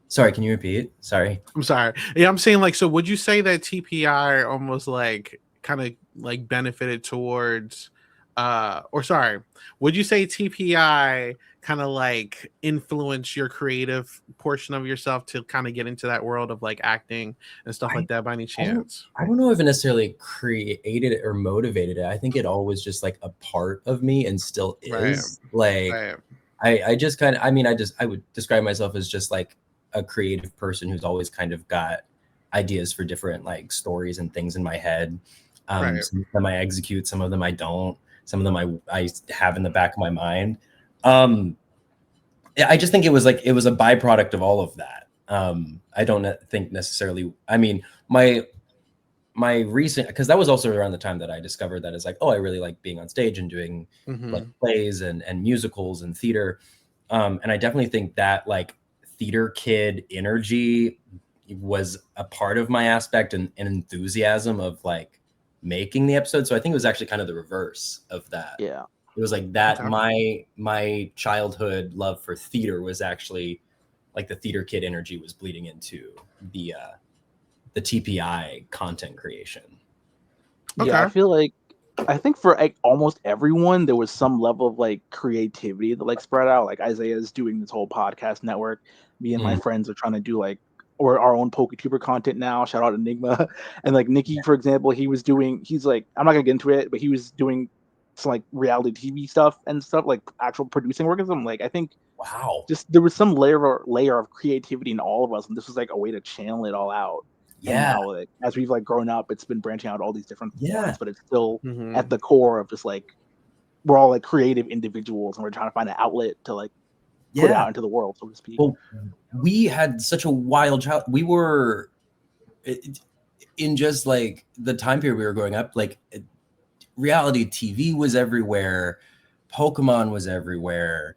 F: Sorry, can you repeat? Sorry.
B: I'm sorry. Yeah, I'm saying like, so would you say that TPI almost like kind of like benefited towards would you say TPI kind of like influence your creative portion of yourself to kind of get into that world of like acting and stuff like that by any chance?
F: I don't know if it necessarily created it or motivated it. I think it all was just like a part of me and still is. I just kind of, I would describe myself as just like a creative person who's always kind of got ideas for different like stories and things in my head. Some of them I execute, some of them I don't. Some of them I have in the back of my mind. I just think it was a byproduct of all of that. I don't think necessarily, I mean, my recent, because that was also around the time that I discovered that it's like, oh, I really like being on stage and doing like plays and musicals and theater. And I definitely think that like theater kid energy was a part of my aspect and enthusiasm of like making the episode. So I think it was actually kind of the reverse of that.
D: Yeah.
F: It was like that.
B: Okay.
F: My childhood love for theater was actually like the theater kid energy was bleeding into the TPI content creation.
B: Okay.
D: Yeah, I think for like almost everyone there was some level of like creativity that like spread out. Like Isaiah's doing this whole podcast network. Me and my friends are trying to do like or our own PokeTuber content now. Shout out Enigma. And like Nicki, for example, he's like, I'm not gonna get into it, but he was doing some like reality TV stuff and stuff, like actual producing work. And I'm like, I think
F: Wow.
D: just there was some layer of creativity in all of us, and this was like a way to channel it all out. And
F: Yeah.
D: now, like, as we've like grown up, it's been branching out all these different
F: Yeah.
D: forms, but it's still
B: Mhm.
D: at the core of just like we're all like creative individuals, and we're trying to find an outlet to like put it out into the world, so to speak.
F: Well, we had such a wild child. We were in just like the time period we were growing up, like reality TV was everywhere, Pokemon was everywhere,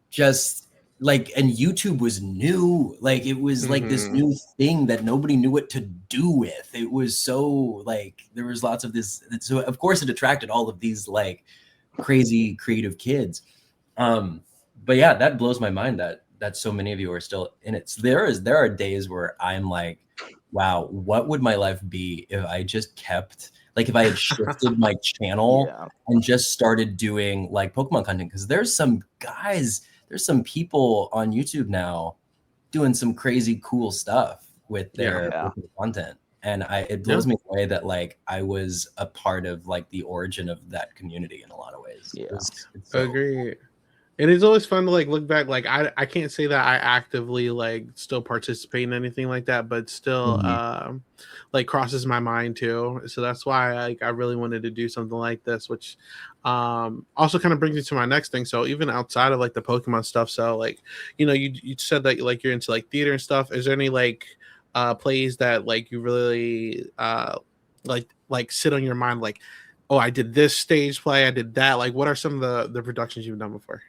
F: just like, and YouTube was new. Like it was like this new thing that nobody knew what to do with. It was so like there was lots of this. So of course it attracted all of these like crazy creative kids. But yeah, that blows my mind that so many of you are still in it. So there are days where I'm like, wow, what would my life be if I just kept like if I had shifted my channel and just started doing like Pokemon content? Because there's some people on YouTube now doing some crazy cool stuff with their content. And it blows me away that like I was a part of like the origin of that community in a lot of ways.
D: Yeah.
F: It's
B: Agree. And it's always fun to like look back. Like I can't say that I actively like still participate in anything like that, but still like crosses my mind too. So that's why I really wanted to do something like this, which also kind of brings me to my next thing. So even outside of like the Pokemon stuff, so like you said that like you're into like theater and stuff. Is there any like plays that like you really like sit on your mind, like, oh, I did this stage play, I did that? Like what are some of the productions you've done before?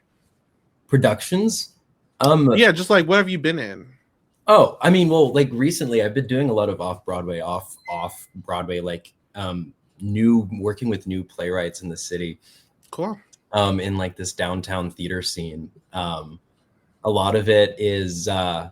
F: Productions?
B: Yeah, just like what have you been in?
F: Oh, I mean, well, like recently I've been doing a lot of off Broadway, like working with new playwrights in the city.
B: Cool.
F: In like this downtown theater scene. A lot of it is I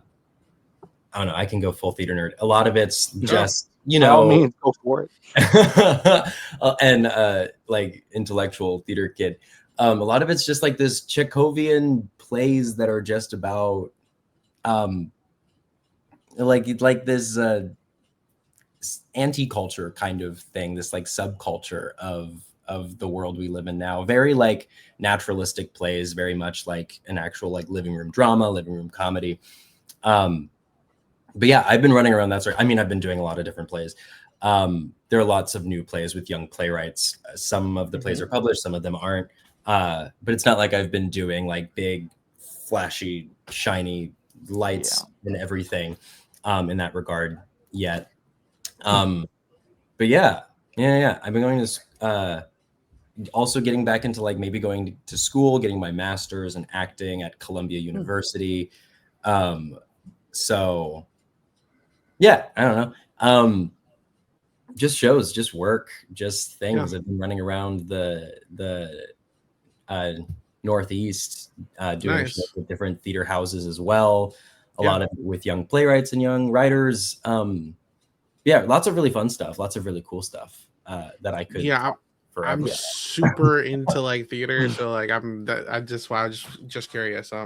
F: don't know, I can go full theater nerd. A lot of it's just,
D: By all means, go for it.
F: and like intellectual theater kid. A lot of it's just like this Chekhovian plays that are just about like this anti-culture kind of thing, this like subculture of the world we live in now. Very like naturalistic plays, very much like an actual like living room drama, living room comedy. But yeah, I've been running around that sort. I mean, I've been doing a lot of different plays. There are lots of new plays with young playwrights. Some of the plays are published, some of them aren't. But it's not like I've been doing like big, flashy, shiny lights and everything in that regard yet. But yeah. I've been going to also getting back into like maybe going to school, getting my master's in acting at Columbia University. So yeah, I don't know. Just shows, just work, just things. I've been running around the Northeast doing shows with different theater houses as well. A lot of it with young playwrights and young writers. Lots of really fun stuff, lots of really cool stuff that I could
B: I'm super into like theater, so like I was just curious. I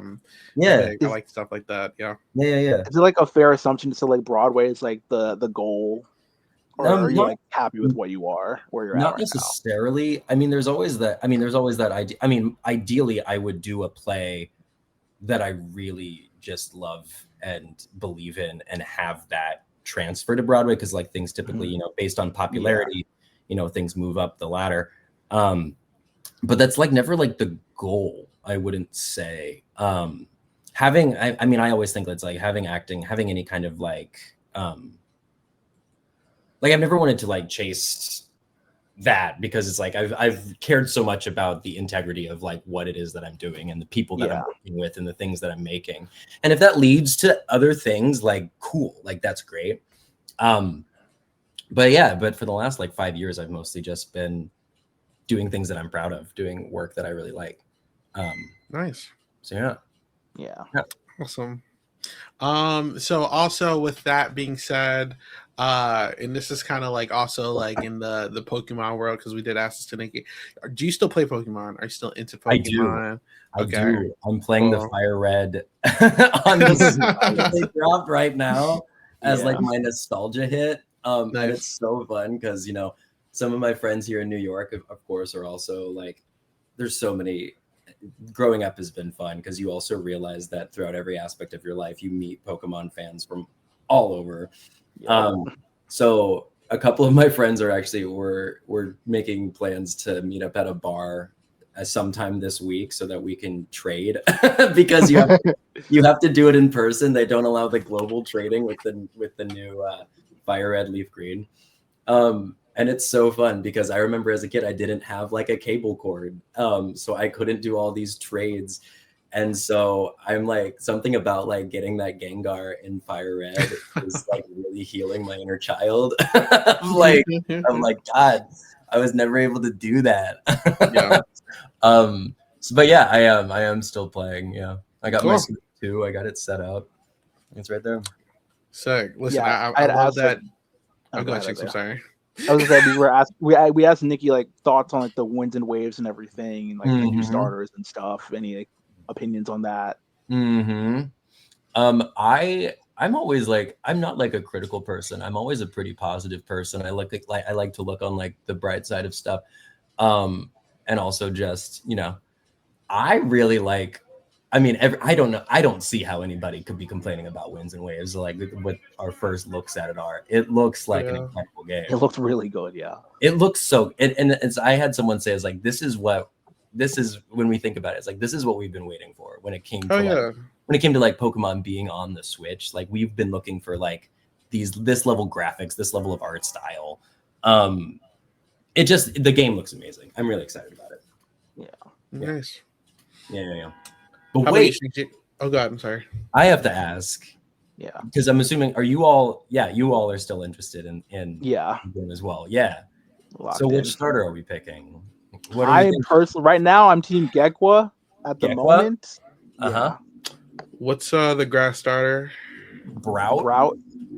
B: like stuff like that. Yeah.
D: Is it like a fair assumption to say like Broadway is like the goal, or are you like happy with what you are, where you're at?
F: Not necessarily. I mean, there's always that idea. I mean, ideally, I would do a play that I really just love and believe in, and have that transfer to Broadway, because like things typically, based on popularity, things move up the ladder. But that's like never like the goal, I wouldn't say. I always think that's like having any kind of like I've never wanted to like chase that, because it's like I've cared so much about the integrity of like what it is that I'm doing and the people that I'm working with and the things that I'm making. And if that leads to other things, like cool, like that's great. But for the last like 5 years, I've mostly just been doing things that I'm proud of, doing work that I really like.
B: Nice.
F: So
D: Yeah.
B: Awesome. So also with that being said, and this is kind of like also like in the Pokemon world, because we did ask this to Nicki. Do you still play Pokemon? Are you still into Pokemon?
F: I do. I'm playing the Fire Red on the Switch they dropped right now as like my nostalgia hit. And it's so fun because, you know, some of my friends here in New York, of course, are also like, there's so many. Growing up has been fun because you also realize that throughout every aspect of your life, you meet Pokemon fans from all over. So a couple of my friends are actually we're making plans to meet up at a bar sometime this week so that we can trade because you have to do it in person. They don't allow the global trading with the new Fire Red Leaf Green. And it's so fun because I remember as a kid, I didn't have like a cable cord. So I couldn't do all these trades. And so I'm like, something about like getting that Gengar in Fire Red is like really healing my inner child. I'm like, God, I was never able to do that. But yeah, I am still playing. Yeah. I got my Switch 2. I got it set up. It's right there.
B: Sick. Listen, I love that. Go ahead, Shinx, I'm sorry.
D: I was gonna say we asked Nicki like thoughts on like the winds and waves and everything, and like the new starters and stuff. Any like, opinions on that?
F: I'm always like, I'm not like a critical person. I'm always a pretty positive person. I like to look on like the bright side of stuff, and also just, you know, I really like. I mean, I don't know. I don't see how anybody could be complaining about winds and waves. Like what our first looks at it are. It looks like an incredible game.
D: It looks really good. Yeah.
F: It looks so. And it's, I had someone say, it's like, this is when we think about it. It's like, this is what we've been waiting for when it came to when it came to like Pokemon being on the Switch. Like we've been looking for like this level graphics, this level of art style. The game looks amazing. I'm really excited about it.
B: Nice.
F: Yeah. But wait.
B: Oh God, I'm sorry.
F: I have to ask.
D: Yeah.
F: Because I'm assuming, are you all? Yeah, you all are still interested in game as well. Yeah. So which starter are we picking?
D: I personally, right now, I'm Team Gekwa at the moment.
B: What's the grass starter?
F: Brout.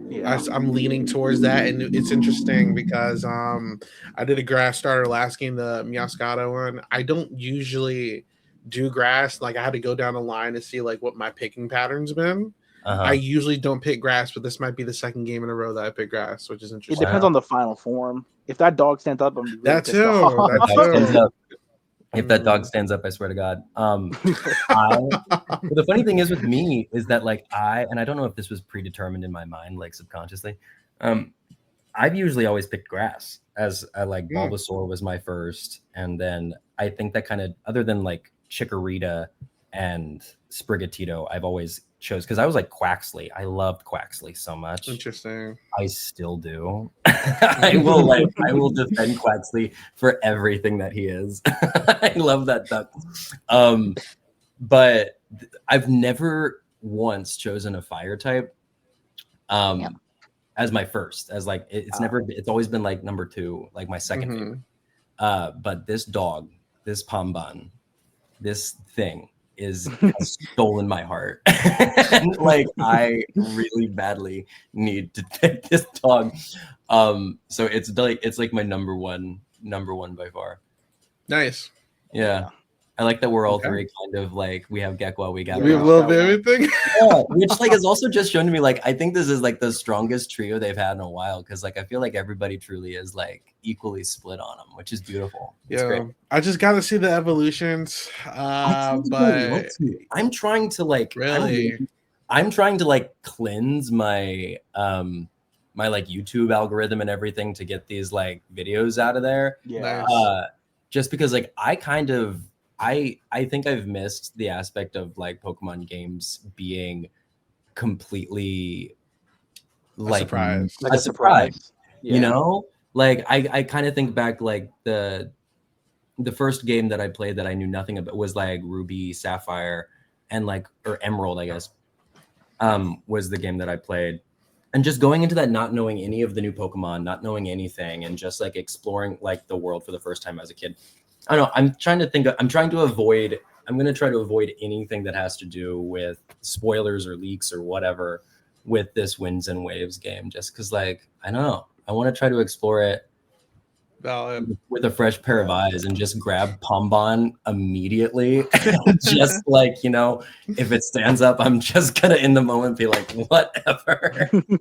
B: Yeah. I'm leaning towards that, and it's interesting because I did a grass starter last game, the Meowscarada one. I don't usually do grass. Like I had to go down the line to see like what my picking pattern's been. I usually don't pick grass, but this might be the second game in a row that I pick grass, which is interesting.
D: It depends on the final form. If that dog stands up, I'm really
B: that too.
F: If that dog stands up, I swear to God. The funny thing is with me is that like I don't know if this was predetermined in my mind, like subconsciously. I've usually always picked grass as Bulbasaur was my first, and then I think that kind of, other than like Chikorita and Sprigatito, I've always chose, because I was like Quaxley. I loved Quaxley so much.
B: Interesting.
F: I still do. I will defend Quaxley for everything that he is. I love that duck. But I've never once chosen a fire type as my first, as like it's always been like number 2, like my second favorite. But this dog, this Pomban, this thing has stolen my heart. And like I really badly need to take this dog. So it's like my number one by far.
B: Nice.
F: Yeah. I like that we're all three kind of like, we have Gekwa, we have
B: a little bit of everything.
F: Yeah, which like has also just shown to me like I think this is like the strongest trio they've had in a while, because like I feel like everybody truly is like equally split on them, which is beautiful. It's great.
B: I just got to see the evolutions. But
F: I'm trying to like I'm trying to like cleanse my my like YouTube algorithm and everything to get these like videos out of there. Just because like I think I've missed the aspect of like Pokemon games being completely like
B: a surprise.
F: You know, Like I kind of think back like the first game that I played that I knew nothing about was like Ruby, Sapphire, and like or Emerald, I guess. Was the game that I played. And just going into that not knowing any of the new Pokemon, not knowing anything, and just like exploring like the world for the first time as a kid. I don't know. I'm going to try to avoid anything that has to do with spoilers or leaks or whatever with this Winds and Waves game, just because like, I don't know. I want to try to explore it
B: Valid.
F: with a fresh pair of eyes and just grab Pombon immediately. Just like, you know, if it stands up, I'm just gonna in the moment be like, whatever.
D: I'm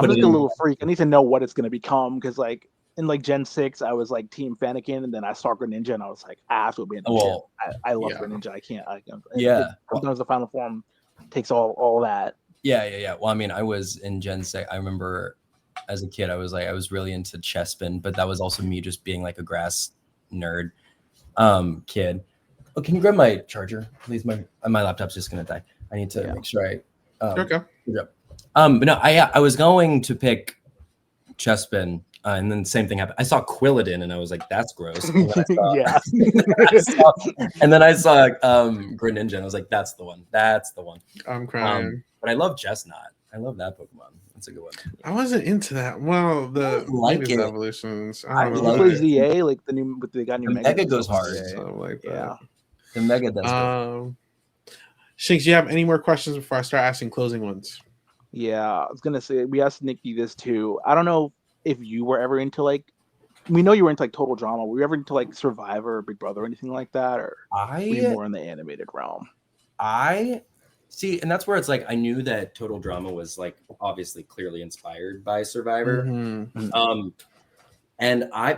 D: just a little freak. I need to know what it's gonna become because like in like Gen 6, I was like Team Fennekin, and then I saw Greninja, and I was like, I have to be in the
F: Well,
D: I love
B: yeah.
D: Greninja. I can't.
F: Yeah.
D: Sometimes the final form takes all that.
F: Yeah. Well, I mean, I was in Gen 6. I remember as a kid, I was really into Chespin, but that was also me just being like a grass nerd kid. Oh, can you grab my charger, please? My laptop's just gonna die. I need to make sure I
B: Okay.
F: But no, I was going to pick Chespin, and then the same thing happened. I saw Quilladin, and I was like, "That's gross." And then
D: Yeah.
F: I saw Greninja, and I was like, "That's the one. That's the one."
B: I'm crying.
F: But I love Chestnut. I love that Pokemon. That's a good one.
B: I wasn't into that. Well, the
F: like
B: maybe
F: it.
B: the evolutions.
F: I
B: I don't
D: Did
B: know.
D: you play ZA like the new? They got new
F: The Mega goes hard.
B: Something like that.
D: Yeah.
F: The Mega does good.
B: Shinx, do you have any more questions before I start asking closing ones?
D: Yeah, I was gonna say we asked Nicki this too. I don't know if you were ever into like. We know you were into like Total Drama. Were you ever into like Survivor or Big Brother or anything like that, or were you more in the animated realm?
F: I see, and that's where it's like I knew that Total Drama was like obviously clearly inspired by Survivor.
B: Mm-hmm.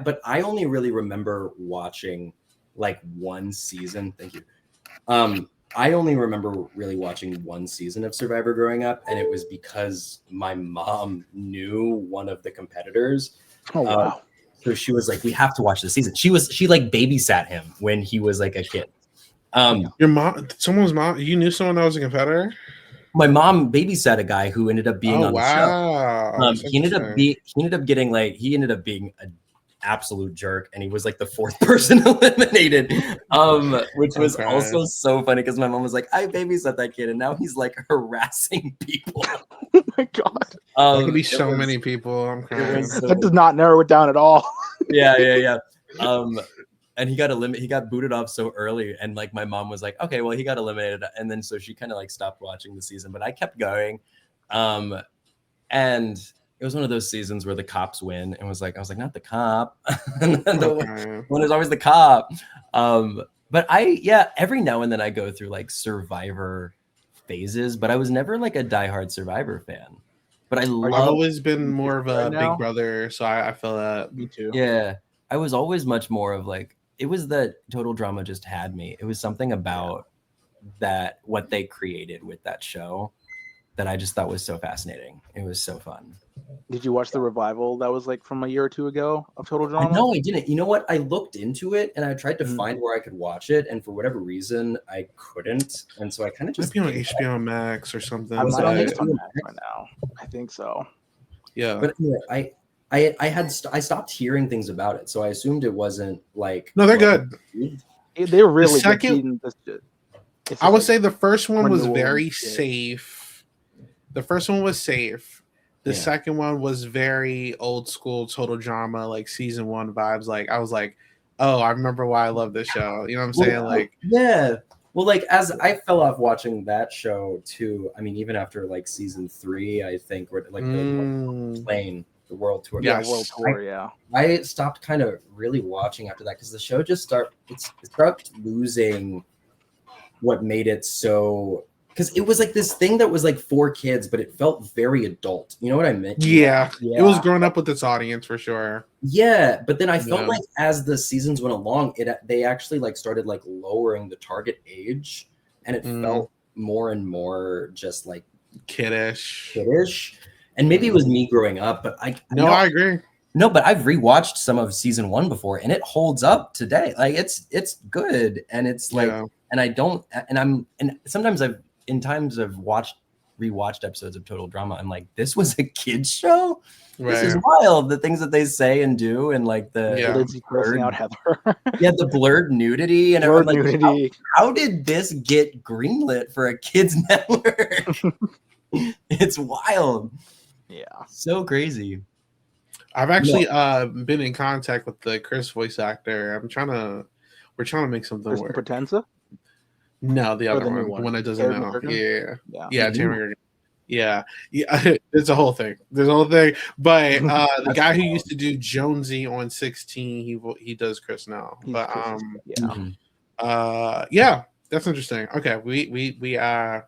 F: But I only really remember watching like one season. Thank you. I only remember really watching one season of Survivor growing up, and it was because my mom knew one of the competitors.
D: Oh wow.
F: So she was like, "We have to watch the season." She like babysat him when he was like a kid.
B: Your mom, someone's mom, you knew someone that was a competitor?
F: My mom babysat a guy who ended up being on the show. He ended up being an absolute jerk, and he was like the fourth person eliminated, which was also so funny because my mom was like, I babysat that kid, and now he's like harassing people.
D: Oh my god.
B: There could be so many people. I'm crying.
D: That does not narrow it down at all.
F: Yeah. And he got booted off so early, and like my mom was like, okay, well, he got eliminated, and then so she kind of like stopped watching the season, but I kept going. And it was one of those seasons where the cops win, and I was like, not the cop. And then the one is always the cop. But every now and then I go through like Survivor phases, but I was never like a diehard Survivor fan. But I've
B: always been more of a Big Brother, so I feel that.
D: Me too.
F: Yeah, I was always much more of like, it was that Total Drama just had me. It was something about that, what they created with that show, that I just thought was so fascinating. It was so fun.
D: Did you watch the revival that was like from a year or two ago of Total Drama?
F: No, I didn't. You know what? I looked into it and I tried to find where I could watch it, and for whatever reason, I couldn't. And so I kind of just
B: maybe on HBO Max or something.
D: I'm on HBO Max right now. I think so.
B: Yeah,
F: but anyway, I stopped hearing things about it, so I assumed it wasn't like.
B: No, they're good.
D: They were really good.
B: I would say the first one was very safe. The first one was safe. The second one was very old school Total Drama, like season 1 vibes. Like I was like, oh, I remember why I love this show. You know what I'm saying? Like,
F: yeah. Well, like as I fell off watching that show too. I mean, even after like season 3, I think, or like the plane, the world tour.
D: Yeah, world tour. Yeah.
F: I stopped kind of really watching after that because the show just started losing what made it so. Because it was like this thing that was like for kids, but it felt very adult. You know what I meant?
B: Yeah. It was growing up with its audience for sure.
F: Yeah, but then I felt like as the seasons went along, they actually like started like lowering the target age, and it felt more and more just like
B: kiddish.
F: And maybe it was me growing up, but I
B: agree.
F: No, but I've rewatched some of season 1 before, and it holds up today. Like it's good, and it's like, and sometimes in times I've watched rewatched episodes of Total Drama, I'm like, this was a kid's show. This is
B: Right.
F: wild. The things that they say and do, and like
B: Yeah.
D: Lindsay grossing out Heather.
F: yeah, the blurred nudity, and
D: Blurred
F: I'm like,
D: nudity.
F: how did this get greenlit for a kids network? It's wild.
D: Yeah.
F: So crazy.
B: I've actually been in contact with the Chris voice actor. We're trying to make something
D: Kristen
B: work.
D: Potenza?
B: No, the
D: Or
B: other
D: the new
B: one,
D: one?
B: the one that doesn't
D: Terry
B: know.
D: McGurgan?
B: Yeah.
D: Yeah.
B: Terry McGurgan. Yeah. It's a whole thing. There's a whole thing. But the guy who used to do Jonesy on 16, he does Chris now.
D: He's
B: But
D: Chris's- yeah.
F: Mhm.
B: yeah, that's interesting. Okay, we I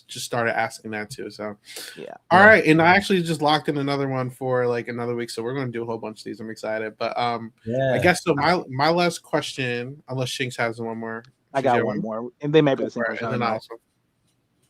B: just started asking that too. So
D: Yeah.
B: all right, and I actually just locked in another one for like another week, so we're going to do a whole bunch of these. I'm excited, but
F: Yeah.
B: I guess so. My last question, unless Shinx has one more.
D: I got one more, and they may be the same
B: Right,
D: question.
B: and then
D: I don't know.
B: also,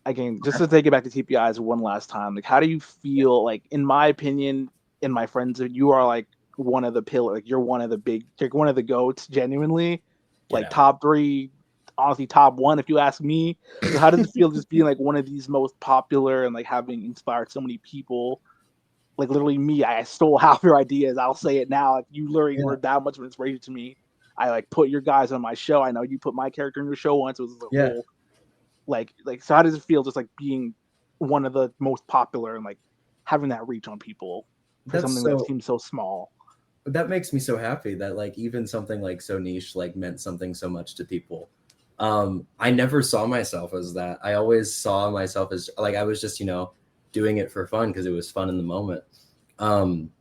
D: Again, just to take it back to TPIs one last time, like, how do you feel? Like, in my opinion, and my friends, you are like one of the pillars. Like, you're one of the one of the goats. Genuinely, like
F: Yeah.
D: top 3, honestly, top 1 if you ask me. So how does it feel just being like one of these most popular and like having inspired so many people? Like literally me, I stole half your ideas. I'll say it now. Like, you literally were that much of an inspiration to me. I like put your guys on my show. I know you put my character in your show once. It was a whole like so how does it feel just like being one of the most popular and like having that reach on people for something that seems so small?
F: That makes me so happy that like even something like so niche like meant something so much to people. I never saw myself as that. I always saw myself as like I was just, doing it for fun because it was fun in the moment. And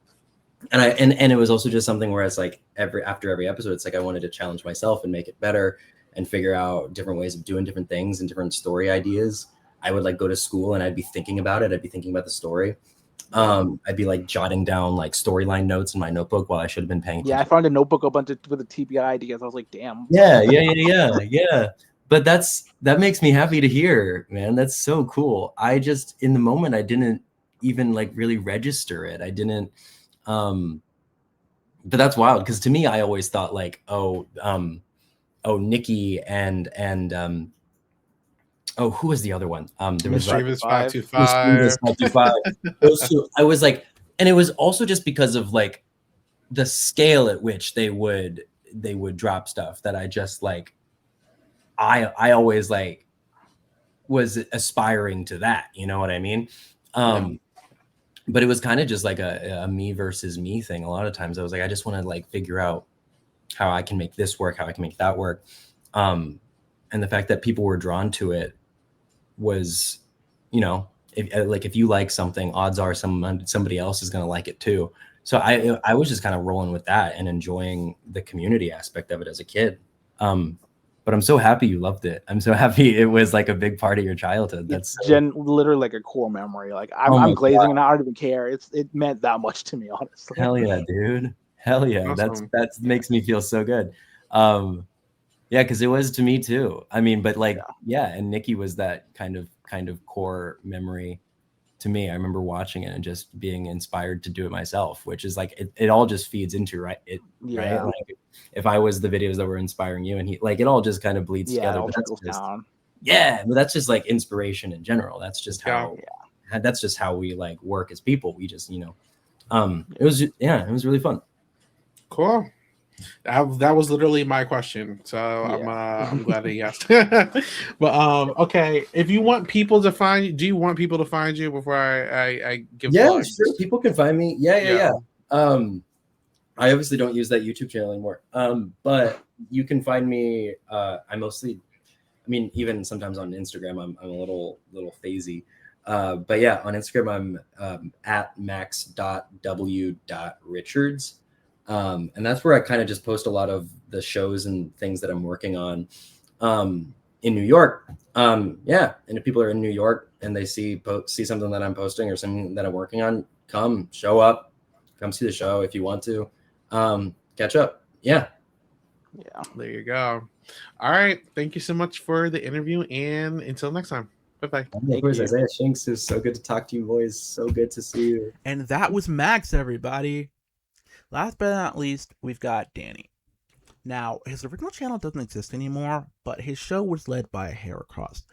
F: it was also just something where it's like after every episode, it's like I wanted to challenge myself and make it better and figure out different ways of doing different things and different story ideas. I would like go to school and I'd be thinking about it. I'd be thinking about the story. I'd be like jotting down like storyline notes in my notebook while I should have been paying attention.
D: Yeah, I found a notebook with the TBI ideas. I was like, damn.
F: Yeah. But that makes me happy to hear, man. That's so cool. I just in the moment I didn't even like really register it. I didn't but that's wild because to me I always thought like Nicki and who was the other one? There was
B: Mischievous 525.
F: Those two, I was like, and it was also just because of like the scale at which they would drop stuff that I just like I always like was aspiring to that, you know what I mean? But it was kind of just like a me versus me thing. A lot of times I was like, I just want to like figure out how I can make this work, how I can make that work. And the fact that people were drawn to it was, if you like something, odds are somebody else is going to like it too. So I was just kind of rolling with that and enjoying the community aspect of it as a kid. But I'm so happy you loved it. I'm so happy it was like a big part of your childhood. That's
D: literally like a core memory. Like I'm glazing and I don't even care. It meant that much to me, honestly.
F: Hell yeah, dude. Hell yeah.
B: Awesome.
F: That makes me feel so good. Yeah, because it was to me too. I mean, but like, and Nicki was that kind of core memory to me. I remember watching it and just being inspired to do it myself, which is like it all just feeds into right. Right. Like if I was the videos that were inspiring you and it all just kind of bleeds together. But that's just like inspiration in general. That's just how that's just how we like work as people. We just, it was really fun.
B: Cool. That was literally my question, so I'm glad that you asked. But okay, if you want people to find you, do you want people to find you before I give? Plugs?
F: Sure. People can find me. Yeah. I obviously don't use that YouTube channel anymore. But you can find me. Even sometimes on Instagram, I'm a little phasey. But yeah, on Instagram, I'm at max.w.richards. And that's where I kind of just post a lot of the shows and things that I'm working on in New York. And if people are in New York and they see something that I'm posting or something that I'm working on, come show up, come see the show if you want to, catch up. Yeah.
B: There you go. All right. Thank you so much for the interview. And until next time. Bye-bye.
F: Isaiah Shinx, is so good to talk to you boys. So good to see you.
A: And that was Max, everybody. Last but not least, we've got Danny. Now, his original channel doesn't exist anymore, but his show was led by a hair across.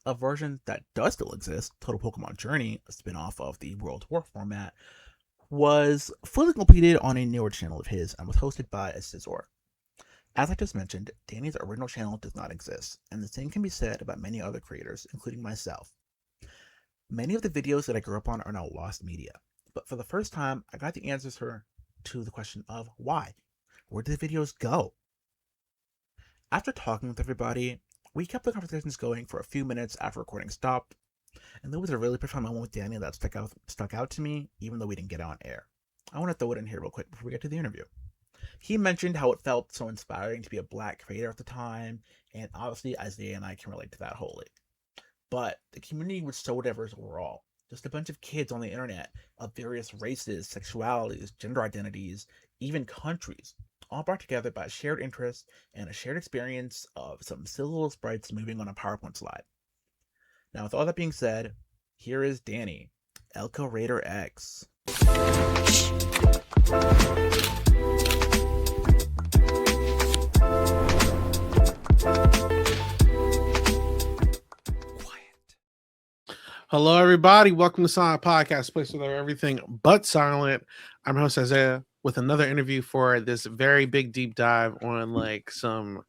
A: A version that does still exist, Total Pokemon Journey, a spin-off of the World War format, was fully completed on a newer channel of his and was hosted by a Scizor. As I just mentioned, Danny's original channel does not exist, and the same can be said about many other creators, including myself. Many of the videos that I grew up on are now lost media, but for the first time, I got the answers to the question of why. Where did the videos go? After talking with everybody, we kept the conversations going for a few minutes after recording stopped, and there was a really profound moment with Danny that stuck out to me, even though we didn't get on air. I want to throw it in here real quick before we get to the interview. He mentioned how it felt so inspiring to be a Black creator at the time, and obviously Isaiah and I can relate to that wholly. But the community was so diverse overall. Just a bunch of kids on the internet of various races, sexualities, gender identities, even countries, all brought together by a shared interest and a shared experience of some silly little sprites moving on a PowerPoint slide. Now, with all that being said, here is Danny, ELCORaiderX.
B: Hello, everybody. Welcome to Silent Podcast, a place where everything but silent. I'm host Isaiah with another interview for this very big deep dive on like some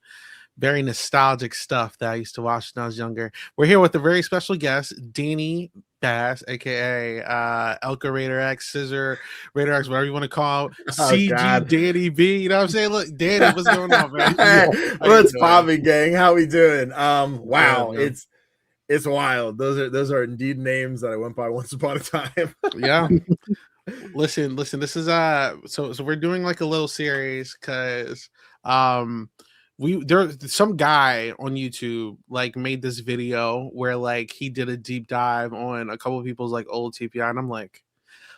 B: very nostalgic stuff that I used to watch when I was younger. We're here with a very special guest, Danny Bass, aka ELCORaiderX, Scissor, RaiderX, whatever you want to call it. CG
G: God.
B: Danny B. You know what I'm saying? Look, Danny, what's going on, man?
G: What's popping, gang? How we doing? Wow,
B: Yeah, man.
G: it's wild. Those are indeed names that I went by once upon a time.
B: Yeah. Listen, this is so we're doing like a little series because there's some guy on YouTube like made this video where like he did a deep dive on a couple of people's like old TPI, and I'm like,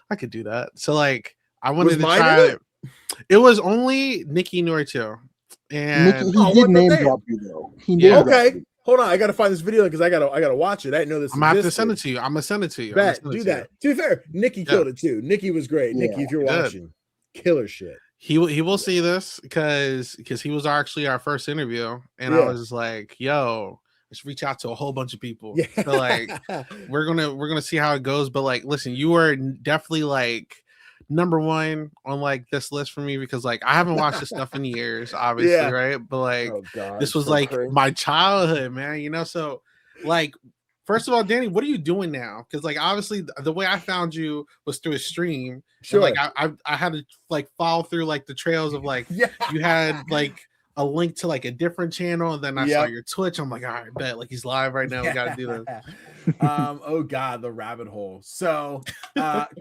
B: I could do that. So like I wanted to try it. It was only NickiNor2. And
D: Nikki, he did name drop you though. He did.
G: Okay. Hold on, I gotta find this video because I gotta watch it. I didn't know this.
B: I'm gonna have to send it to you. I'm gonna send it to you.
G: Bet, do that. To be fair, Nicki killed it too. Nicki was great.
D: Yeah,
G: Nicki, if you're watching, killer shit.
B: He will see this because he was actually our first interview, and I was just like, yo, let's reach out to a whole bunch of people.
G: Yeah.
B: So like we're gonna see how it goes. But like, listen, you are definitely like number one on like this list for me because like I haven't watched this stuff in years, obviously, right? But like this was so like crazy. My childhood, man, you know. So like first of all, Danny, what are you doing now? Because like obviously the way I found you was through a stream. Sure. And, like I had to like follow through like the trails of like you had like a link to like a different channel, and then I saw your Twitch. I'm like, all right, bet like he's live right now. We gotta do this.
G: Oh god, the rabbit hole. So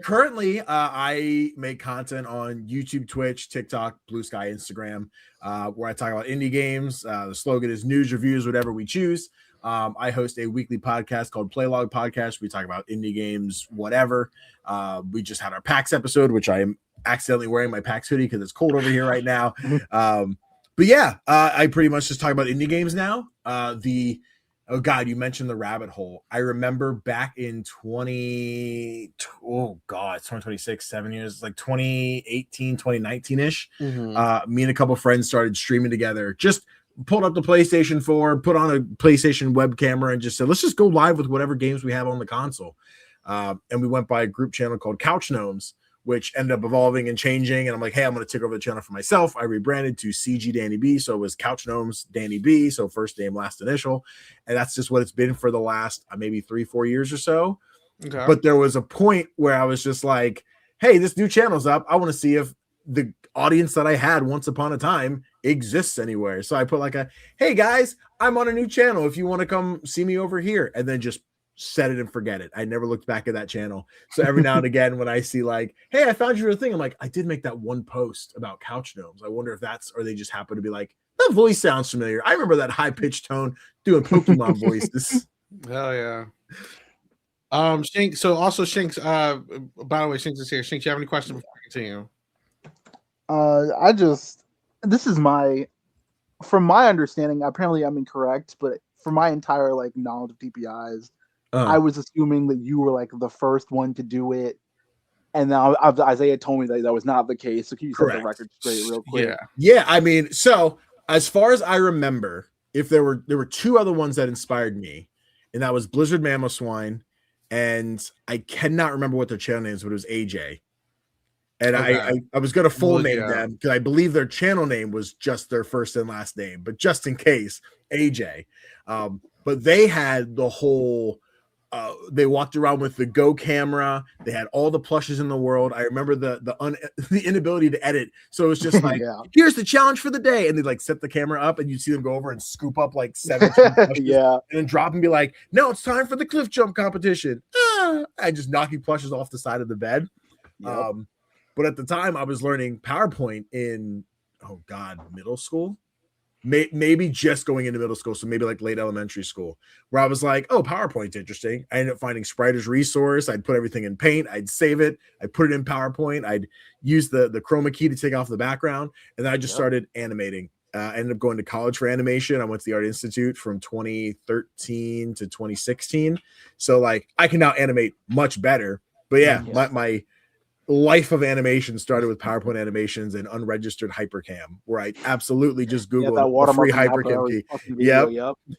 G: currently I make content on YouTube, Twitch, TikTok, Blue Sky, Instagram, where I talk about indie games. The slogan is news, reviews, whatever we choose. I host a weekly podcast called Playlog Podcast. We talk about indie games, whatever. We just had our PAX episode, which I am accidentally wearing my PAX hoodie because it's cold over here right now. But yeah, I pretty much just talk about indie games now. Oh God, you mentioned the rabbit hole. I remember back in 2026, 7 years, like 2018, 2019-ish. Me and a couple friends started streaming together. Just pulled up the PlayStation 4, put on a PlayStation web camera, and just said, let's just go live with whatever games we have on the console. And we went by a group channel called Couch Gnomes, which ended up evolving and changing. And I'm like, hey, I'm going to take over the channel for myself. I rebranded to CG Danny B. So it was Couch Gnomes Danny B. So first name, last initial. And that's just what it's been for the last maybe 3-4 years or so. Okay. But there was a point where I was just like, hey, this new channel's up. I want to see if the audience that I had once upon a time exists anywhere. So I put like hey guys, I'm on a new channel. If you want to come see me over here, and then just set it and forget it. I never looked back at that channel. So every now and again, when I see like, hey, I found your thing, I'm like, I did make that one post about Couch Gnomes. I wonder if that's, or they just happen to be like, that voice sounds familiar. I remember that high pitched tone doing Pokemon voices.
B: Hell yeah. Shinx. So also Shinx. By the way, Shinx is here. Shinx, you have any questions before I continue?
D: This is from my understanding. Apparently, I'm incorrect, but from my entire like knowledge of TPIs. I was assuming that you were like the first one to do it, and now Isaiah told me that was not the case. So can you set the record straight real quick?
G: Yeah. I mean, so as far as I remember, if there were two other ones that inspired me, and that was Blizzard Mamoswine, and I cannot remember what their channel names, but it was AJ. And
B: Okay.
G: I was going to full name
B: Yeah.
G: them because I believe their channel name was just their first and last name, but just in case, AJ. But they had the whole, they walked around with the Go camera. They had all the plushes in the world. I remember the inability to edit. So it was just like, here's the challenge for the day. And they'd like set the camera up and you'd see them go over and scoop up like 7 plushes and then drop and be like, no, it's time for the cliff jump competition. And just knocking plushes off the side of the bed.
D: Yep.
G: But at the time, I was learning PowerPoint in, middle school. Maybe just going into middle school, so maybe like late elementary school, where I was like, oh, PowerPoint's interesting. I ended up finding Spriter's resource. I'd put everything in Paint. I'd save it. I'd put it in PowerPoint. I'd use the chroma key to take off the background. And then I just started animating. I ended up going to college for animation. I went to the Art Institute from 2013 to 2016. So like I can now animate much better. But my life of animation started with PowerPoint animations and unregistered hypercam, where I absolutely just Googled a free hypercam key.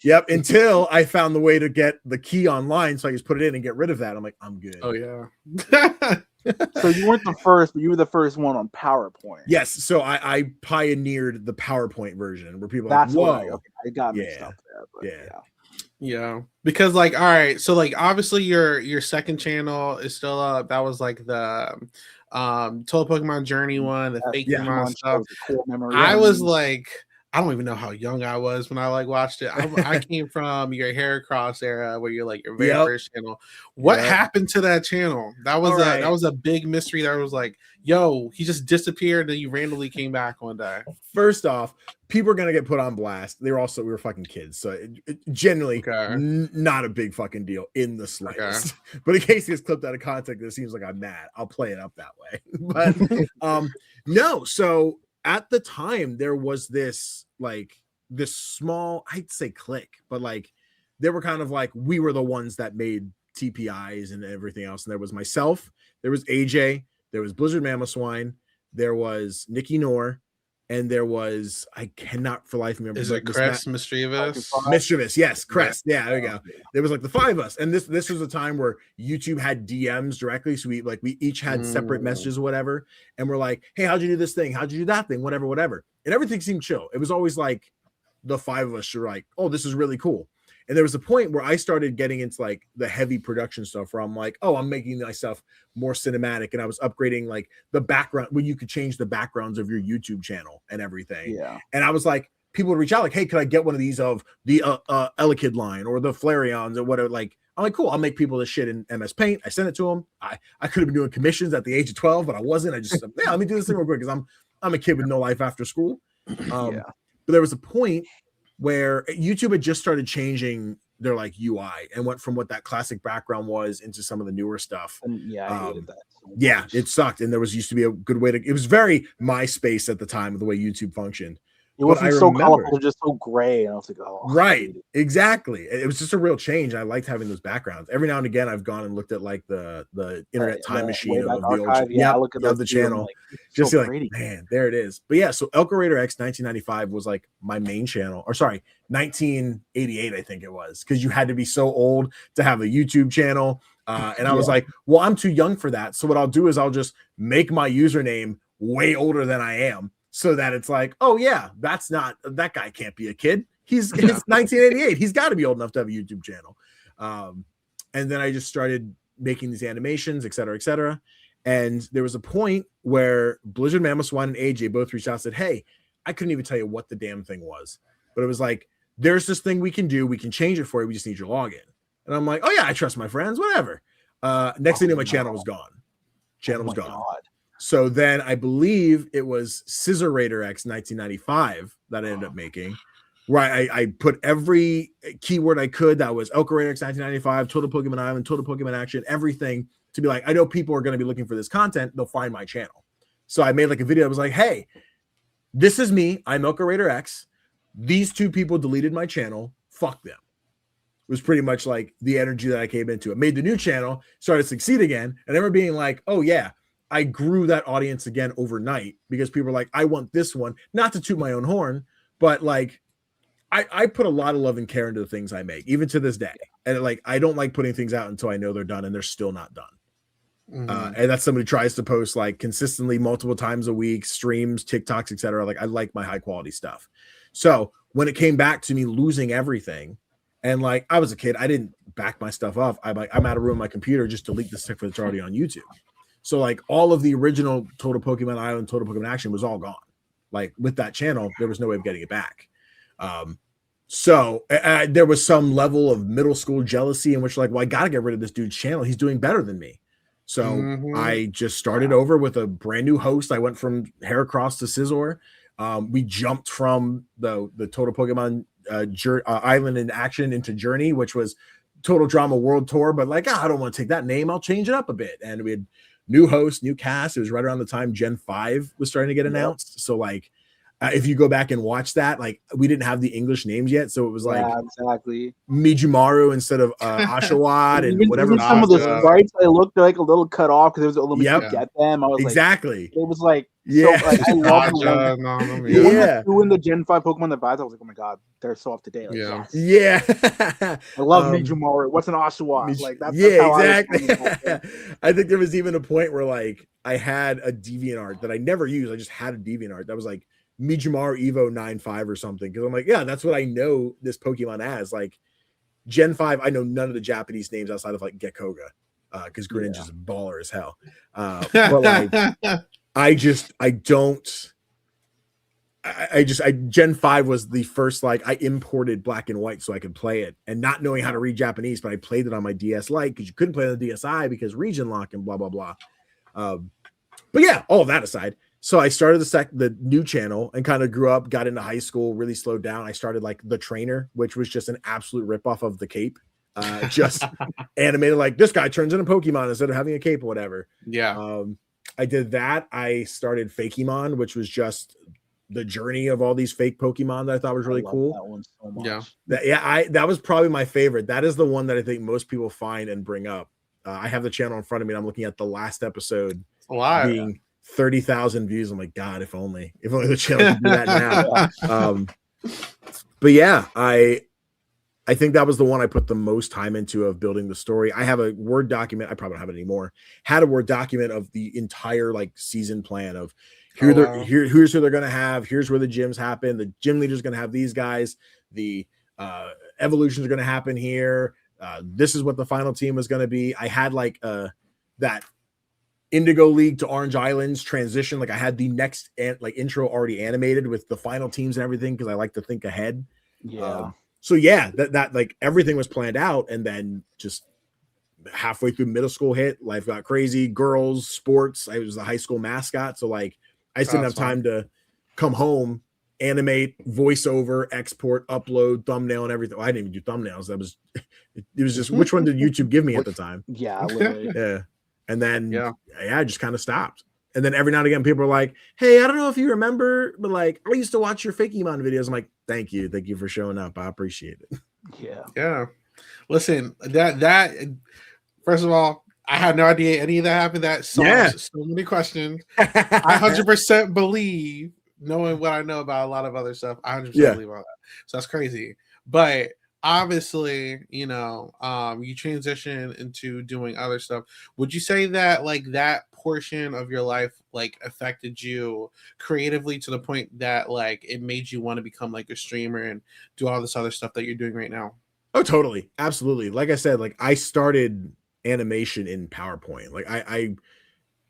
G: Yep. Until I found the way to get the key online, so I just put it in and get rid of that. I'm like, I'm good.
B: Oh yeah.
D: So you weren't the first, but you were the first one on PowerPoint.
G: Yes. So I pioneered the PowerPoint version where people
D: That's
G: are like, whoa.
D: I got mixed up there. But
B: Yeah, because like, all right, so like obviously your second channel is still up. That was like the Total Pokemon Journey one, the fake Pokemon stuff. I was like, I don't even know how young I was when I like watched it. I came from your Heracross era, where you're like your very first channel. What happened to that channel? That was a big mystery. That was like, yo, he just disappeared, and you randomly came back one day.
G: First off, people are gonna get put on blast. We were fucking kids, so it generally not a big fucking deal in the slightest. But in case it gets clipped out of context, it seems like I'm mad. I'll play it up that way. But no. So at the time, there was this small, I'd say clique, but like they were kind of like, we were the ones that made TPIs and everything else. And there was myself, there was AJ, there was Blizzard Mamoswine, there was NickiNor2, and there was, I cannot for life remember.
B: Is it Crest Mischievous?
G: Mischievous, yes, Crest. Yeah, there we go. There was like the 5 of us, and this was a time where YouTube had DMs directly, so we each had separate messages or whatever, and we're like, hey, how'd you do this thing? How'd you do that thing? Whatever, and everything seemed chill. It was always like the 5 of us were like, oh, this is really cool. And there was a point where I started getting into like the heavy production stuff where I'm like, oh, I'm making myself more cinematic. And I was upgrading like the background where you could change the backgrounds of your YouTube channel and everything.
D: Yeah.
G: And I was like, people would reach out like, hey, could I get one of these of the Elekid line or the Flareons or whatever? Like, I'm like, cool, I'll make people this shit in MS Paint. I sent it to them. I could have been doing commissions at the age of 12, but I wasn't. I just said, yeah, let me do this thing real quick because I'm a kid with no life after school. But there was a point where YouTube had just started changing their like UI and went from what that classic background was into some of the newer stuff.
D: I hated that.
G: Yeah, it sucked. And there used to be a good way it was very MySpace at the time of the way YouTube functioned.
D: It wasn't so colorful, just so gray. And I was like, oh,
G: right, exactly. It was just a real change. I liked having those backgrounds. Every now and again, I've gone and looked at like the internet time machine of the old of the channel. Like, just so like, man, there it is. But yeah, so ELCORaiderX1995 was like my main channel, or sorry, 1988, I think it was, because you had to be so old to have a YouTube channel. And I was like, well, I'm too young for that. So what I'll do is I'll just make my username way older than I am. So that it's like, oh yeah, that guy can't be a kid. It's 1988. He's got to be old enough to have a YouTube channel. And then I just started making these animations, et cetera. And there was a point where Blizzard Mamoswine and AJ both reached out and said, hey, I couldn't even tell you what the damn thing was. But it was like, there's this thing we can do. We can change it for you. We just need your login. And I'm like, oh yeah, I trust my friends, whatever. Next thing you know, my channel was gone. Channel was gone. God. So then I believe it was ScissorRaiderX1995 that I ended up making, where I put every keyword I could that was ELCORaiderX1995, Total Pokemon Island, Total Pokemon Action, everything to be like, I know people are going to be looking for this content. They'll find my channel. So I made like a video. I was like, hey, this is me. I'm ELCORaiderX. These 2 people deleted my channel. Fuck them. It was pretty much like the energy that I came into. It made the new channel, started to succeed again. And I remember being like, oh yeah, I grew that audience again overnight because people were like, I want this one, not to toot my own horn, but like I put a lot of love and care into the things I make, even to this day. And like, I don't like putting things out until I know they're done, and they're still not done. And that's somebody who tries to post like consistently multiple times a week, streams, TikToks, etc. Like, I like my high quality stuff. So when it came back to me losing everything, and like I was a kid, I didn't back my stuff up. I'm out of room on my computer, just delete the stuff that's already on YouTube. So like all of the original Total Pokemon Island, Total Pokemon Action was all gone. Like with that channel, there was no way of getting it back. So there was some level of middle school jealousy in which like, well, I got to get rid of this dude's channel. He's doing better than me. So I just started over with a brand new host. I went from Heracross to Scizor. We jumped from the Total Pokemon Island in Action into Journey, which was Total Drama World Tour. But like, I don't want to take that name. I'll change it up a bit. And we had new host, new cast. It was right around the time Gen 5 was starting to get announced. So like, if you go back and watch that, like we didn't have the English names yet, so it was like
D: exactly
G: Mijumaru instead of Ashawat and whatever.
D: Even some of the sprites I looked like a little cut off because there was a little bit to get them. I was
G: exactly.
D: Like, it was like
G: yeah,
D: so, like, I love doing the Gen 5 Pokemon the Vibes. I was like, oh my god, they're so up to date. Like,
G: yeah.
D: I love Mijumaru. What's an Ashawat? Like that's
G: exactly. I think there was even a point where like I had a DeviantArt that I never used. I just had a DeviantArt that was like Mijumaru Evo 95 or something, because I'm like, yeah, that's what I know this Pokemon as. Like Gen 5, I know none of the Japanese names outside of like Gekkoga, because Greninja is baller as hell. But like Gen 5 was the first, like I imported Black and White so I could play it, and not knowing how to read Japanese, but I played it on my DS Lite because you couldn't play on the DSi because region lock and blah blah blah. But yeah, all of that aside, so I started the new channel and kind of grew up, got into high school, really slowed down. I started like The Trainer, which was just an absolute ripoff of the Cape, just animated like this guy turns into Pokemon instead of having a cape or whatever.
B: Yeah.
G: I did that. I started Fakemon, which was just the journey of all these fake Pokemon that I thought was really cool.
D: That one so much.
G: That was probably my favorite. That is the one that I think most people find and bring up. I have the channel in front of me, and I'm looking at the last episode being 30,000 views. I'm like, God, if only the channel could do that now. But yeah, I think that was the one I put the most time into of building the story. I have a Word document. I probably don't have it anymore. Had a Word document of the entire like season plan of here's who they're going to have. Here's where the gyms happen. The gym leader's going to have these guys. The evolutions are going to happen here. This is what the final team was going to be. I had like that Indigo League to Orange Islands transition. Like I had the next intro already animated with the final teams and everything because I like to think ahead.
D: Yeah.
G: So yeah, that like everything was planned out, and then just halfway through middle school hit, life got crazy. Girls, sports. I was the high school mascot, so like I just didn't have time to come home, animate, voiceover, export, upload, thumbnail, and everything. Well, I didn't even do thumbnails. It was just which one did YouTube give me at the time?
D: Yeah, literally.
G: Yeah. And then I just kind of stopped. And then every now and again, people are like, "Hey, I don't know if you remember, but like I used to watch your Fakemon videos." I'm like, "Thank you for showing up. I appreciate it."
B: Yeah. Listen, that first of all, I had no idea any of that happened. That solves so many questions. I 100% believe, knowing what I know about a lot of other stuff, I 100% believe all that. So that's crazy. But obviously, you transition into doing other stuff. Would you say that like that portion of your life like affected you creatively to the point that like it made you want to become like a streamer and do all this other stuff that you're doing right now?
G: Oh, totally. Absolutely. Like I said, like I started animation in PowerPoint. Like I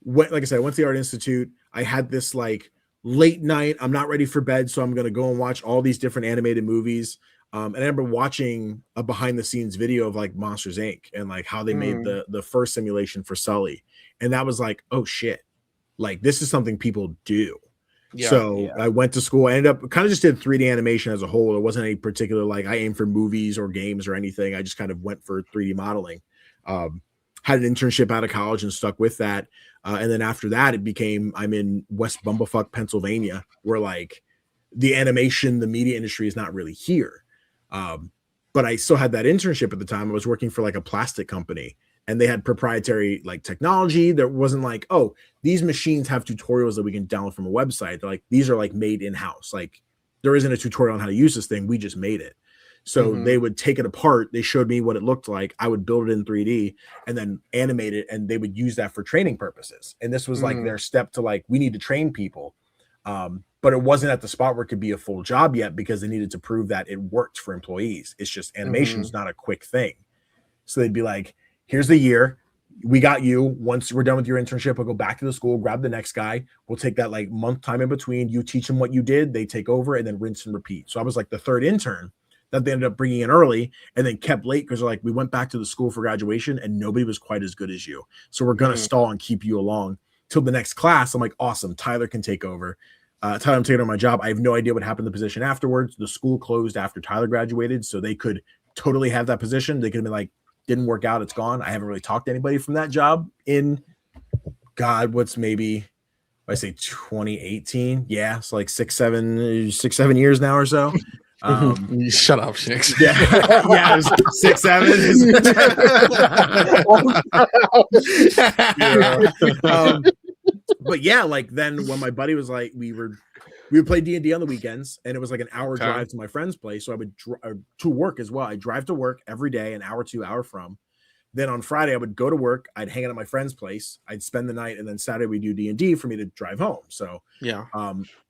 G: went to the Art Institute. I had this like late night, I'm not ready for bed, so I'm going to go and watch all these different animated movies. And I remember watching a behind the scenes video of like Monsters Inc. and like how they made the first simulation for Sully. And that was like, oh shit, like this is something people do. I went to school. I ended up kind of just did 3D animation as a whole. There wasn't any particular, like I aimed for movies or games or anything. I just kind of went for 3D modeling. Had an internship out of college and stuck with that. And then after that, I'm in West Bumblefuck, Pennsylvania, where like the animation, the media industry is not really here. But I still had that internship at the time. I was working for like a plastic company, and they had proprietary like technology. There wasn't like, oh, these machines have tutorials that we can download from a website. They're like, these are like made in-house. Like there isn't a tutorial on how to use this thing. We just made it. So they would take it apart. They showed me what it looked like. I would build it in 3D and then animate it, and they would use that for training purposes. And this was like their step to like, we need to train people. But it wasn't at the spot where it could be a full job yet, because they needed to prove that it worked for employees. It's just animation is not a quick thing. So they'd be like, here's the year. We got you. Once we're done with your internship, we'll go back to the school, grab the next guy. We'll take that like month time in between. You teach them what you did. They take over, and then rinse and repeat. So I was like the third intern that they ended up bringing in early and then kept late, because like, we went back to the school for graduation and nobody was quite as good as you. So we're going to stall and keep you along till the next class. I'm like, awesome. Tyler can take over. Tyler, I'm taking over my job. I have no idea what happened to the position afterwards. The school closed after Tyler graduated, so they could totally have that position. They could have been like, didn't work out, it's gone. I haven't really talked to anybody from that job in, God, what's maybe, I say 2018. Yeah, it's like six, 7 years now or so.
B: Shut up, Shinx.
G: Yeah, it was 6, 7. But yeah, like then when my buddy was like, we would play D&D on the weekends, and it was like an hour drive to my friend's place. So I would to work as well. I drive to work every day, an hour to hour from. Then on Friday, I would go to work. I'd hang out at my friend's place. I'd spend the night, and then Saturday we do D&D for me to drive home. So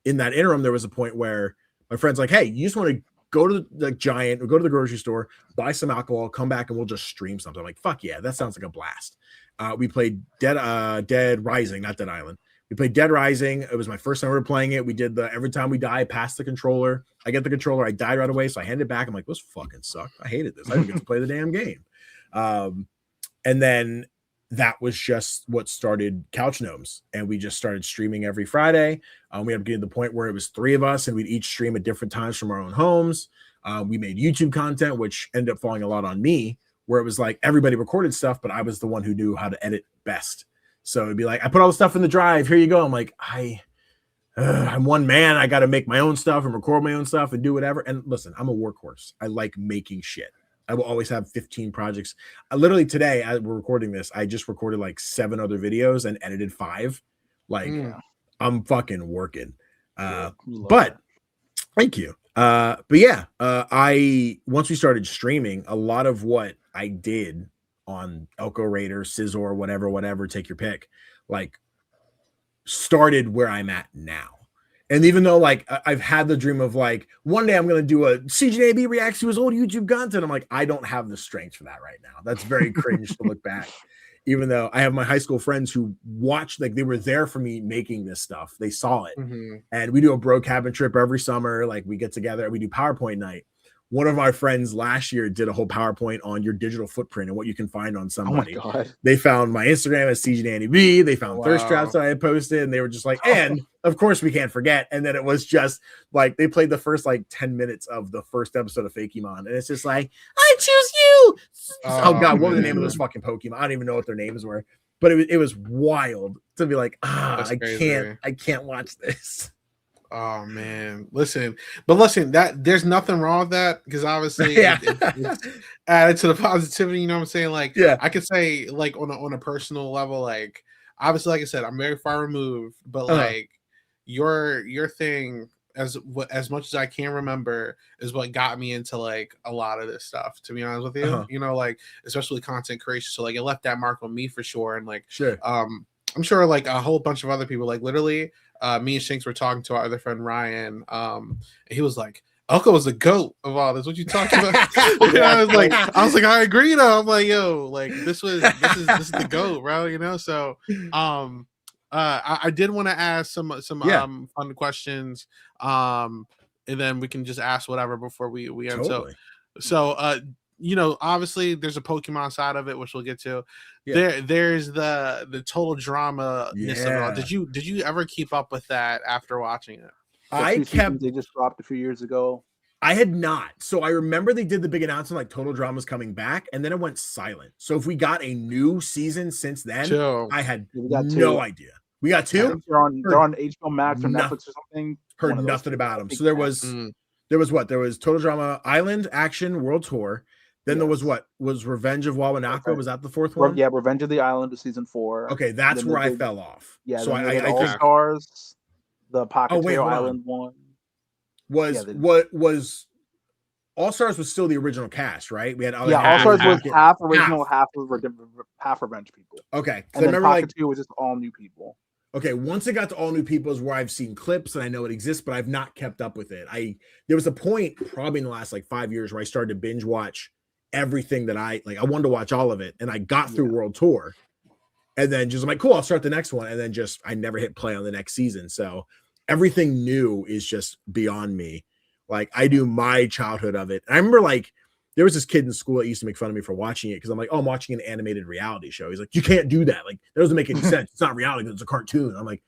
G: in that interim, there was a point where my friend's like, hey, you just want to go to the Giant or go to the grocery store, buy some alcohol, come back, and we'll just stream something. I'm like, fuck yeah, that sounds like a blast. We played Dead Rising, not Dead Island. We played Dead Rising. It was my first time ever playing it. We did the every time we die, pass the controller. I get the controller, I died right away, so I hand it back. I'm like, this fucking sucked. I hated this. I didn't get to play the damn game. And then that was just what started Couch Gnomes, and we just started streaming every Friday. We ended up getting to the point where it was 3 of us, and we'd each stream at different times from our own homes. We made YouTube content, which ended up falling a lot on me, where it was like everybody recorded stuff, but I was the one who knew how to edit best. So it'd be like, I put all the stuff in the drive. Here you go. I'm like, I'm one man. I got to make my own stuff and record my own stuff and do whatever. And listen, I'm a workhorse. I like making shit. I will always have 15 projects. Literally today, as we're recording this, I just recorded like 7 other videos and edited 5. Like I'm fucking working. But thank you. But yeah, once we started streaming, a lot of what I did on Elco Raider, Scizor, whatever, take your pick, like started where I'm at now. And even though like I've had the dream of like one day I'm going to do a CJAB reacts to his old YouTube content, I'm like, I don't have the strength for that right now. That's very cringe to look back. Even though I have my high school friends who watched, like they were there for me making this stuff. They saw it. And we do a bro cabin trip every summer. Like we get together, we do PowerPoint night. One of our friends last year did a whole PowerPoint on your digital footprint and what you can find on somebody.
D: Oh my God.
G: They found my Instagram as CJNannyB. They found thirst traps that I had posted, and they were just like, and of course we can't forget. And then it was just like they played the first like 10 minutes of the first episode of Fakemon, and it's just like, I choose you. Oh God, what was the name of those fucking Pokemon? I don't even know what their names were, but it was wild to be like, I can't watch this.
B: Oh man, listen, that there's nothing wrong with that, because obviously it's added to the positivity, you know what I'm saying? Like, I could say like on a personal level, like obviously, like I said, I'm very far removed, but like your thing, as much as I can remember, is what got me into like a lot of this stuff, to be honest with you. You know, like especially content creation, so like it left that mark on me for sure. And like I'm sure like a whole bunch of other people, like literally me and Shinx were talking to our other friend Ryan. And he was like, Elco was the GOAT of all this. What you talking about? I was like, I agree though. I'm like, yo, like this is the GOAT, bro. You know? So I did want to ask some fun questions. And then we can just ask whatever before we end.
G: Totally.
B: So you know, obviously there's a Pokemon side of it, which we'll get to. There's the total drama. Of it all. Did you ever keep up with that after watching it?
D: They just dropped a few years ago.
G: I had not. So I remember they did the big announcement like Total Drama's coming back, and then it went silent. So if we got a new season since then, I had no idea. We got 2?
D: They're on HBO Max or Netflix or something.
G: Heard nothing about them. So there was Total Drama Island Action World Tour. Then there was Revenge of Wawanaka. Was that the 4th one?
D: Yeah, Revenge of the Island is season 4.
G: Okay, that's where I fell off.
D: Yeah,
G: so
D: I All Stars, the Pocket Tail Island one.
G: what was All Stars was still the original cast, right? We had
D: All Stars was half original, half revenge people.
G: Okay,
D: and then Pocket 2 was just all new people.
G: Okay, once it got to all new people is where I've seen clips and I know it exists, but I've not kept up with it. There was a point probably in the last like 5 years where I started to binge watch everything that I wanted to watch all of it, and I got through World Tour, and then just I'm like, cool, I'll start the next one, and then just I never hit play on the next season. So everything new is just beyond me. Like I do my childhood of it. And I remember like there was this kid in school that used to make fun of me for watching it because I'm like, oh, I'm watching an animated reality show. He's like, you can't do that. Like, that doesn't make any sense. It's not reality. It's a cartoon. I'm like,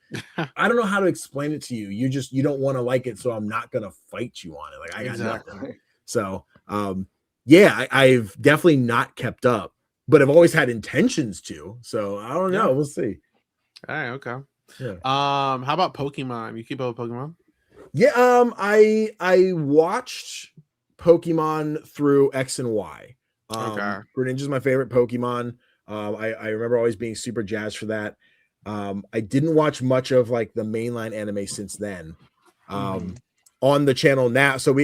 G: I don't know how to explain it to you. You don't want to like it, so I'm not gonna fight you on it. Like, I got nothing. So, I've definitely not kept up, but I've always had intentions to. So I don't know. We'll see.
B: All right. Okay.
G: Yeah.
B: How about Pokemon? You keep up with Pokemon?
G: Yeah. I watched Pokemon through X and Y. Greninja's my favorite Pokemon. I remember always being super jazzed for that. I didn't watch much of like the mainline anime since then. On the channel now, so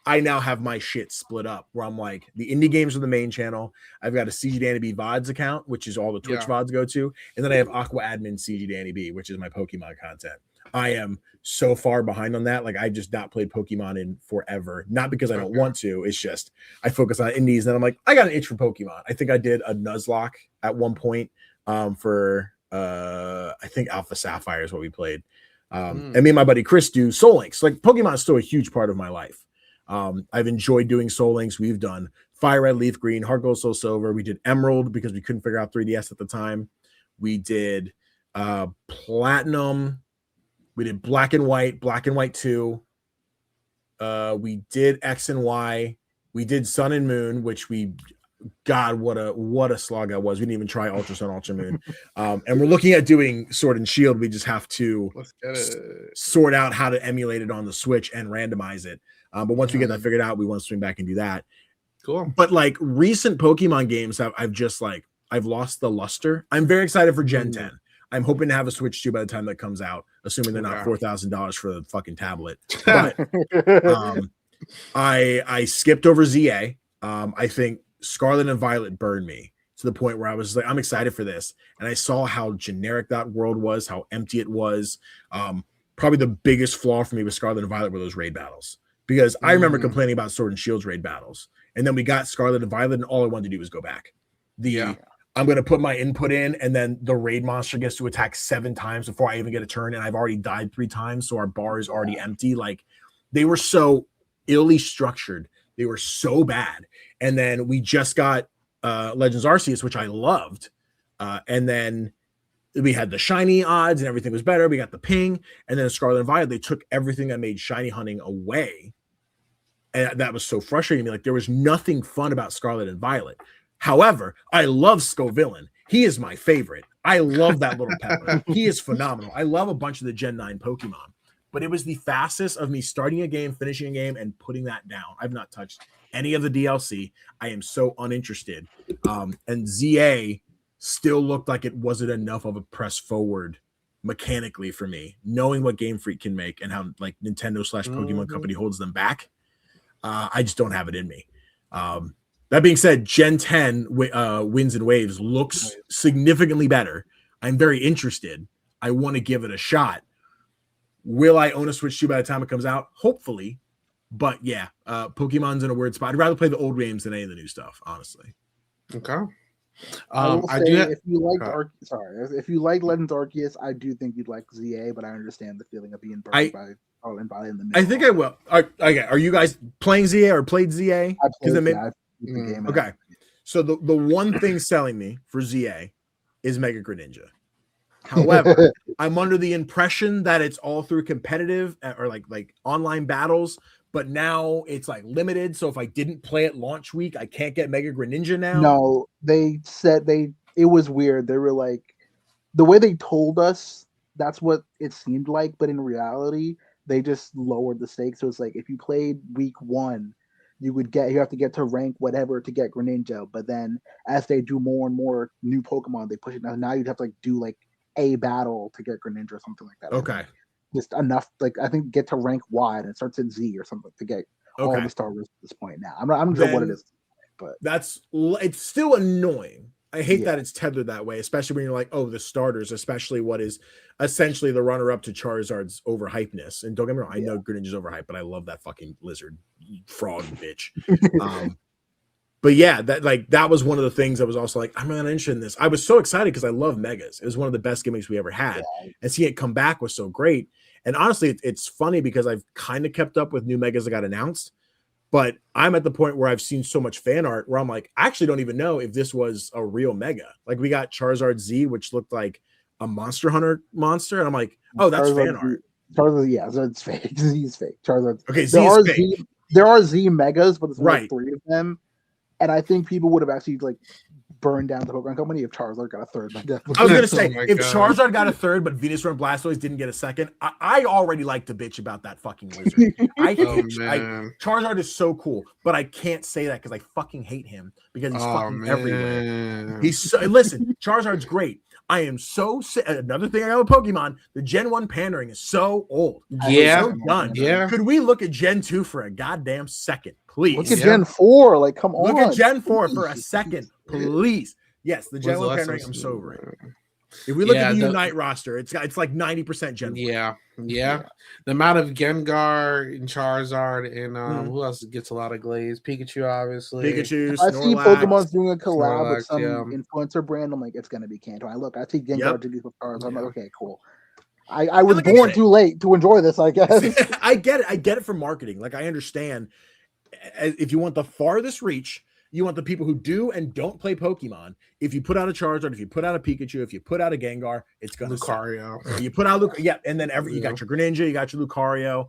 G: I now have my shit split up where I'm like the indie games are the main channel. I've got a CG Danny B VODs account, which is all the Twitch VODs go to, and then I have Aqua Admin CG Danny B, which is my Pokemon content. I am so far behind on that. Like I just not played Pokemon in forever. Not because I don't want to. It's just I focus on indies. And I'm like, I got an itch for Pokemon. I think I did a Nuzlocke at one point for I think Alpha Sapphire is what we played. And me and my buddy Chris do Soul Links. Like Pokemon is still a huge part of my life. I've enjoyed doing Soul Links. We've done Fire Red, Leaf Green, Heart Gold, Soul Silver. We did Emerald because we couldn't figure out 3DS at the time. We did Platinum. We did Black and White 2. We did X and Y. We did Sun and Moon, which God, what a slog that was. We didn't even try Ultra Sun, Ultra Moon. And we're looking at doing Sword and Shield. We just have to sort out how to emulate it on the Switch and randomize it. But once we get that figured out, we want to swing back and do that.
B: Cool.
G: But like recent Pokemon games, I've lost the luster. I'm very excited for Gen 10. I'm hoping to have a Switch 2 by the time that comes out, assuming they're not $4,000 for the fucking tablet. But I skipped over ZA. I think Scarlet and Violet burned me to the point where I was like, I'm excited for this. And I saw how generic that world was, how empty it was. Probably the biggest flaw for me with Scarlet and Violet were those raid battles. Because I remember complaining about Sword and Shield's raid battles. And then we got Scarlet and Violet, and all I wanted to do was go back. I'm going to put my input in, and then the raid monster gets to attack 7 times before I even get a turn, and I've already died 3 times, so our bar is already empty. Like, they were so illy structured. They were so bad. And then we just got Legends Arceus, which I loved. And then we had the shiny odds, and everything was better. We got the ping, and then Scarlet and Violet, they took everything that made shiny hunting away. And that was so frustrating to me. Like, there was nothing fun about Scarlet and Violet. However, I love Scovillain. He is my favorite. I love that little pepper. He is phenomenal. I love a bunch of the Gen 9 Pokemon. But it was the fastest of me starting a game, finishing a game, and putting that down. I've not touched any of the DLC. I am so uninterested. And ZA still looked like it wasn't enough of a press forward mechanically for me. Knowing what Game Freak can make and how like Nintendo / Pokemon Company holds them back, I just don't have it in me. That being said, Gen 10 Winds and Waves looks significantly better. I'm very interested. I want to give it a shot. Will I own a Switch 2 by the time it comes out? Hopefully. But yeah, Pokemon's in a weird spot. I'd rather play the old games than any of the new stuff, honestly.
B: Okay.
D: If you like Legends Arceus, I do think you'd like ZA, but I understand the feeling of being burned by in the middle.
G: I think I will. Okay, are you guys playing ZA or played ZA? Okay. So the one thing selling me for ZA is Mega Greninja. However, I'm under the impression that it's all through competitive or like online battles, but now it's like limited. So if I didn't play it launch week, I can't get Mega Greninja now.
D: No, they said it was weird. They were like, the way they told us, that's what it seemed like, but in reality, they just lowered the stakes. So it's like if you played week 1, you have to get to rank whatever to get Greninja. But then as they do more and more new Pokemon, they push it now. Now you'd have to like do like a battle to get Greninja or something like that.
G: Okay.
D: just enough. Like I think get to rank Y and it starts at Z or something to get all
G: Okay.
D: the starters at this point. Now I'm not sure what it
G: Then-
D: is, but
G: it's still annoying. I hate
D: Yeah.
G: that it's tethered that way, especially when you're like, oh, the starters, especially what is essentially the runner-up to Charizard's overhypeness. And don't get me wrong, I know Greninja's overhyped, but I love that fucking lizard frog bitch. But yeah, that was one of the things I was also like, I'm not interested in this. I was so excited because I love Megas. It was one of the best gimmicks we ever had.
D: Yeah.
G: And seeing it come back was so great. And honestly, it's funny because I've kind of kept up with new Megas that got announced. But I'm at the point where I've seen so much fan art where I'm like, I actually don't even know if this was a real Mega. Like we got Charizard Z, which looked like a Monster Hunter monster. And I'm like, oh, that's fan art.
D: Charizard, yeah, so it's fake. Z's fake. Charizard.
G: Okay, Z is fake.
D: There are Z Megas, but there's only
G: Right.
D: 3 of them. And I think people would have actually like burned down the Pokemon Company if Charizard got a third.
G: I was gonna say
B: Oh my
G: if
B: God.
G: Charizard got a third, but Venusaur and Blastoise didn't get a second, I already like to bitch about that fucking lizard. I hate
B: man.
G: Charizard is so cool, but I can't say that because I fucking hate him because he's fucking everywhere.
B: Man.
G: He's so, listen, Charizard's great. I am so sick. Another thing I got with Pokemon, the Gen 1 pandering is so old.
B: Yeah.
G: So done.
B: Yeah.
G: Could we look at Gen 2 for a goddamn second, please?
D: Look at
B: Yeah.
D: Gen 4. Like, come on.
G: Look at Gen 4 for a
D: Please.
G: second, please. Yes, the Gen
B: When's the
G: 1
B: last
G: pandering,
B: time
G: I'm
B: I
G: so
B: seen
G: over it.
B: that?
G: If we look
B: Yeah,
G: at the
B: the-
G: Unite roster, it's like 90% Gen 1.
B: Yeah. The amount of Gengar and Charizard and
G: Mhm.
B: who else gets a lot of glaze? Pikachu, obviously.
G: Pikachu,
D: I see
G: Snorlax.
D: Pokemon's doing a collab
B: Snorlax,
D: with some
B: yeah.
D: influencer brand. I'm like, it's gonna be Kanto. I look, I see Gengar
G: Yep.
D: do these with Charizard. I'm
G: Yeah.
D: like, okay, cool. I was
G: like I
D: born
G: said-
D: too late to enjoy this, I guess.
G: I get it. I get it from marketing. Like I understand if you want the farthest reach, you want the people who do and don't play Pokemon. If you put out a Charizard, if you put out a Pikachu, if you put out a Gengar, it's gonna sell.
B: Lucario.
G: You put out and then you got your Greninja, you got your Lucario.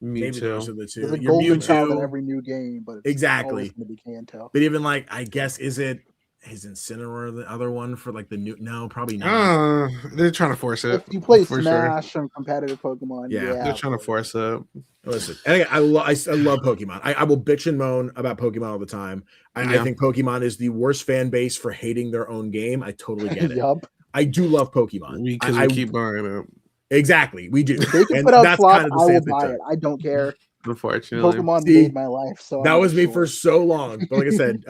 G: Maybe those
B: Mewtwo.
G: are the two.
D: There's a
G: Your
D: golden child in
G: Mewtwo.
D: every new game, but it's
G: Exactly.
D: always gonna be Kanto.
G: But even like, I guess is Incineroar the other one for like the new? No, probably not.
B: They're trying to force it.
D: If you play
B: for sure.
D: Smash and competitive Pokemon,
G: Yeah,
D: yeah,
B: They're trying to force it.
G: Listen, I love Pokemon. I will bitch and moan about Pokemon all the time. I
B: Yeah.
G: think Pokemon is the worst fan base for hating their own game. I totally get it.
D: Yup.
G: I do love Pokemon
B: Because
G: I
B: we keep buying it,
G: exactly. We do.
D: If they can
G: And
D: put out
G: that's
D: slots,
G: kind of the
D: I will
G: stance I
D: buy
G: took.
D: it. I don't care.
B: unfortunately.
D: Pokemon
G: See,
D: made my life, so
G: That
D: I'm
G: was me
D: sure.
G: for so long. But like I said,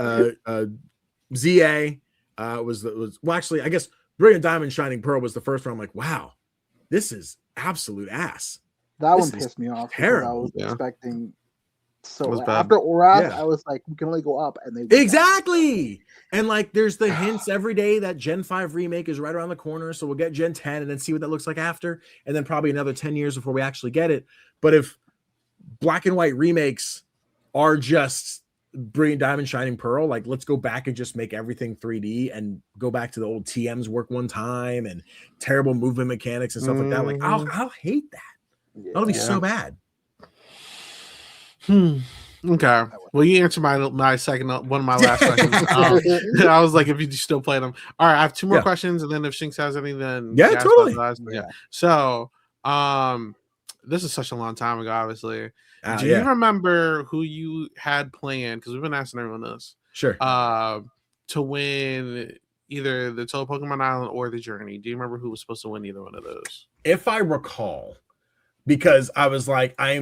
G: ZA was well, actually, I guess Brilliant Diamond Shining Pearl was the first one. I'm like, wow, this is absolute ass.
D: That
G: This
D: one
G: is
D: pissed me off. Because I
G: terrible.
D: was
B: Yeah.
D: expecting.
B: It
D: So
B: was bad.
D: after Orath,
G: Yeah.
D: I was like, we can only go up, and they went down.
G: Exactly. And like there's the hints every day that Gen 5 remake is right around the corner. So we'll get Gen 10 and then see what that looks like after. And then probably another 10 years before we actually get it. But if black and white remakes are just Brilliant Diamond Shining Pearl, like let's go back and just make everything 3D and go back to the old TMs work one time and terrible movement mechanics and stuff like that. Like I'll hate that.
D: Yeah.
G: That'll be so bad.
B: Okay. Well, you answered my second one of my last questions. I was like, if you still play them. All right, I have 2 more
G: Yeah.
B: questions, and then if Shinx has any, then
G: Yeah,
B: Gas
G: totally.
B: has the last.
D: Yeah.
B: So, this is such a long time ago, obviously. Do
G: Yeah,
B: you remember who you had planned? Because we've been asking everyone this.
G: sure.
B: To win either the Total Pokemon Island or the Journey. Do you remember who was supposed to win either one of those?
G: If I recall, because I was like, I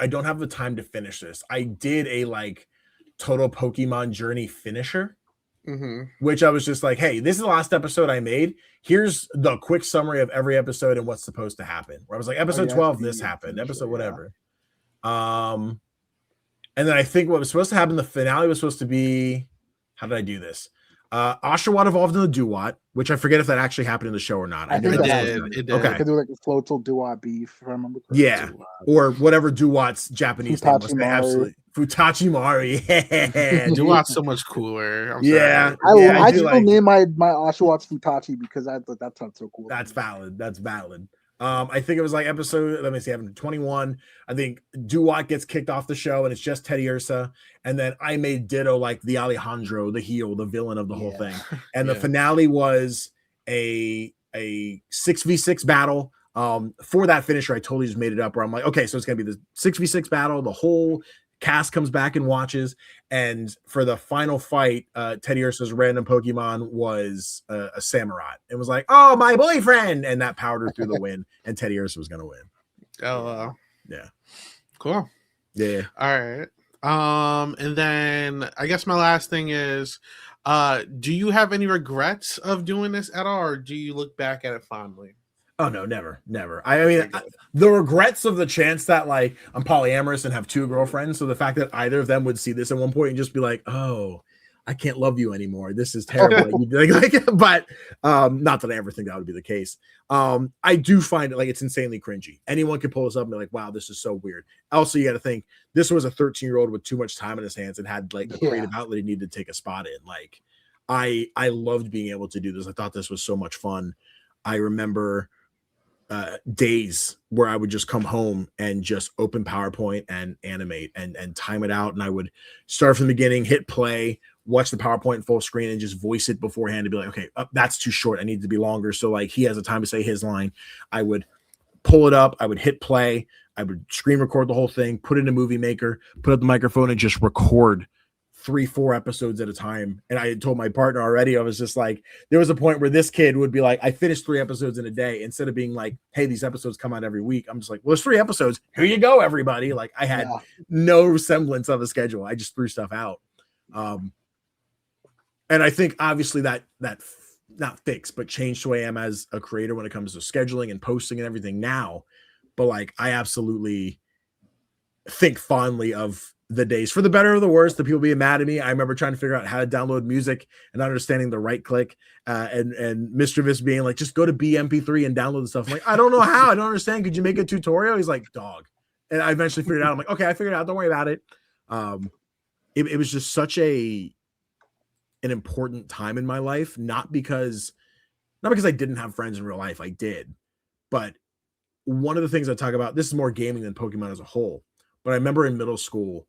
G: don't have the time to finish this. I did a like Total Pokemon Journey finisher,
B: Mm-hmm.
G: which I was just like, hey, this is the last episode I made. Here's the quick summary of every episode and what's supposed to happen. Where I was like, episode
D: yeah,
G: 12,
D: so you
G: this happened,
D: finished
G: episode
D: it,
G: whatever. And then I think what was supposed to happen, the finale was supposed to be, how did I do this? Oshawott evolved into Duat, which I forget if that actually happened in the show or not.
D: I
G: know
D: think
G: that's
D: that
G: how
B: did.
G: it's
B: It
G: done.
B: did.
D: I
G: Okay.
D: could do like a Floatzel Dua beef, if I remember correctly.
G: Yeah. Or whatever Duat's Japanese name was.
D: Futachi Mari.
G: Absolutely. Futachi Mari. Yeah.
B: Duat's so much cooler. I'm
G: Yeah.
B: sorry.
D: I
G: do
D: still
G: like-
D: name my Oshawotts Futachi because I thought that sounds so cool.
G: That's valid. That's valid. I think it was like episode, let me see, 21. I think Duat gets kicked off the show and it's just Teddy Ursa. And then I made Ditto like the Alejandro, the heel, the villain of the whole thing. And the
B: Yeah.
G: finale was a 6v6 battle. For that finisher, I totally just made it up where I'm like, okay, so it's gonna be the 6v6 battle. The whole Cass comes back and watches, and for the final fight, Teddy Ursa's random Pokemon was a Samurott. It was like, oh, my boyfriend, and that powered her through the win, and Teddy Ursa was gonna win.
B: Oh,
G: yeah,
B: cool.
G: Yeah.
B: All right. And then I guess my last thing is, do you have any regrets of doing this at all, or do you look back at it fondly?
G: Oh no, never. I mean, the regrets of the chance that like I'm polyamorous and have 2 girlfriends, so the fact that either of them would see this at one point and just be like, "Oh, I can't love you anymore. This is terrible." But not that I ever think that would be the case. I do find it like it's insanely cringy. Anyone could pull this up and be like, "Wow, this is so weird." Also, you got to think this was a 13-year-old with too much time in his hands and had like a creative outlet he needed to take a spot in. Like, I loved being able to do this. I thought this was so much fun. I remember days where I would just come home and just open PowerPoint and animate and time it out, and I would start from the beginning, hit play, watch the PowerPoint full screen, and just voice it beforehand to be like, okay, that's too short, I need to be longer, so like he has the time to say his line. I would pull it up, I would hit play, I would screen record the whole thing, put it in a movie maker, put up the microphone, and just record 3-4 episodes at a time. And I had told my partner already, I was just like, there was a point where this kid would be like, I finished 3 episodes in a day, instead of being like, hey, these episodes come out every week. I'm just like, well, there's 3 episodes, here you go, everybody. Like, I had no semblance of a schedule. I just threw stuff out. And I think obviously that not fixed, but changed who I am as a creator when it comes to scheduling and posting and everything now. But like, I absolutely think fondly of the days, for the better or the worse, the people being mad at me. I remember trying to figure out how to download music and not understanding the right click, and Mischievous being like, just go to BMP3 and download the stuff. I'm like, I don't know how, I don't understand. Could you make a tutorial? He's like, dog. And I eventually figured it out. I'm like, okay, I figured it out. Don't worry about it. It was just such an important time in my life, not because I didn't have friends in real life. I did. But one of the things I talk about, this is more gaming than Pokemon as a whole. But I remember in middle school,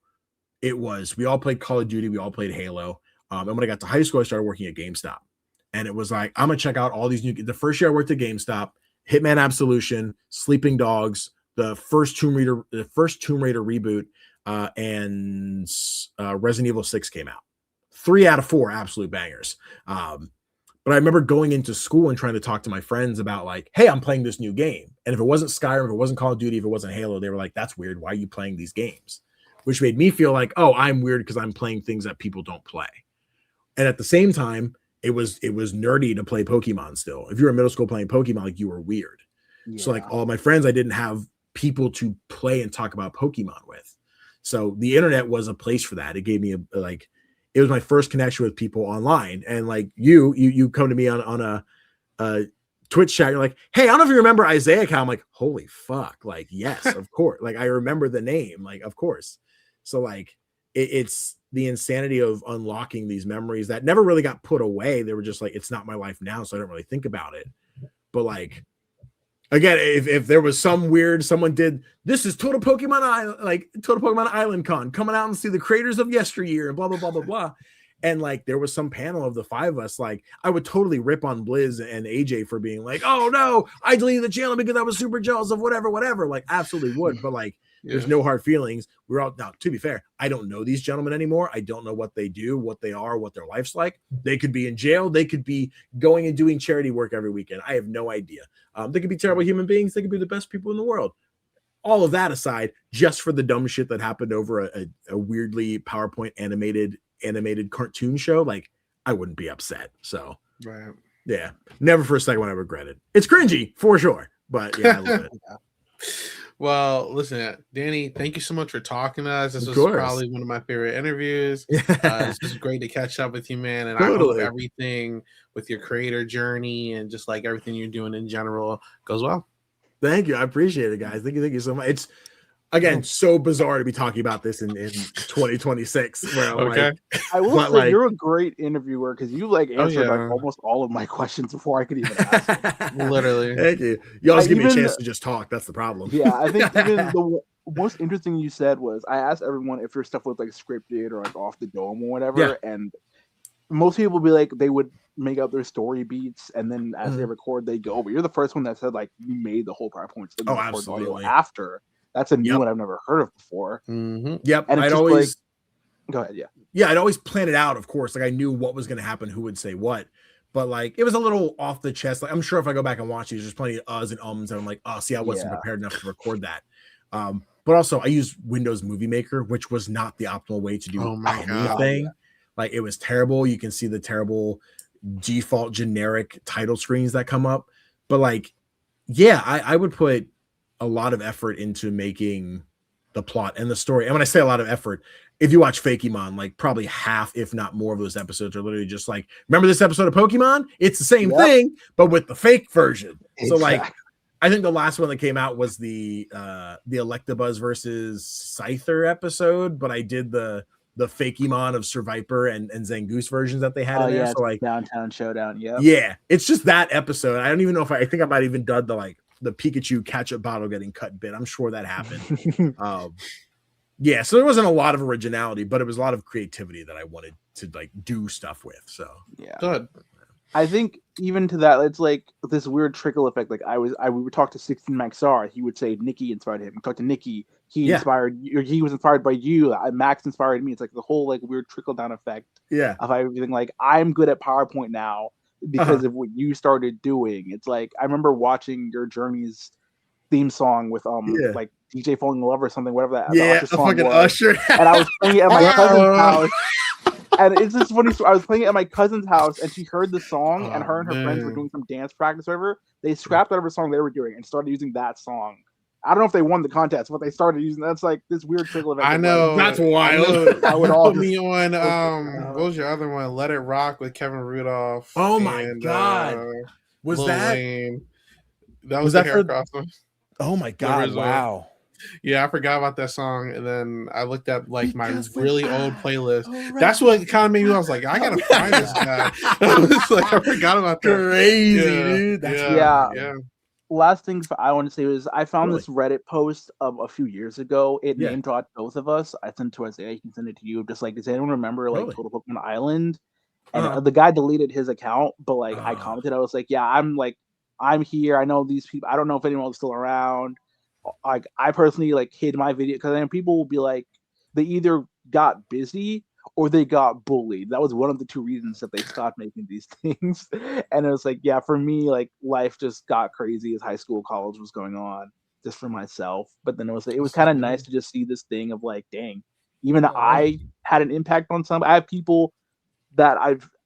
G: we all played Call of Duty, we all played Halo. And when I got to high school, I started working at GameStop. And it was like, I'm gonna check out all these the first year I worked at GameStop, Hitman Absolution, Sleeping Dogs, the first Tomb Raider reboot, and Resident Evil 6 came out. 3 out of 4 absolute bangers. But I remember going into school and trying to talk to my friends about like, hey, I'm playing this new game. And if it wasn't Skyrim, if it wasn't Call of Duty, if it wasn't Halo, they were like, that's weird. Why are you playing these games? Which made me feel like, oh, I'm weird because I'm playing things that people don't play. And at the same time, it was nerdy to play Pokemon still. If you were in middle school playing Pokemon, like you were weird. Yeah. So like all my friends, I didn't have people to play and talk about Pokemon with. So the internet was a place for that. It gave me it was my first connection with people online. And like you come to me on a Twitch chat. You're like, hey, I don't know if you remember Isaiah Cow. I'm like, holy fuck. Like, yes, of course. Like, I remember the name. Like, of course. So like, it's the insanity of unlocking these memories that never really got put away. They were just like, it's not my life now, so I don't really think about it. But like, again, if there was someone did, this is Total Pokemon Island, like Total Pokemon Island Con, coming out and see the creators of yesteryear and blah, blah, blah, blah, blah. And like, there was some panel of the 5 of us, like, I would totally rip on Blizz and AJ for being like, oh no, I deleted the channel because I was super jealous of whatever. Like, absolutely would. But like, there's no hard feelings. We're all, now, to be fair, I don't know these gentlemen anymore. I don't know what they do, what they are, what their life's like. They could be in jail. They could be going and doing charity work every weekend. I have no idea. They could be terrible human beings. They could be the best people in the world. All of that aside, just for the dumb shit that happened over a weirdly PowerPoint animated cartoon show, like, I wouldn't be upset. So,
B: right.
G: Yeah, never for a second when I regret it. It's cringy for sure, but yeah, I love it.
B: Well, listen, Danny, thank you so much for talking to us. This was probably one of my favorite interviews. This was great to catch up with you, man. And I hope everything with your creator journey and just like everything you're doing in general goes well.
G: Thank you. I appreciate it, guys. Thank you so much. It's, again, so bizarre to be talking about this in 2026. Where I'm like,
D: I will say, like, you're a great interviewer because you like answered like almost all of my questions before I could even ask.
B: Literally.
G: Thank you. You always give me a chance to just talk. That's the problem.
D: Yeah, I think even the most interesting you said was, I asked everyone if your stuff was like scripted or like off the dome or whatever, and most people would be like, they would make out their story beats and then as they record they go, but you're the first one that said like you made the whole PowerPoint. So
G: absolutely.
D: after. that's a new
G: Yep.
D: one I've never heard of before.
B: Mhm.
G: Yep.
D: And it's
G: I'd
D: just
G: always
D: Go ahead, yeah.
G: yeah, I'd always plan it out, of course. Like I knew what was going to happen, who would say what. But like it was a little off the chest. Like I'm sure if I go back and watch these, there's plenty of uhs and ums, and I'm like, oh, see, I wasn't prepared enough to record that. But also I used Windows Movie Maker, which was not the optimal way to do anything.
D: God.
G: Like it was terrible. You can see the terrible default generic title screens that come up. But like, yeah, I would put a lot of effort into making the plot and the story. And when I say a lot of effort, if you watch Fakemon, like probably half, if not more of those episodes are literally just like, remember this episode of Pokemon? It's the same thing, but with the fake version. So like, I think the last one that came out was the Electabuzz versus Scyther episode, but I did the Fakemon of Sir Viper and Zangoose versions that they had in there.
D: Yeah,
G: so like
D: Downtown Showdown.
G: Yeah, it's just that episode. I don't even know if I think I might even done the Pikachu ketchup bottle getting cut bit. I'm sure that happened. Yeah, so there wasn't a lot of originality, but it was a lot of creativity that I wanted to like do stuff with. So
D: yeah,
B: Good.
D: I think even to that, it's like this weird trickle effect. Like we would talk to 16 Maxar, he would say Nicki inspired him. We talked to Nicki, he inspired you, or he was inspired by you. Max inspired me. It's like the whole like weird trickle down effect.
G: Yeah,
D: of everything. Like I'm good at PowerPoint now because of what you started doing. It's like I remember watching your Journey's theme song with like DJ Falling in Love or something, whatever that
G: a
D: song
G: fucking
D: was.
G: Usher.
D: And I was playing it at my cousin's house. And it's this funny story. I was playing it at my cousin's house, and she heard the song, and her and her friends were doing some dance practice over. They scrapped whatever song they were doing and started using that song. I don't know if they won the contest, but they started using that's like this weird trickle event.
B: I know.
G: That's wild.
B: I would all put me on what was your other one? Let It Rock with Kevin Rudolph.
G: Oh my god. Was
B: Lil
G: that
B: Wayne. That was the hair crossing.
G: Oh my god, wow.
B: Yeah, I forgot about that song, and then I looked at like my really old playlist. That's what kind of made me. I was like, I gotta find this guy. I forgot about that.
G: Crazy, dude.
D: Yeah. Last thing I want to say was I found this Reddit post of a few years ago. It name dropped both of us. I sent it to Isaiah. You can send it to you. Just like, does anyone remember like Total Pokemon Island? And the guy deleted his account, but like I commented, I was like, yeah, I'm here. I know these people. I don't know if anyone was still around. Like I personally like hid my video because then people will be like, they either got busy or they got bullied. That was one of the two reasons that they stopped making these things. And it was like, yeah, for me, like life just got crazy as high school, college was going on just for myself. But then it was kind of nice to just see this thing of like, dang, even I had an impact on some. I have people that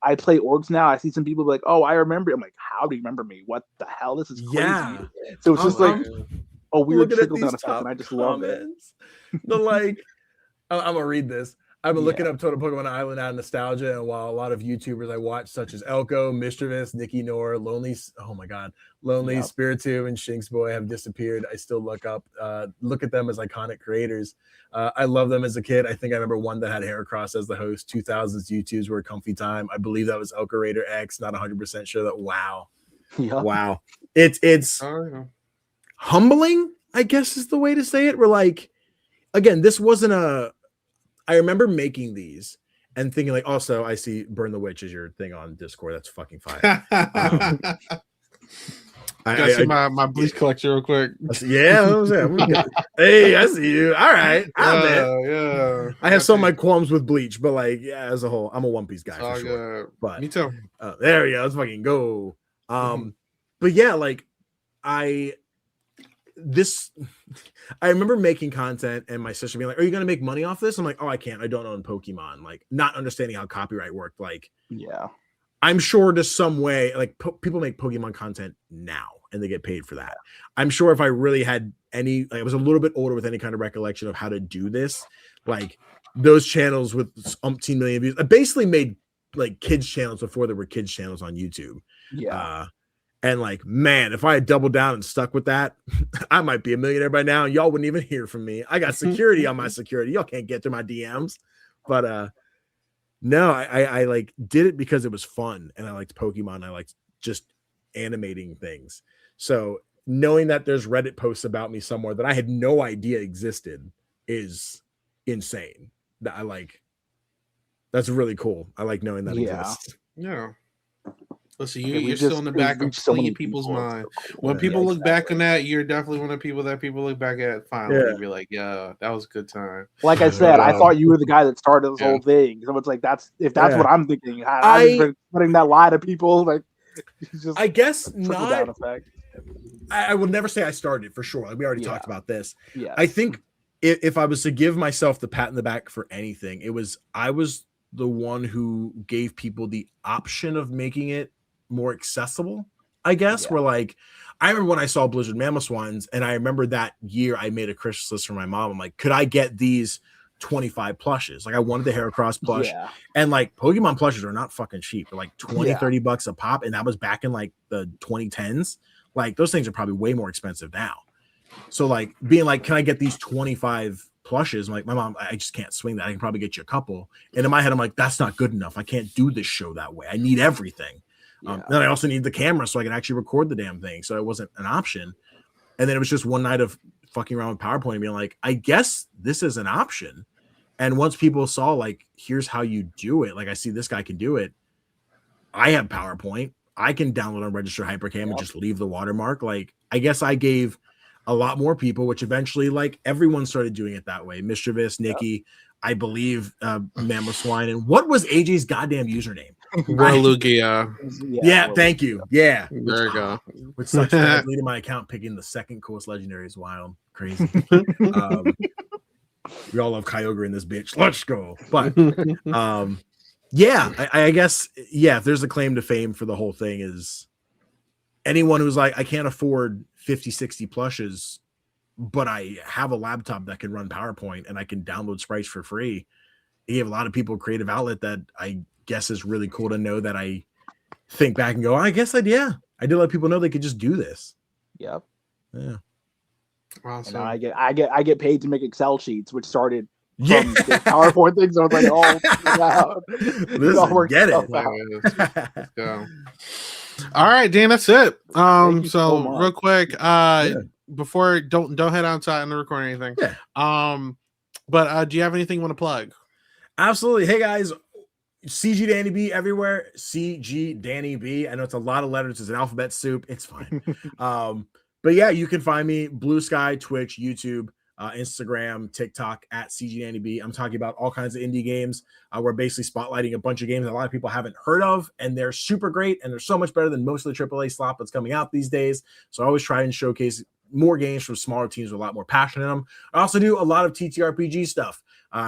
D: I play orgs now. I see some people like, oh, I remember. I'm like, how do you remember me? What the hell? This is crazy. Yeah. So it's just like a weird trickle down effect, and I just love it.
G: The like, I'm gonna read this. I've been looking up Total Pokemon Island out of nostalgia, and while a lot of YouTubers I watch, such as Elco, Mischievous, NickiNor, Lonely, Spiritomb, and Shinx Boy have disappeared, I still look at them as iconic creators. I love them as a kid. I think I remember one that had Heracross as the host. 2000s YouTubes were a comfy time. I believe that was ELCORaiderX. Not 100% sure that. Wow. It's humbling, I guess is the way to say it. We're like, again, this wasn't I remember making these and thinking like, also I see Burn the Witch as your thing on Discord. That's fucking fire.
B: I see my bleach collection real quick.
G: Yeah. Hey, I see you. All right. Yeah. I have some of my qualms with Bleach, but like, as a whole, I'm a One Piece guy for sure. But
B: me too.
G: There we go. Let's fucking go. But yeah, like I remember making content and my sister being like, are you going to make money off this? I'm like, oh, I can't. I don't own Pokemon. Like, not understanding how copyright worked. Like,
D: yeah,
G: I'm sure to some way, like people make Pokemon content now and they get paid for that. I'm sure if I really had I was a little bit older with any kind of recollection of how to do this, like those channels with umpteen million views, I basically made like kids channels before there were kids channels on YouTube.
D: Yeah.
G: And like, man, if I had doubled down and stuck with that, I might be a millionaire by now. Y'all wouldn't even hear from me. I got security on my security. Y'all can't get to my DMs. But no, I like did it because it was fun. And I liked Pokemon. I liked just animating things. So knowing that there's Reddit posts about me somewhere that I had no idea existed is insane. That's really cool. I like knowing that exists.
B: Yeah. Listen,
D: Okay,
B: you're still in the back of
D: reached so
B: plenty
D: many
B: of people's
D: people.
B: mind.
D: So cool.
B: When people
D: Yeah,
B: look back
D: exactly.
B: on that, you're definitely one of the people that people look back at finally
G: Yeah.
B: and be like, yeah, that was a good time.
D: Like I said, I
B: um,
D: thought you were the guy that started this
B: yeah.
D: whole thing. So it's like that's
G: Yeah.
D: what I'm thinking. I've just been putting that lie to people. Like, it's just
G: I guess
D: trickle down
G: not.
D: effect.
G: I would never say I started for sure. Like, we already
D: Yeah.
G: talked about this.
D: Yeah,
G: I think if I was to give myself the pat in the back for anything, I was the one who gave people the option of making it more accessible, I guess.
D: Yeah.
G: Where like I remember when I saw Blizzard Mamoswines, and I remember that year I made a Christmas list for my mom. I'm like, could I get these 25 plushes? Like I wanted the Heracross plush,
D: Yeah.
G: and like Pokemon plushes are not fucking cheap. They're like 20,
D: Yeah.
G: 30 bucks a pop, and that was back in like the 2010s. Like those things are probably way more expensive now. So like being like, can I get these 25 plushes? I'm like, my mom, I just can't swing that. I can probably get you a couple. And in my head, I'm like, that's not good enough. I can't do this show that way. I need everything.
D: Yeah.
G: Then I also need the camera so I can actually record the damn thing. So it wasn't an option. And then it was just one night of fucking around with PowerPoint and being like, I guess this is an option. And once people saw like, here's how you do it. Like I see this guy can do it. I have PowerPoint. I can download and register Hypercam and just leave the watermark. Like I guess I gave a lot more people, which eventually like everyone started doing it that way. Mischievous, Nicki, I believe Mamoswine. And what was AJ's goddamn username?
B: Lugia.
G: Yeah, thank you. Yeah.
B: There you go.
G: Which sucks. I deleted my account picking the second coolest legendary is wild. Crazy. We all love Kyogre in this bitch. Let's go. But yeah, I guess, yeah, if there's a claim to fame for the whole thing is anyone who's like, I can't afford 50, 60 plushes, but I have a laptop that can run PowerPoint and I can download sprites for free. You have a lot of people a creative outlet that I guess is really cool to know that I think back and go, I guess I did let people know they could just do this.
D: Yep.
G: Yeah.
B: Awesome.
D: And I get paid to make Excel sheets, which started from the PowerPoint things. So I was like, oh, wow.
G: Listen, get it.
B: Let's go. All right, Dan, that's it. So
D: much.
B: real quick, before don't head outside and record anything.
G: Yeah.
B: But do you have anything you want to plug?
G: Absolutely. Hey guys, CG Danny B everywhere. CG Danny B. I know it's a lot of letters. It's an alphabet soup. It's fine. But yeah, you can find me Blue Sky, Twitch, YouTube, Instagram, TikTok at CG Danny B. I'm talking about all kinds of indie games. We're basically spotlighting a bunch of games that a lot of people haven't heard of, and they're super great, and they're so much better than most of the AAA slop that's coming out these days. So I always try and showcase more games from smaller teams with a lot more passion in them. I also do a lot of TTRPG stuff.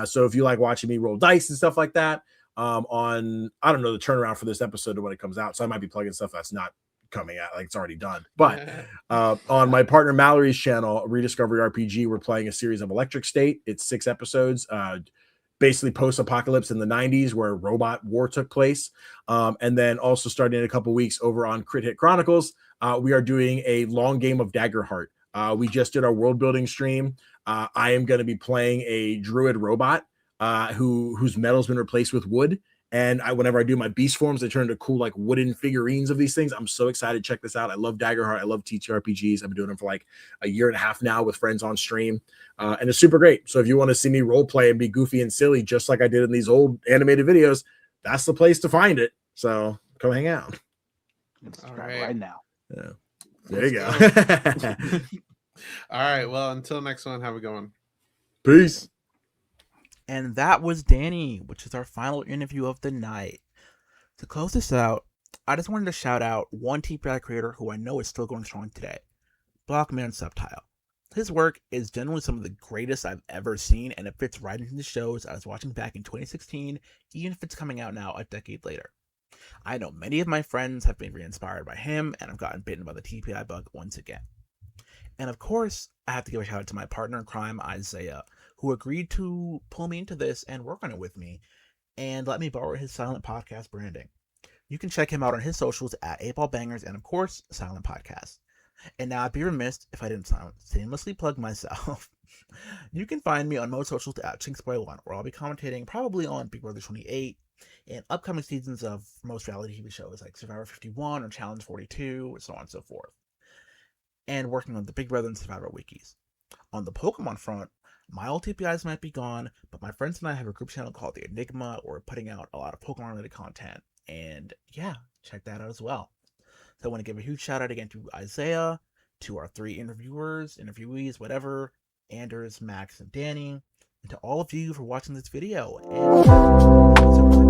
G: So if you like watching me roll dice and stuff like that, on, I don't know, the turnaround for this episode when it comes out. So I might be plugging stuff that's not coming out, like it's already done. But on my partner Mallory's channel, Rediscovery RPG, we're playing a series of Electric State. It's 6 episodes, basically post-apocalypse in the 90s where robot war took place. And then also starting in a couple weeks over on Crit Hit Chronicles, we are doing a long game of Daggerheart. We just did our world building stream. I am going to be playing a druid robot whose metal's been replaced with wood. And whenever I do my beast forms, they turn into cool like wooden figurines of these things. I'm so excited to check this out. I love Daggerheart. I love TTRPGs. I've been doing them for like a year and a half now with friends on stream. And it's super great. So if you want to see me role play and be goofy and silly, just like I did in these old animated videos, that's the place to find it. So come hang out.
B: All right.
D: Right now.
G: Yeah. There you go.
B: All right. Well, until next one, have a good one.
G: Peace.
A: And that was Danny, which is our final interview of the night. To close this out, I just wanted to shout out one TPI creator who I know is still going strong today, Blockman Subtile. His work is generally some of the greatest I've ever seen, and it fits right into the shows I was watching back in 2016, even if it's coming out now a decade later. I know many of my friends have been re-inspired by him, and have gotten bitten by the TPI bug once again. And of course, I have to give a shout out to my partner in crime, Isaiah, who agreed to pull me into this and work on it with me, and let me borrow his Silent Podcast branding. You can check him out on his socials at 8ballbangers and, of course, Silent Podcast. And now I'd be remiss if I didn't shamelessly plug myself. You can find me on most socials at Shinx1, where I'll be commentating probably on Big Brother 28 and upcoming seasons of most reality TV shows like Survivor 51 or Challenge 42, and so on and so forth. And working on the Big Brother and Survivor wikis. On the Pokemon front, my old TPIs might be gone, but my friends and I have a group channel called The Enigma, where we're putting out a lot of Pokemon-related content. And yeah, check that out as well. So I want to give a huge shout out again to Isaiah, to our 3 interviewees, whatever, Anders, Max, and Danny, and to all of you for watching this video. And